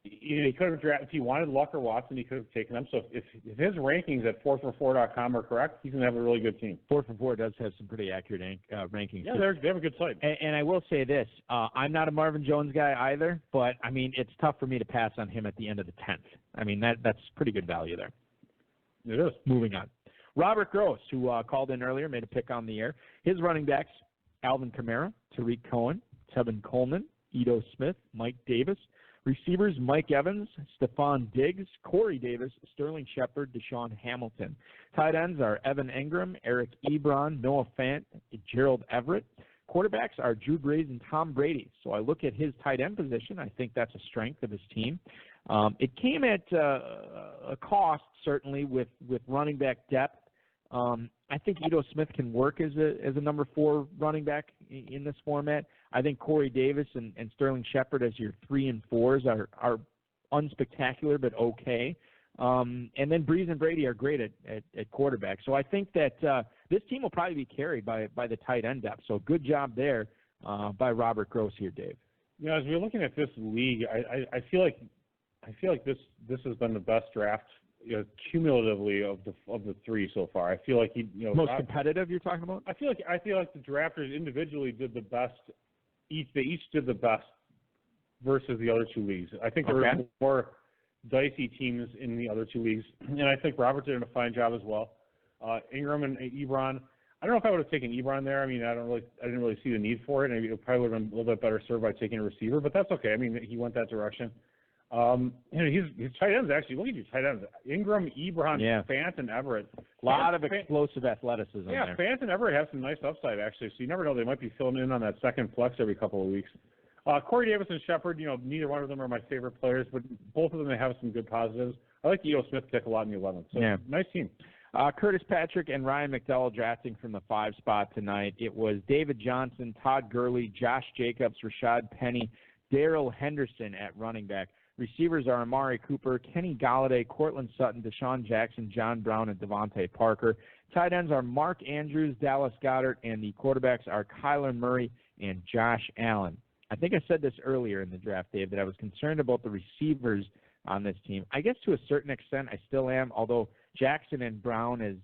S4: he could have drafted, if he wanted Luck or Watson, he could have taken them. So if his rankings at 4for4.com are correct, he's going to have a really good team.
S1: 4for4 does have some pretty accurate rankings.
S4: Yeah, they have a good site.
S1: And I will say this, I'm not a Marvin Jones guy either, but, I mean, it's tough for me to pass on him at the end of the 10th. I mean, that's pretty good value there.
S4: It is.
S1: Moving on. Robert Gross, who called in earlier, made a pick on the air. His running backs, Alvin Kamara, Tariq Cohen, Tevin Coleman, Ito Smith, Mike Davis. Receivers, Mike Evans, Stephon Diggs, Corey Davis, Sterling Shepard, Deshaun Hamilton. Tight ends are Evan Engram, Eric Ebron, Noah Fant, Gerald Everett. Quarterbacks are Drew Brees and Tom Brady. So I look at his tight end position. I think that's a strength of his team. It came at a cost, certainly, with running back depth. I think Ito Smith can work as a number 4 running back in this format. I think Corey Davis and Sterling Shepard as your 3 and 4s are unspectacular but okay. And then Brees and Brady are great at quarterback. So I think that this team will probably be carried by the tight end depth. So good job there by Robert Gross here, Dave.
S4: As we're looking at this league, I feel like this has been the best draft, cumulatively of the 3 so far. I feel like
S1: most competitive you're talking about.
S4: I feel like the drafters individually did the best. They each did the best versus the other 2 leagues. I think there were more dicey teams in the other 2 leagues, and I think Robert did a fine job as well. Ingram and Ebron. I don't know if I would have taken Ebron there. I mean, I didn't really see the need for it. It probably would have been a little bit better served by taking a receiver, but that's okay. I mean, he went that direction. His tight ends actually. Look at your tight ends: Ingram, Ebron, Fant, and Everett.
S1: A lot of explosive athleticism.
S4: Yeah,
S1: there.
S4: Fant and Everett have some nice upside actually. So you never know; they might be filling in on that second flex every couple of weeks. Corey Davis and Shepard. Neither one of them are my favorite players, but both of them have some good positives. I like the Ito Smith pick a lot in the 11th. So nice team.
S1: Curtis Patrick and Ryan McDowell drafting from the 5 spot tonight. It was David Johnson, Todd Gurley, Josh Jacobs, Rashad Penny, Darrell Henderson at running back. Receivers are Amari Cooper, Kenny Galladay, Cortland Sutton, Deshaun Jackson, John Brown, and Devontae Parker. Tight ends are Mark Andrews, Dallas Goedert, and the quarterbacks are Kyler Murray and Josh Allen. I think I said this earlier in the draft, Dave, that I was concerned about the receivers on this team. I guess to a certain extent I still am, although Jackson and Brown as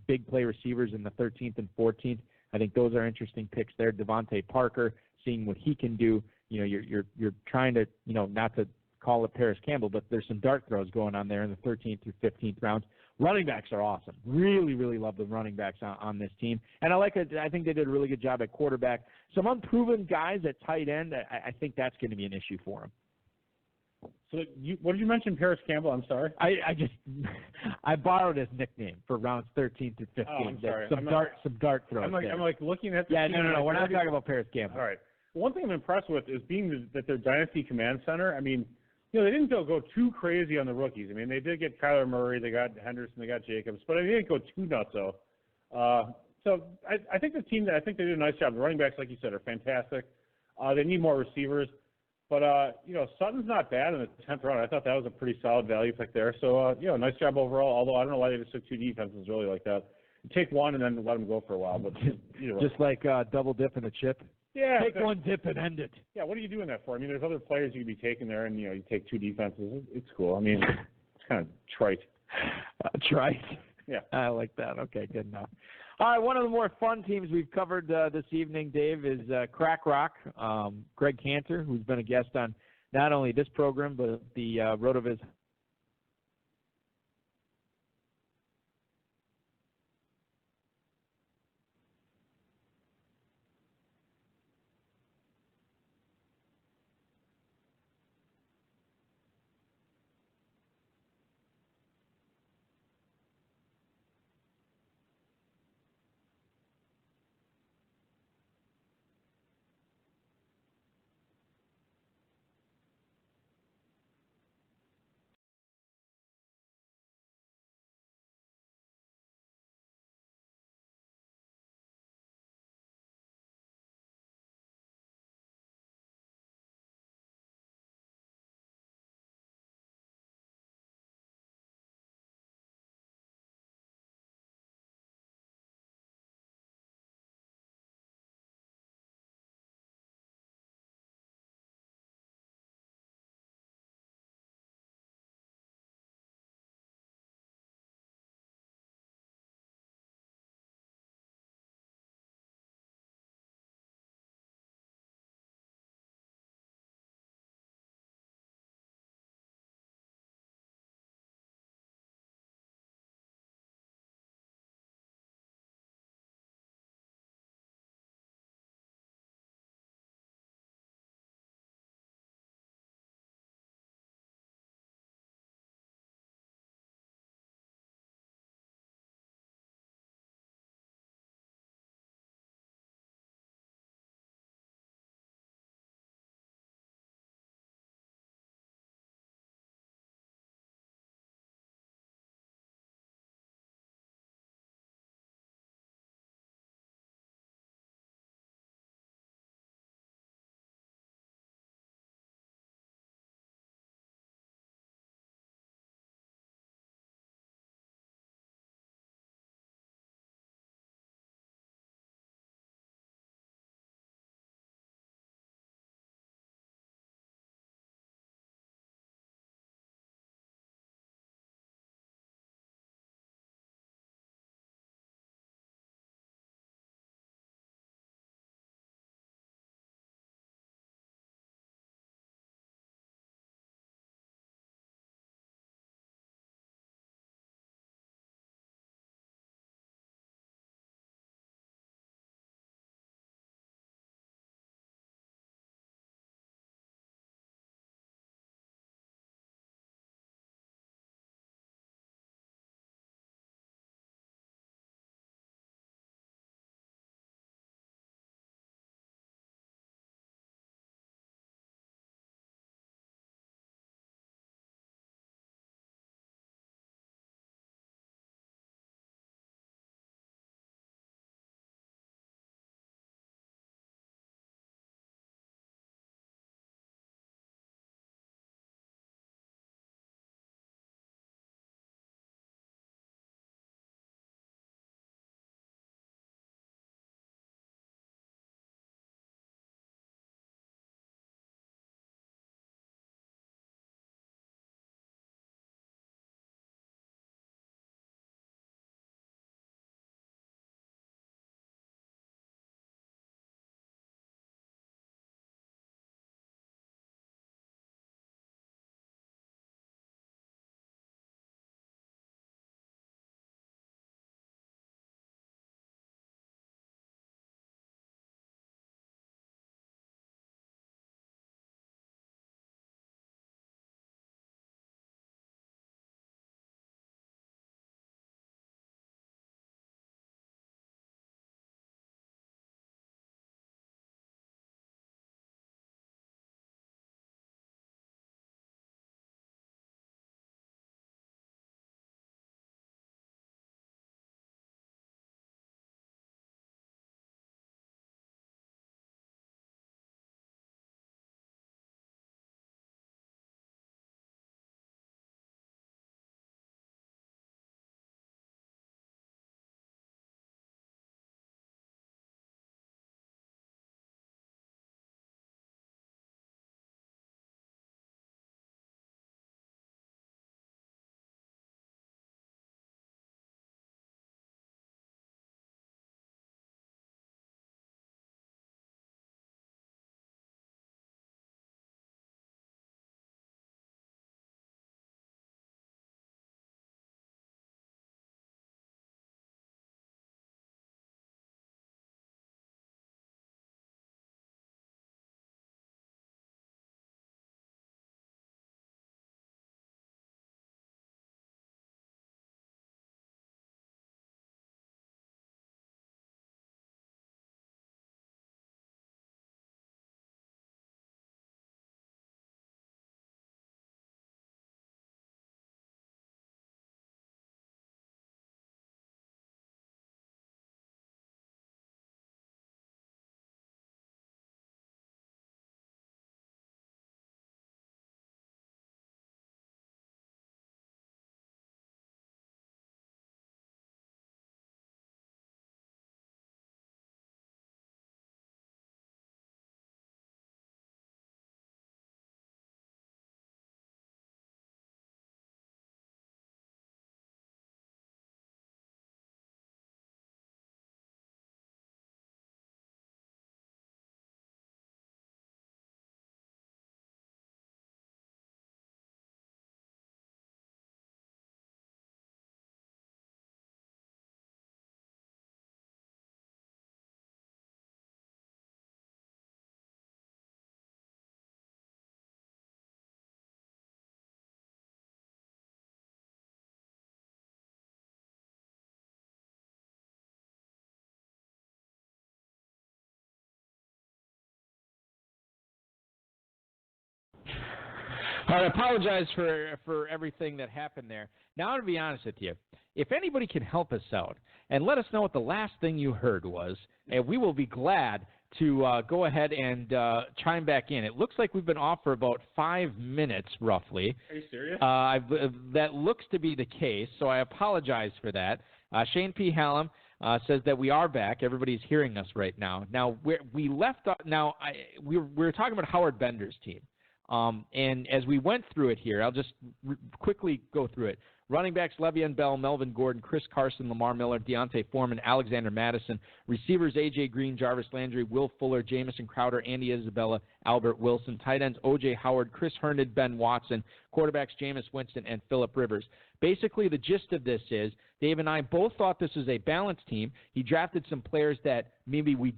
S1: big play receivers in the 13th and 14th, I think those are interesting picks there. Devontae Parker, seeing what he can do. You're trying to, not to call it Paris Campbell, but there's some dart throws going on there in the 13th through 15th rounds. Running backs are awesome. Really, really love the running backs on this team. And I think they did a really good job at quarterback. Some unproven guys at tight end, I think that's going to be an issue for them.
S4: So what did you mention, Paris Campbell? I'm sorry.
S1: I borrowed his nickname for rounds 13 through 15.
S4: Oh, I'm sorry.
S1: Some dart throws.
S4: I'm like looking at the
S1: yeah,
S4: team.
S1: No. We're not talking about Paris Campbell.
S4: All right. One thing I'm impressed with is being that their dynasty command center. I mean, they didn't go too crazy on the rookies. I mean, they did get Kyler Murray, they got Henderson, they got Jacobs, but they didn't go too nuts though. So I think the team, I think they did a nice job. The running backs, like you said, are fantastic. They need more receivers, but Sutton's not bad in the 10th round. I thought that was a pretty solid value pick there. So nice job overall. Although I don't know why they just took 2 defenses really like that. You take one and then let them go for a while, but
S1: just like double dip in a chip.
S4: Yeah,
S1: take one dip and end it.
S4: Yeah, what are you doing that for? I mean, there's other players you could be taking there, and you take 2 defenses. It's cool. I mean, it's kind of trite.
S1: Trite.
S4: Yeah,
S1: I like that. Okay, good enough. All right, one of the more fun teams we've covered this evening, Dave, is Crack Rock. Greg Cantor, who's been a guest on not only this program but the RotoViz. All right, I apologize for everything that happened there. Now, to be honest with you, if anybody can help us out and let us know what the last thing you heard was, and we will be glad to go ahead and chime back in. It looks like we've been off for about 5 minutes, roughly.
S4: Are you serious?
S1: That looks to be the case, so I apologize for that. Shane P. Hallam says that we are back. Everybody's hearing us right now. Now, we left off. Now, we were talking about Howard Bender's team. And as we went through it here, I'll just quickly go through it. Running backs, Le'Veon Bell, Melvin Gordon, Chris Carson, Lamar Miller, Deontay Foreman, Alexander Madison. Receivers, A.J. Green, Jarvis Landry, Will Fuller, Jamison Crowder, Andy Isabella, Albert Wilson. Tight ends, O.J. Howard, Chris Herndon, Ben Watson. Quarterbacks, Jameis Winston, and Phillip Rivers. Basically, the gist of this is Dave and I both thought this was a balanced team. He drafted some players that maybe we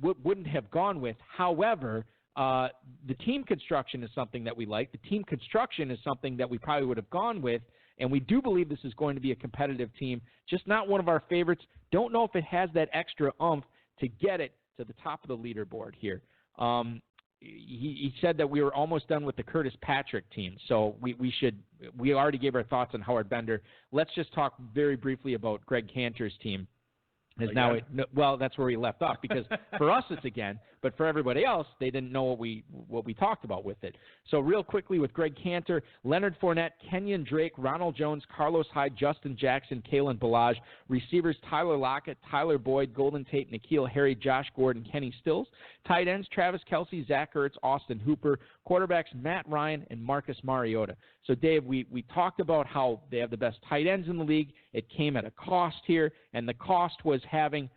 S1: wouldn't have gone with. However, the team construction is something that we like. The team construction is something that we probably would have gone with, and we do believe this is going to be a competitive team, just not one of our favorites. Don't know if it has that extra oomph to get it to the top of the leaderboard here. He said that we were almost done with the Curtis Patrick team, so we already gave our thoughts on Howard Bender. Let's just talk very briefly about Greg Cantor's team. Well, that's where we left off, because for us it's again, but for everybody else, they didn't know what we talked about with it. So real quickly with Greg Cantor, Leonard Fournette, Kenyon Drake, Ronald Jones, Carlos Hyde, Justin Jackson, Kalen Ballage. Receivers, Tyler Lockett, Tyler Boyd, Golden Tate, N'Keal Harry, Josh Gordon, Kenny Stills. Tight ends, Travis Kelce, Zach Ertz, Austin Hooper. Quarterbacks, Matt Ryan and Marcus Mariota. So, Dave, we talked about how they have the best tight ends in the league. It came at a cost here, and the cost was having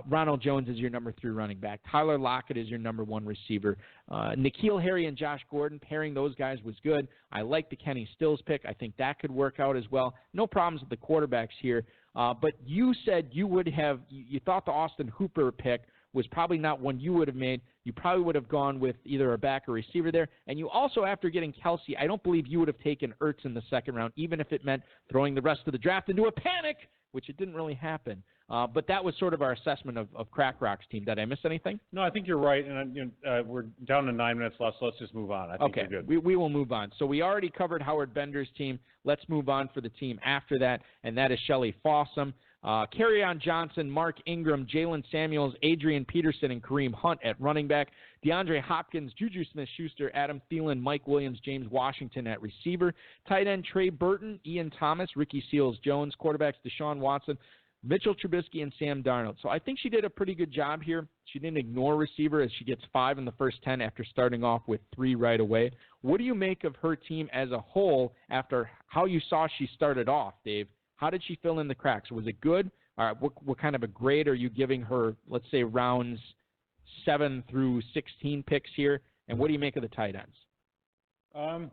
S1: Ronald Jones as your number 3 running back. Tyler Lockett is your number 1 receiver. N'Keal Harry and Josh Gordon, pairing those guys was good. I like the Kenny Stills pick. I think that could work out as well. No problems with the quarterbacks here. But you said you thought the Austin Hooper pick was probably not one you would have made. You probably would have gone with either a back or receiver there. And you also, after getting Kelce, I don't believe you would have taken Ertz in the second round, even if it meant throwing the rest of the draft into a panic, which it didn't really happen. But that was sort of our assessment of Crack Rock's team. Did I miss anything?
S4: No, I think you're right. And we're down to 9 minutes left, so let's just move on. I think we're good.
S1: We will move on. So we already covered Howard Bender's team. Let's move on for the team after that, and that is Shelley Fossum. Kerryon Johnson, Mark Ingram, Jalen Samuels, Adrian Peterson, and Kareem Hunt at running back. DeAndre Hopkins, Juju Smith-Schuster, Adam Thielen, Mike Williams, James Washington at receiver. Tight end, Trey Burton, Ian Thomas, Ricky Seals-Jones. Quarterbacks, Deshaun Watson, Mitchell Trubisky, and Sam Darnold. So I think she did a pretty good job here. She didn't ignore receiver as she gets 5 in the first 10 after starting off with 3 right away. What do you make of her team as a whole after how you saw she started off, Dave? How did she fill in the cracks? Was it good? What kind of a grade are you giving her, let's say, rounds 7 through 16 picks here? And what do you make of the tight ends?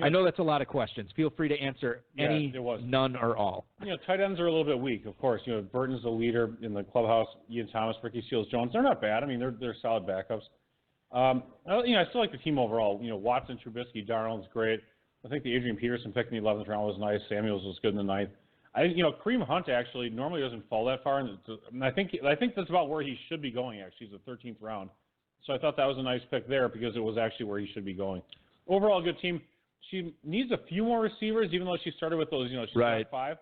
S1: I know that's a lot of questions. Feel free to answer any, none, or all.
S4: Tight ends are a little bit weak, of course. Burton's the leader in the clubhouse. Ian Thomas, Ricky Seals-Jones, they're not bad. I mean, they're solid backups. I still like the team overall. Watson, Trubisky, Darnold's great. I think the Adrian Peterson pick in the 11th round was nice. Samuels was good in the 9th. Kareem Hunt actually normally doesn't fall that far, and I think that's about where he should be going. Actually, he's the 13th round, so I thought that was a nice pick there because it was actually where he should be going. Overall, good team. She needs a few more receivers, even though she started with those. She's got 5,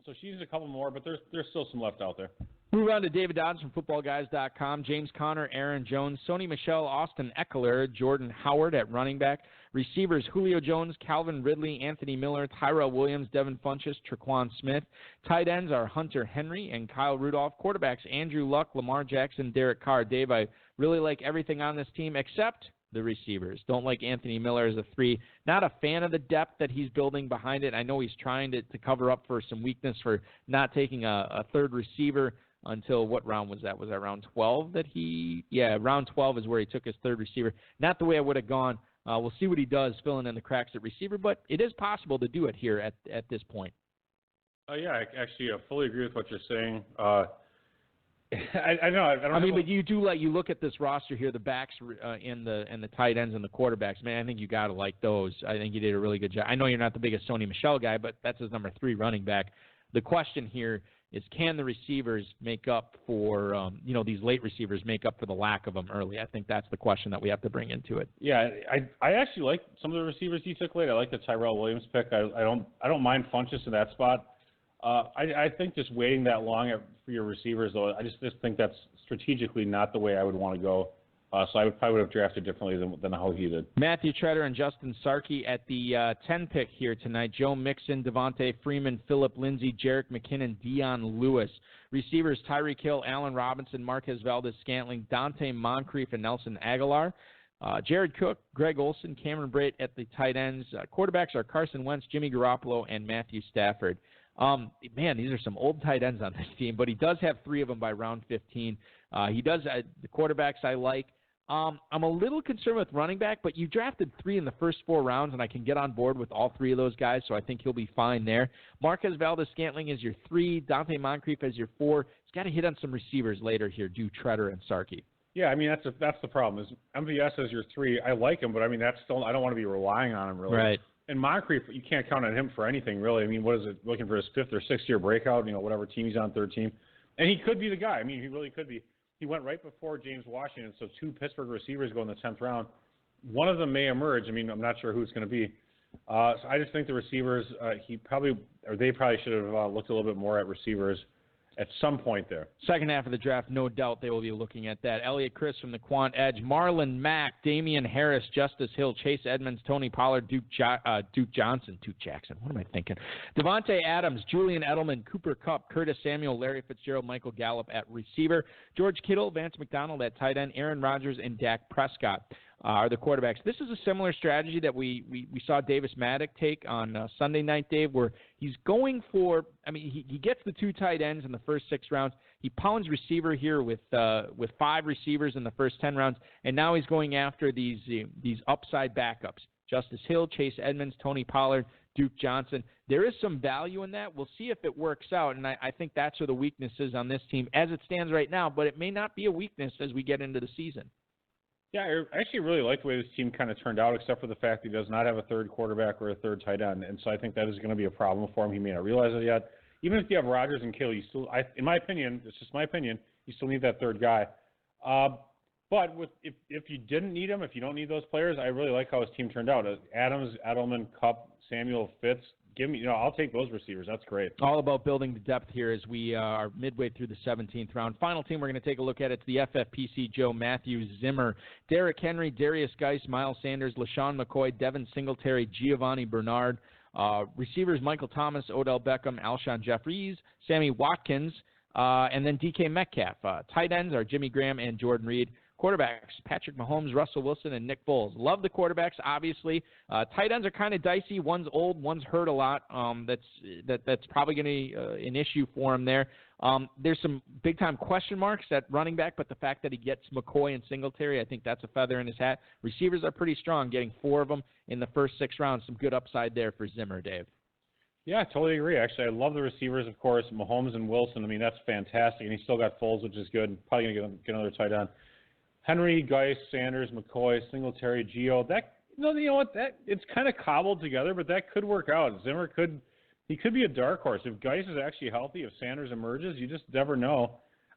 S4: so she needs a couple more, but there's still some left out there.
S1: Move on to David Dodds from FootballGuys.com. James Conner, Aaron Jones, Sony Michel, Austin Eckler, Jordan Howard at running back. Receivers, Julio Jones, Calvin Ridley, Anthony Miller, Tyrell Williams, Devin Funchess, Traquan Smith. Tight ends are Hunter Henry and Kyle Rudolph. Quarterbacks, Andrew Luck, Lamar Jackson, Derek Carr. Dave, I really like everything on this team except the receivers. Don't like Anthony Miller as a 3. Not a fan of the depth that he's building behind it. I know he's trying to cover up for some weakness for not taking a third receiver until what round was that? Was that round 12 that round 12 is where he took his third receiver. Not the way I would have gone. We'll see what he does filling in the cracks at receiver, but it is possible to do it here at this point.
S4: Yeah, I fully agree with what you're saying. I don't. I mean,
S1: but you do you look at this roster here, the backs and the tight ends and the quarterbacks. Man, I think you got to like those. I think you did a really good job. I know you're not the biggest Sony Michel guy, but that's his number 3 running back. The question here is can the receivers make up for, these late receivers make up for the lack of them early? I think that's the question that we have to bring into it.
S4: Yeah, I actually like some of the receivers he took late. I like the Tyrell Williams pick. I don't mind Funchess in that spot. I think just waiting that long for your receivers, though, I just think that's strategically not the way I would want to go. So I probably would have drafted differently than how he did.
S1: Matthew Tretter and Justin Sarkey at the 10 pick here tonight. Joe Mixon, Devontae Freeman, Phillip Lindsay, Jerick McKinnon, Dion Lewis. Receivers, Tyreek Hill, Allen Robinson, Marquez Valdez-Scantling, Dante Moncrief, and Nelson Aguilar. Jared Cook, Greg Olson, Cameron Brate at the tight ends. Quarterbacks are Carson Wentz, Jimmy Garoppolo, and Matthew Stafford. Man, these are some old tight ends on this team, but he does have 3 of them by round 15. He does the quarterbacks I like. I'm a little concerned with running back, but you drafted 3 in the first 4 rounds, and I can get on board with all 3 of those guys, so I think he'll be fine there. Marquez Valdez-Scantling is your 3, Dante Moncrief as your 4. He's got to hit on some receivers later here, do Tretter and Sarkey.
S4: Yeah, I mean, that's the problem. Is MVS as your 3. I like him, but I mean, that's still, I don't want to be relying on him, really.
S1: Right.
S4: And Moncrief, you can't count on him for anything, really. I mean, what is it, looking for his 5th or 6th year breakout, whatever team he's on, 3rd team. And he could be the guy. I mean, he really could be. He went right before James Washington, so 2 Pittsburgh receivers go in the 10th round. One of them may emerge. I mean, I'm not sure who it's going to be. So I just think the receivers, they probably should have looked a little bit more at receivers at some point there.
S1: Second half of the draft, no doubt they will be looking at that. Elliot Chris from the Quant Edge, Marlon Mack, Damian Harris, Justice Hill, Chase Edmonds, Tony Pollard, Duke Jackson, what am I thinking? Devontae Adams, Julian Edelman, Cooper Kupp, Curtis Samuel, Larry Fitzgerald, Michael Gallup at receiver, George Kittle, Vance McDonald at tight end, Aaron Rodgers, and Dak Prescott are the quarterbacks. This is a similar strategy that we saw Davis Maddock take on Sunday night, Dave, where he's going for, he gets the 2 tight ends in the first 6 rounds. He pounds receiver here with 5 receivers in the first 10 rounds, and now he's going after these upside backups. Justice Hill, Chase Edmonds, Tony Pollard, Duke Johnson. There is some value in that. We'll see if it works out, and I think that's where the weakness is on this team as it stands right now, but it may not be a weakness as we get into the season.
S4: Yeah, I actually really like the way this team kind of turned out, except for the fact that he does not have a 3rd quarterback or a 3rd tight end, and so I think that is going to be a problem for him. He may not realize it yet. Even if you have Rodgers and Kittle, you still, in my opinion, it's just my opinion, you still need that 3rd guy. But if you didn't need him, if you don't need those players, I really like how his team turned out. Adams, Edelman, Kupp, Samuel, Fitz. Give me, I'll take those receivers. That's great.
S1: All about building the depth here as we are midway through the 17th round. Final team we're going to take a look at, it's the FFPC Joe Matthew Zimmer, Derrick Henry, Darius Geis, Miles Sanders, LaShawn McCoy, Devin Singletary, Giovanni Bernard. Receivers, Michael Thomas, Odell Beckham, Alshon Jeffries, Sammy Watkins, and then DK Metcalf. Tight ends are Jimmy Graham and Jordan Reed. Quarterbacks, Patrick Mahomes, Russell Wilson, and Nick Foles. Love the quarterbacks, obviously. Tight ends are kind of dicey. One's old, one's hurt a lot. That's probably going to be an issue for him there. There's some big-time question marks at running back, but the fact that he gets McCoy and Singletary, I think that's a feather in his hat. Receivers are pretty strong, getting 4 of them in the first 6 rounds. Some good upside there for Zimmer, Dave.
S4: Yeah, I totally agree. Actually, I love the receivers, of course. Mahomes and Wilson, that's fantastic. And he's still got Foles, which is good. Probably going to get another tight end. Henry, Geis, Sanders, McCoy, Singletary, Gio. That it's kind of cobbled together, but that could work out. Zimmer could be a dark horse if Geis is actually healthy. If Sanders emerges, you just never know.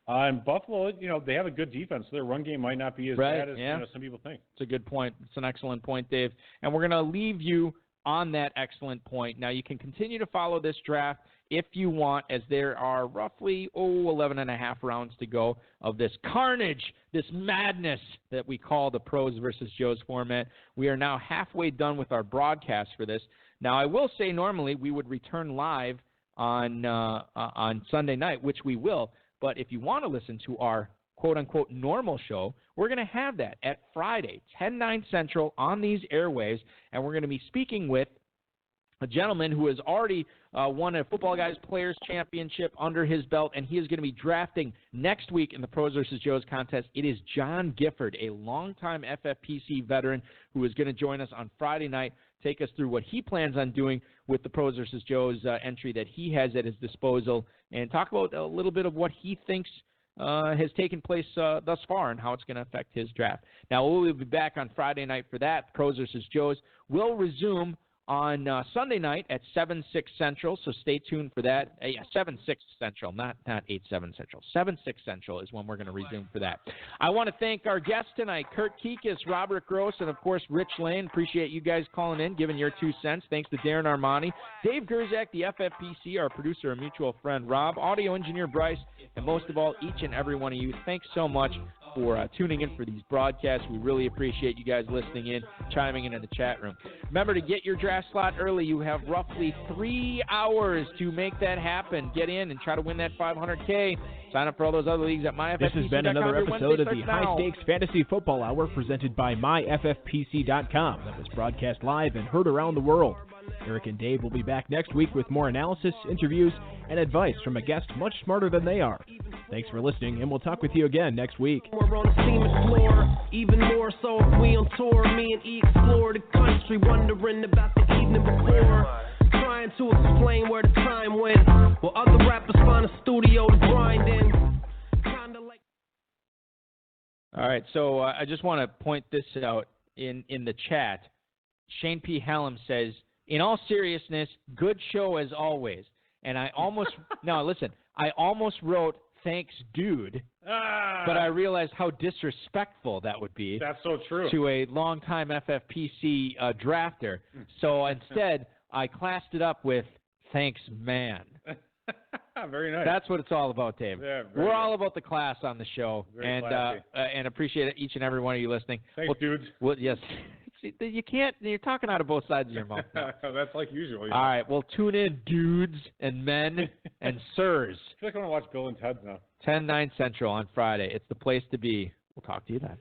S4: And Buffalo, they have a good defense. So their run game might not be as bad as some people think.
S1: It's a good point. It's an excellent point, Dave. And we're going to leave you on that excellent point. Now, you can continue to follow this draft if you want, as there are roughly 11 and a half rounds to go of this carnage, this madness that we call the Pros versus Joes format. We are now halfway done with our broadcast for this. Now, I will say normally we would return live on Sunday night, which we will. But if you want to listen to our quote-unquote normal show, we're going to have that at Friday, 10/9 Central on these airwaves, and we're going to be speaking with a gentleman who has already won a Football Guys Players Championship under his belt, and he is going to be drafting next week in the Pros vs. Joes contest. It is John Gifford, a longtime FFPC veteran, who is going to join us on Friday night, take us through what he plans on doing with the Pros vs. Joes entry that he has at his disposal, and talk about a little bit of what he thinks has taken place thus far and how it's going to affect his draft. Now, we'll be back on Friday night for that. Pros vs. Joes will resume on Sunday night at 7, 6 Central, so stay tuned for that. 7, 6 Central, not 8, 7 Central. 7, 6 Central is when we're going to resume for that. I want to thank our guests tonight, Kurt Kikas, Robert Gross, and, of course, Rich Lane. Appreciate you guys calling in, giving your 2 cents. Thanks to Darren Armani, Dave Gerzak, the FFPC, our producer and mutual friend Rob, audio engineer Bryce, and most of all, each and every one of you. Thanks so much for tuning in for these broadcasts. We really appreciate you guys listening in, chiming in the chat room. Remember to get your draft slot early. You have roughly 3 hours to make that happen. Get in and try to win that $500K. Sign up for all those other leagues at myffpc.com.
S3: This has been another episode of the High Stakes Fantasy Football Hour presented by myffpc.com. That was broadcast live and heard around the world. Eric and Dave will be back next week with more analysis, interviews, and advice from a guest much smarter than they are. Thanks for listening, and we'll talk with you again next week.
S8: We're on the cement floor, even more so if we on tour. Me and E explore the country, wondering about the evening before. Trying to explain where the time went, while other rappers find a studio to grind in. Kinda like.
S1: All right, so I just want to point this out in the chat. Shane P. Hallam says, in all seriousness, good show as always. And I almost, no, listen, I almost wrote, thanks, dude, but I realized how disrespectful that would be.
S4: That's so true.
S1: To a longtime FFPC drafter. So instead, I classed it up with, thanks, man.
S4: Very nice.
S1: That's what it's all about, Dave.
S4: Yeah,
S1: We're all about the class on the show,
S4: Very classy.
S1: And appreciate each and every one of you listening.
S4: Thanks, dudes.
S1: Well, yes. You can't. You're talking out of both sides of your mouth now.
S4: That's like usual.
S1: All right. Well, tune in, dudes and men and sirs.
S4: I feel like I want to watch Bill and Ted now.
S1: 10, 9 Central on Friday. It's the place to be. We'll talk to you then.